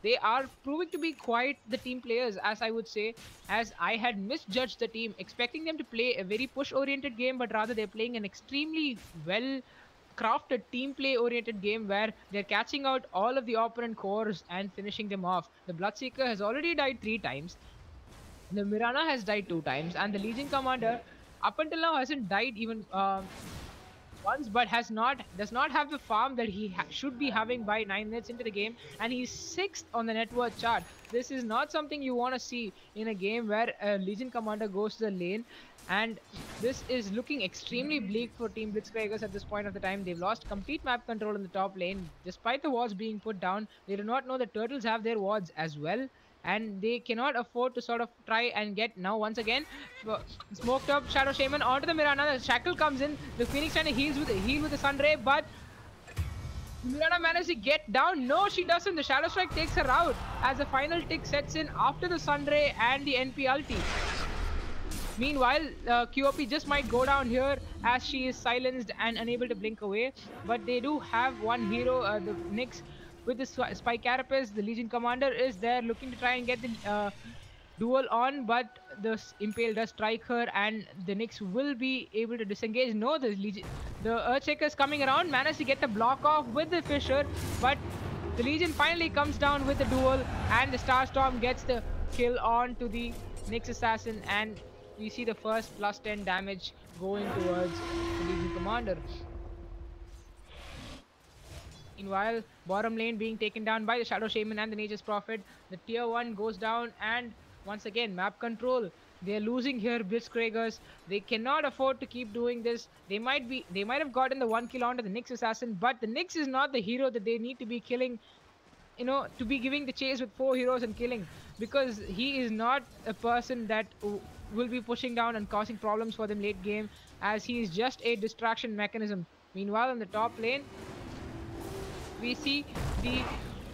[SPEAKER 1] they are proving to be quite the team players, as I would say, as I had misjudged the team, expecting them to play a very push-oriented game, but rather they're playing an extremely well-crafted team play-oriented game where they're catching out all of the opponent cores and finishing them off. The Bloodseeker has already died 3 times, the Mirana has died 2 times, and the Legion Commander up until now hasn't died even once, but does not have the farm that he should be having by 9 minutes into the game, and he's 6th on the net worth chart. This is not something you want to see in a game where a Legion Commander goes to the lane, and this is looking extremely bleak for Team Blitzkriegers at this point of the time. They've lost complete map control in the top lane. Despite the wards being put down, they do not know that Turtles have their wards as well, and they cannot afford to sort of try and get... Now once again, smoked up Shadow Shaman onto the Mirana. The Shackle comes in, the Phoenix trying to heal with the Sunray, but Mirana managed to get down. No, she doesn't. The Shadow Strike takes her out as the final tick sets in after the Sunray and the NP ulti. Meanwhile, QOP just might go down here as she is silenced and unable to blink away, but they do have one hero, the Nyx, with the Spike Carapace. The Legion Commander is there looking to try and get the duel on, but the Impale does strike her, and the Nyx will be able to disengage. No, the Earthshaker is coming around, managed to get the block off with the Fissure, but the Legion finally comes down with the duel, and the Starstorm gets the kill on to the Nyx assassin, and we see the first +10 damage going towards the Legion commander. Meanwhile, bottom lane being taken down by the Shadow Shaman and the Nature's Prophet. The tier 1 goes down, and once again, map control. They're losing here, Blitzkriegers. They cannot afford to keep doing this. They might have gotten the 1 kill onto the Nyx assassin, but the Nyx is not the hero that they need to be killing, to be giving the chase with 4 heroes and killing, because he is not a person that will be pushing down and causing problems for them late game, as he is just a distraction mechanism. Meanwhile, in the top lane, we see the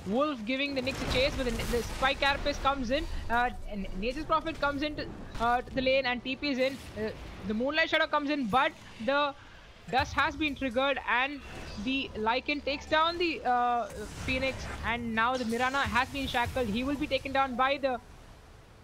[SPEAKER 1] Wolf giving the Nyx a chase, but the Spike Carapace comes in, and Nature's Prophet comes into the lane and TP's in. The Moonlight Shadow comes in, but the Dust has been triggered, and the Lycan takes down the Phoenix, and now the Mirana has been shackled. He will be taken down by the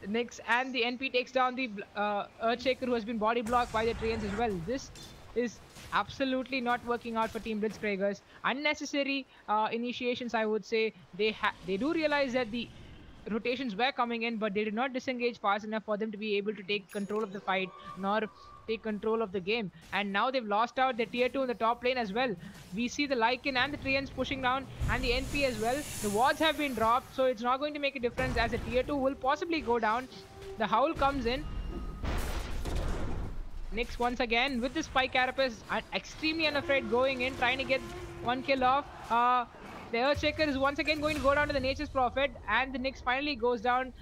[SPEAKER 1] Nyx, and the NP takes down the Earthshaker, who has been body blocked by the Treants as well. This is absolutely not working out for Team Blitzkriegers. Unnecessary initiations, I would say. They do realize that the rotations were coming in, but they did not disengage fast enough for them to be able to take control of the fight, nor take control of the game. And now they've lost out the tier 2 in the top lane as well. We see the Lycan and the Treants pushing down, and the NP as well. The wards have been dropped, so it's not going to make a difference, as the tier 2 will possibly go down. The Howl comes in. Nyx once again with the Spike Carapace, extremely unafraid, going in, trying to get 1 kill off. The Earthshaker is once again going to go down to the Nature's Prophet, and the Nyx finally goes down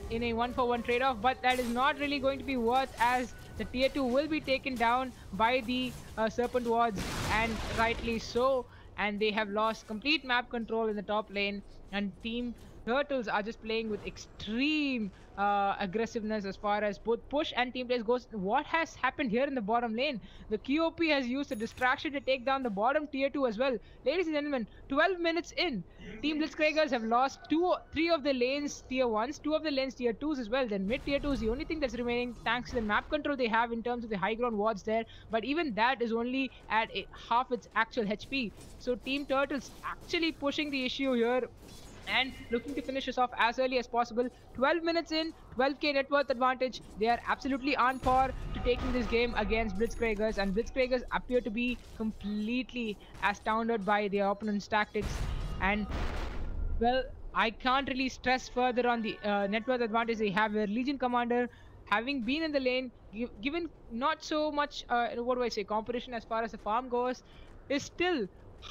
[SPEAKER 1] in a 1-for-1 trade-off, but that is not really going to be worth, as the tier 2 will be taken down by the Serpent Wards, and rightly so. And they have lost complete map control in the top lane, and Team Turtles are just playing with extreme aggressiveness as far as both push and team plays goes. What has happened here in the bottom lane? The QOP has used a distraction to take down the bottom tier 2 as well. Ladies and gentlemen, 12 minutes in, Team Blitzkriegers have lost 3 of the lanes tier 1s, 2 of the lanes tier 2s as well. Then mid tier 2 is the only thing that's remaining, thanks to the map control they have in terms of the high ground wards there. But even that is only at half its actual HP. So Team Turtles actually pushing the issue here, and looking to finish this off as early as possible. 12 minutes in, 12k net worth advantage. They are absolutely on par to taking this game against Blitzkriegers, and Blitzkriegers appear to be completely astounded by their opponent's tactics. And well, I can't really stress further on the net worth advantage they have here. Legion Commander, having been in the lane, given not so much competition as far as the farm goes, is still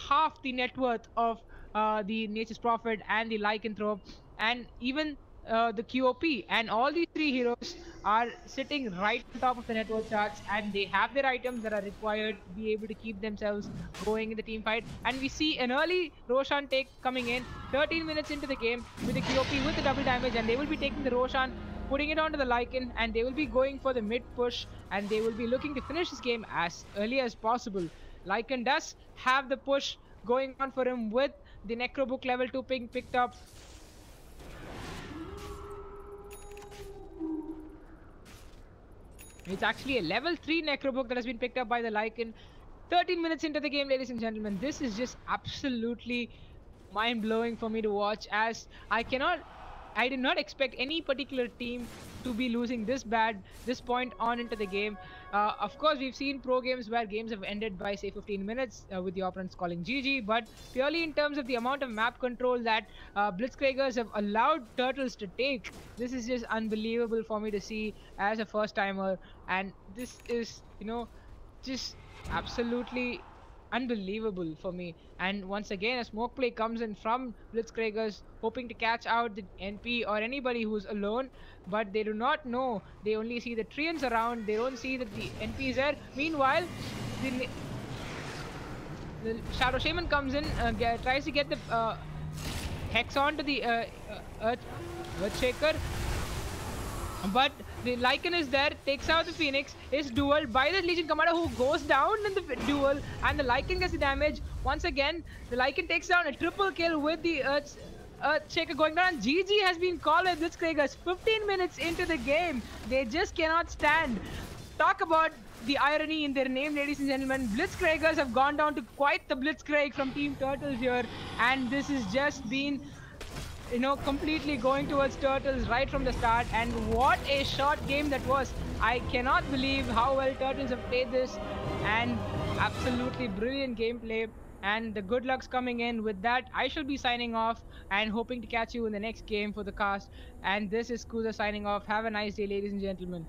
[SPEAKER 1] half the net worth of the Nature's Prophet and the Lycanthrope, and even the QOP. And all these 3 heroes are sitting right on top of the net worth charts, and they have their items that are required to be able to keep themselves going in the team fight. And we see an early Roshan take coming in 13 minutes into the game with the QOP with the double damage, and they will be taking the Roshan, putting it onto the Lycan, and they will be going for the mid push, and they will be looking to finish this game as early as possible. Lycan does have the push going on for him with the Necrobook level 2 being picked up. It's actually a level 3 Necrobook that has been picked up by the Lycan. 13 minutes into the game, ladies and gentlemen. This is just absolutely mind-blowing for me to watch, as I did not expect any particular team to be losing this bad this point on into the game. Of course, we've seen pro games where games have ended by say 15 minutes with the opponents calling GG, but purely in terms of the amount of map control that Blitzkriegers have allowed Turtles to take, this is just unbelievable for me to see as a first timer. And this is, just absolutely unbelievable for me. And once again, a smoke play comes in from Blitzkriegers, hoping to catch out the NP or anybody who's alone, but they do not know. They only see the Treants around. They don't see that the NP is there. Meanwhile, the Shadow Shaman comes in, tries to get the Hex onto the Earthshaker, but the Lycan is there, takes out the Phoenix, is duelled by the Legion Commander, who goes down in the duel, and the Lycan gets the damage. Once again, the Lycan takes down a triple kill with the Earthshaker going down, and GG has been called by Blitzkriegers 15 minutes into the game. They just cannot stand. Talk about the irony in their name, ladies and gentlemen. Blitzkriegers have gone down to quite the Blitzkrieg from Team Turtles here, and this has just been completely going towards Turtles right from the start. And what a short game that was. I cannot believe how well Turtles have played this, and absolutely brilliant gameplay. And the good luck's coming in. With that, I shall be signing off and hoping to catch you in the next game for the cast. And this is Kuza signing off. Have a nice day, ladies and gentlemen.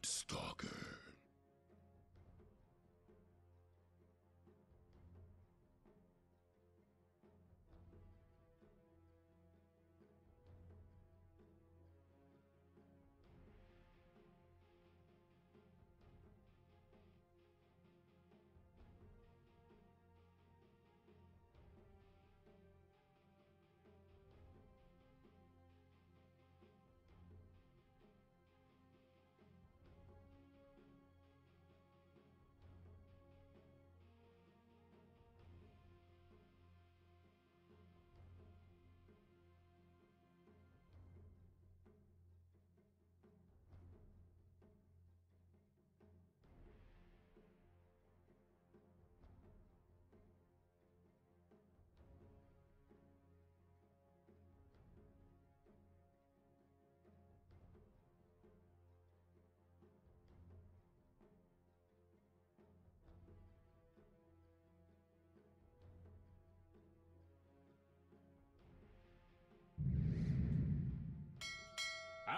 [SPEAKER 2] Night Stalker.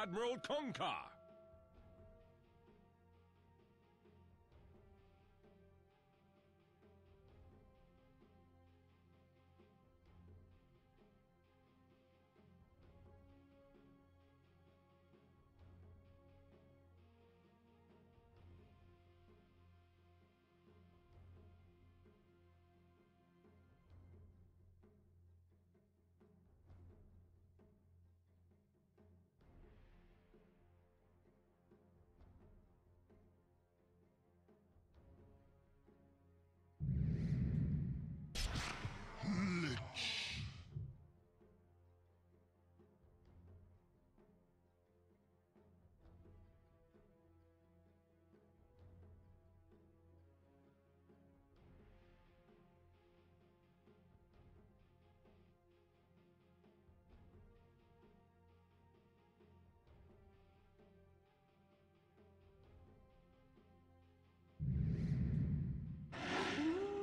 [SPEAKER 3] Admiral Conquer!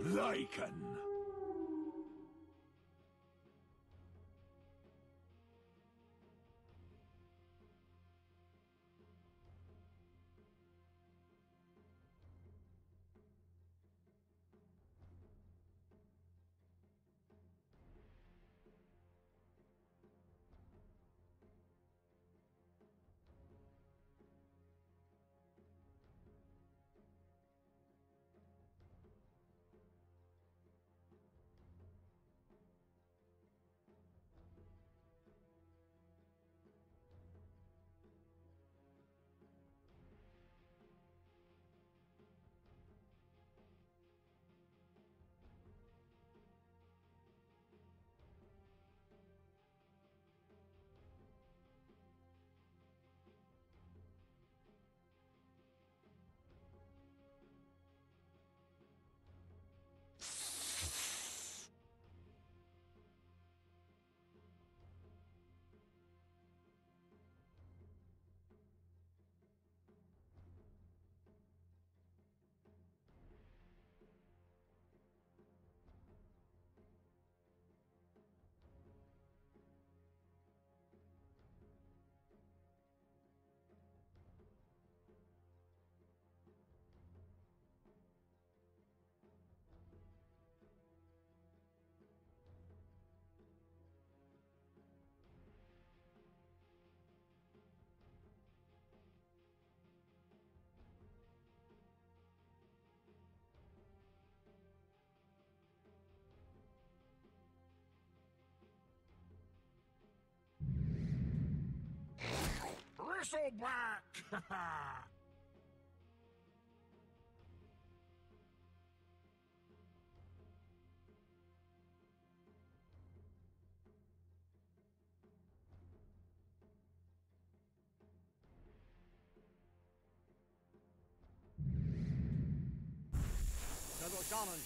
[SPEAKER 2] Lycan.
[SPEAKER 3] Bristleback!
[SPEAKER 4] General Shaman.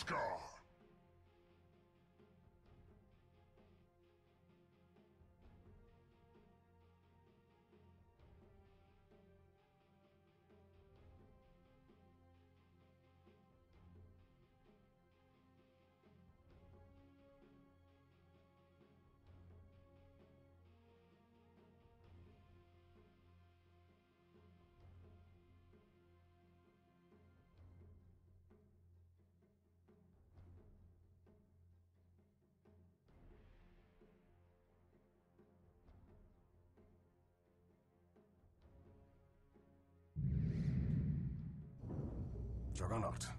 [SPEAKER 3] Scar. Juggernaut.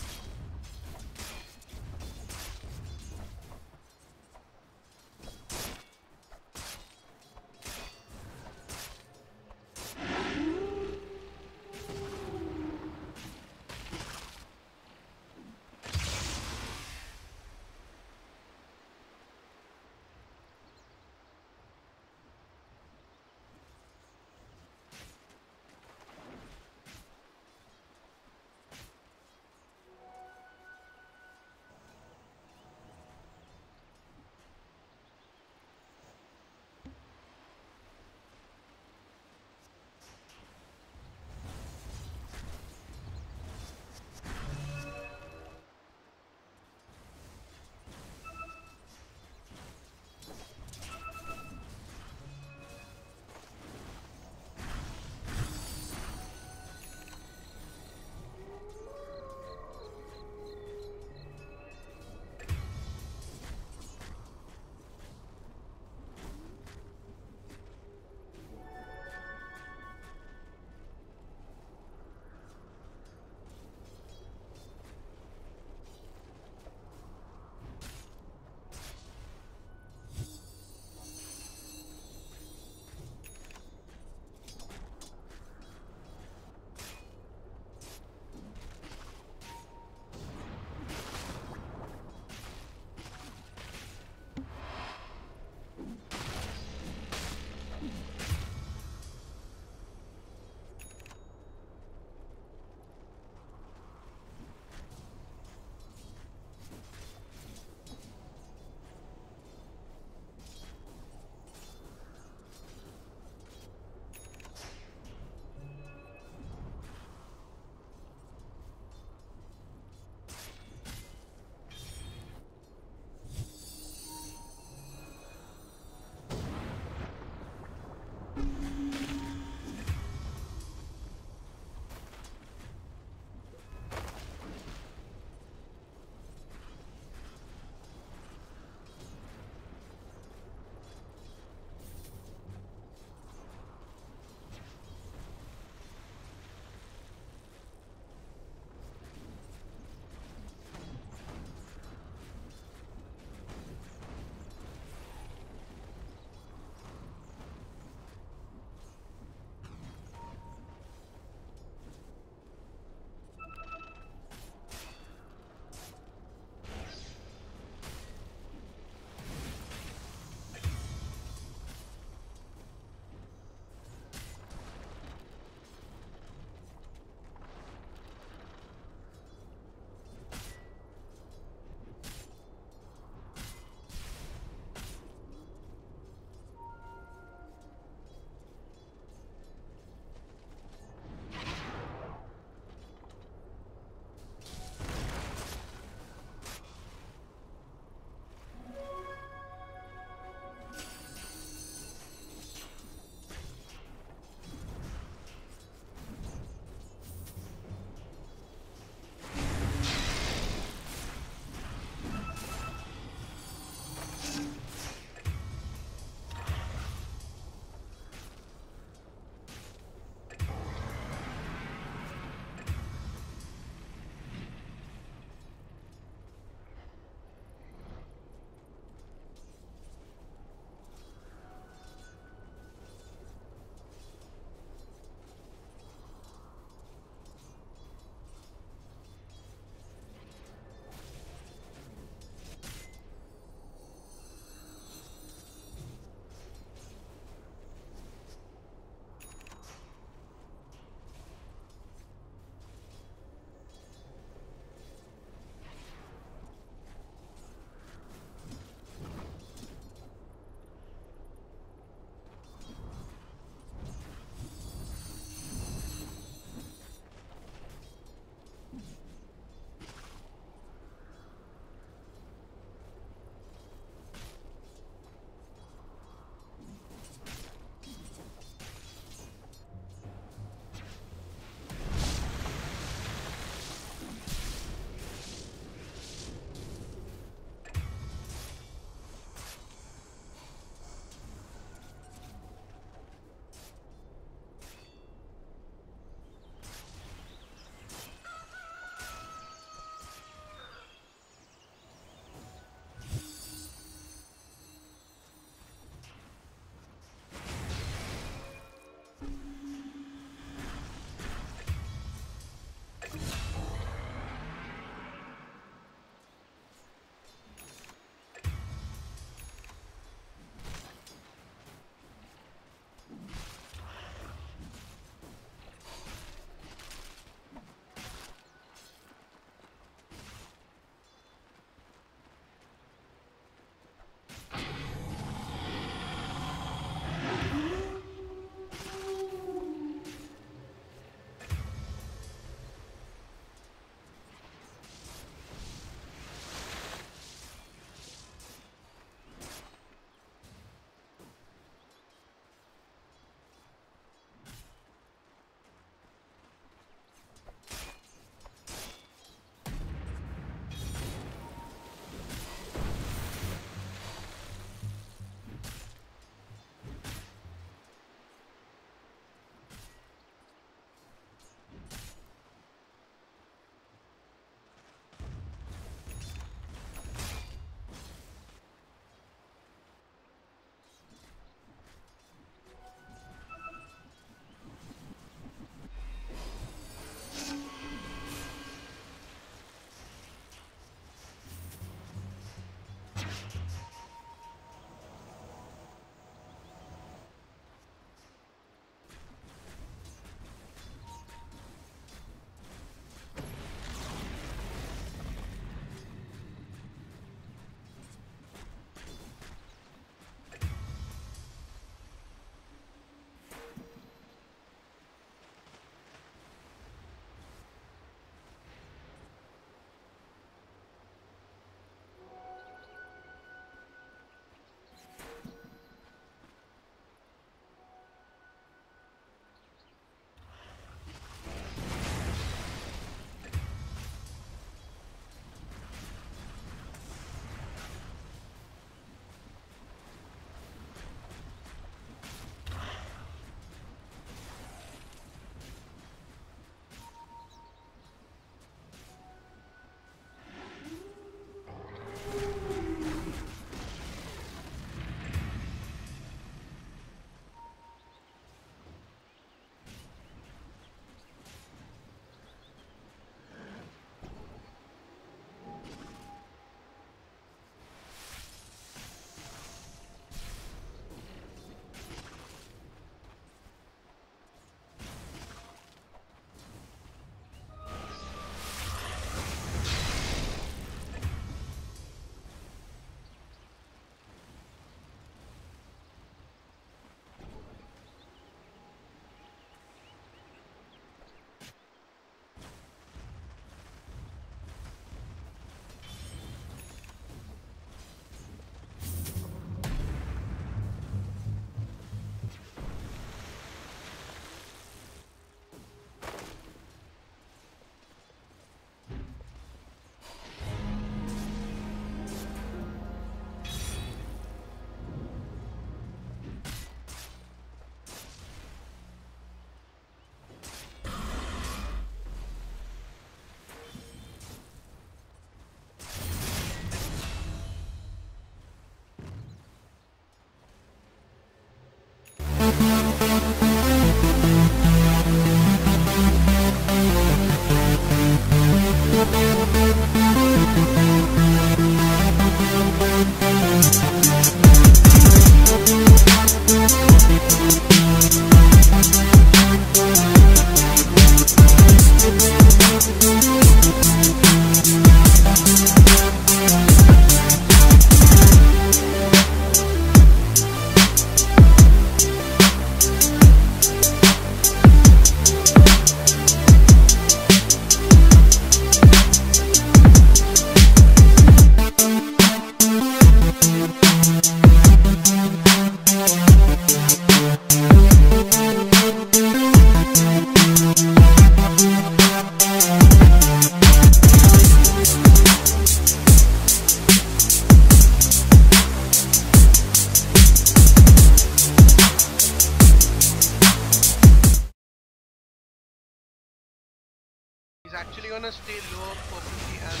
[SPEAKER 2] He's actually gonna stay low perfectly, and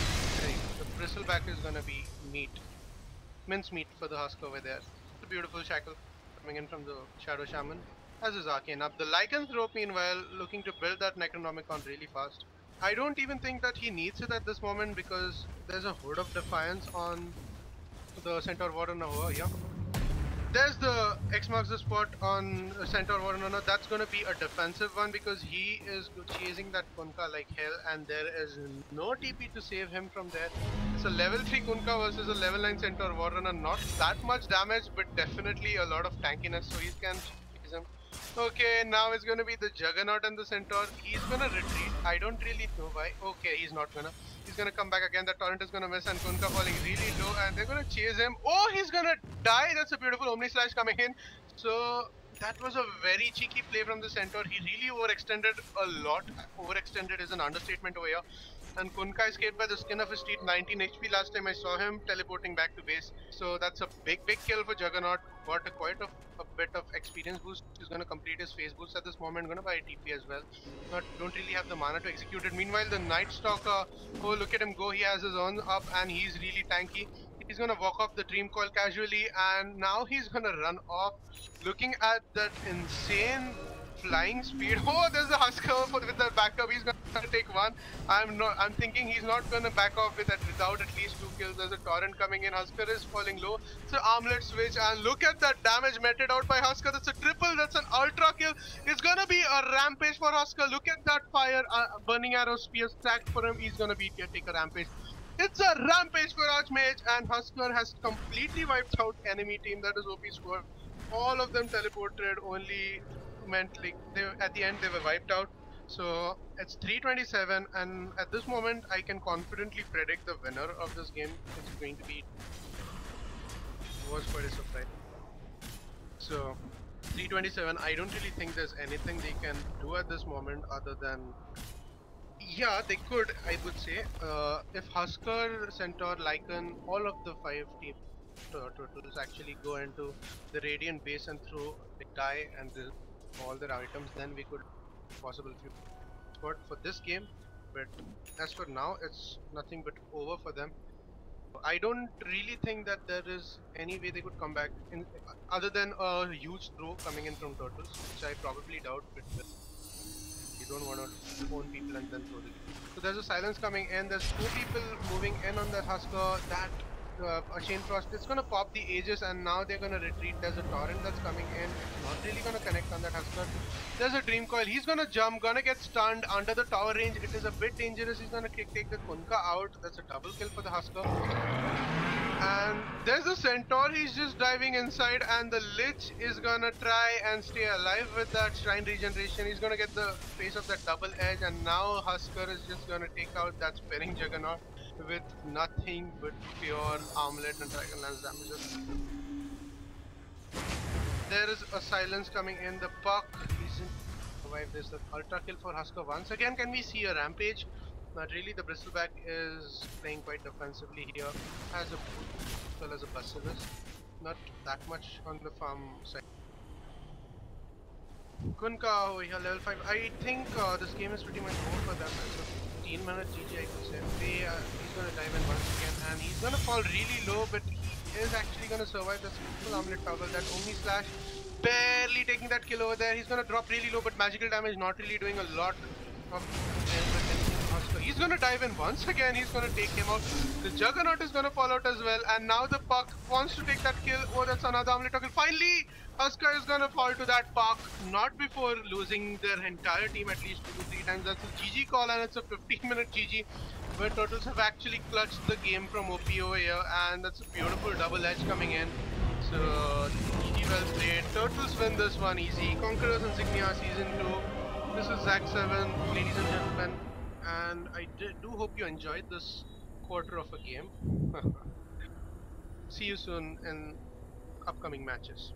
[SPEAKER 2] the bristleback is gonna be meat. Mince meat for the husk over there. It's a beautiful shackle coming in from the Shadow Shaman. As is Arcane up. The Lycanthrope meanwhile looking to build that Necronomicon really fast. I don't even think that he needs it at this moment because there's a Hood of Defiance on the Centaur Warden over here. There's the X marks the spot on Centaur Warden. That's gonna be a defensive one because he is chasing that Kunkka like hell, and there is no TP to save him from there. It's a level 3 Kunkka versus a level 9 Centaur Warden. Not that much damage, but definitely a lot of tankiness, so he can chase him. Okay, now it's gonna be the Juggernaut and the Centaur. He's gonna retreat. I don't really know why. Okay, he's not gonna. He's gonna come back again. The torrent is gonna miss, and Kunkka falling really low, and they're gonna chase him. Oh, he's gonna die. That's a beautiful Omni Slash coming in. So that was a very cheeky play from the Centaur. He really overextended a lot. Overextended is an understatement over here. And Kunkka escaped by the skin of his teeth. 19 HP last time I saw him teleporting back to base. So that's a big kill for Juggernaut. Got quite a bit of experience boost. He's going to complete his phase boost at this moment. Going to buy a TP as well. Don't really have the mana to execute it. Meanwhile, the Night Stalker, oh look at him go. He has his own up and he's really tanky. He's going to walk off the Dream Coil casually, and now he's going to run off. Looking at that insane flying speed. Oh, there's the Husker with the backup. He's gonna take one. I'm thinking he's not gonna back off without at least 2 kills. There's a torrent coming in. Husker is falling low. It's an armlet switch, and look at that damage meted out by Husker. That's a triple. That's an ultra kill. It's gonna be a rampage for Husker. Look at that fire. Burning arrow spear stacked for him. He's gonna take a rampage. It's a rampage for Archmage, and Husker has completely wiped out enemy team. That is OP score. All of them teleported, only meant like at the end they were wiped out. So it's 327, and at this moment I can confidently predict the winner of this game. It's going to be was quite a surprise. So 327, I don't really think there's anything they can do at this moment other than, yeah, they could, I would say, if Husker, Centaur, Lycan, all of the 5 team turtles actually go into the Radiant base and throw the die and all their items, then we could possible few spot for this game. But as for now, it's nothing but over for them. I don't really think that there is any way they could come back in other than a huge throw coming in from turtles, which I probably doubt. But you don't want to own people and then throw the game. So there's a silence coming in. There's 2 people moving in on that Husker. That a Chain Frost, it's gonna pop the Aegis, and now they're gonna retreat. There's a torrent that's coming in. It's not really gonna connect on that Husker. There's a Dream Coil. He's gonna jump, gonna get stunned under the tower range. It is a bit dangerous. He's gonna take the Kunkka out. That's a double kill for the Husker. And there's a Centaur. He's just diving inside, and the Lich is gonna try and stay alive with that Shrine Regeneration. He's gonna get the face of that double edge, and now Husker is just gonna take out that spinning Juggernaut with nothing but pure armlet and Dragonlance damages. There is a silence coming in. The Puck isn't survived this. The ultra kill for Husker once again. Can we see a rampage? But really, the Bristleback is playing quite defensively here. As a as well as a Basilisk. Not that much on the farm side. Kunkka over here, level 5. I think this game is pretty much over for them. It's a 15-minute GG, I could say. He's gonna dive in once again, and he's gonna fall really low, but he is actually gonna survive the simple armlet toggle. That Omni Slash barely taking that kill over there. He's gonna drop really low, but magical damage not really doing a lot of damage. He's gonna dive in once again. He's gonna take him out. The Juggernaut is gonna fall out as well, and now the Puck wants to take that kill. Oh, that's another Amulet kill. Finally, Husker is gonna fall to that Puck, not before losing their entire team at least 2 to 3 times. That's a GG call, and it's a 15-minute GG. Where Turtles have actually clutched the game from OP over here, and that's a beautiful double edge coming in. So, GG well played. Turtles win this one easy. Conquerors Insignia Season 2. This is Zach7, ladies and gentlemen, and I do hope you enjoyed this quarter of a game. See you soon in upcoming matches.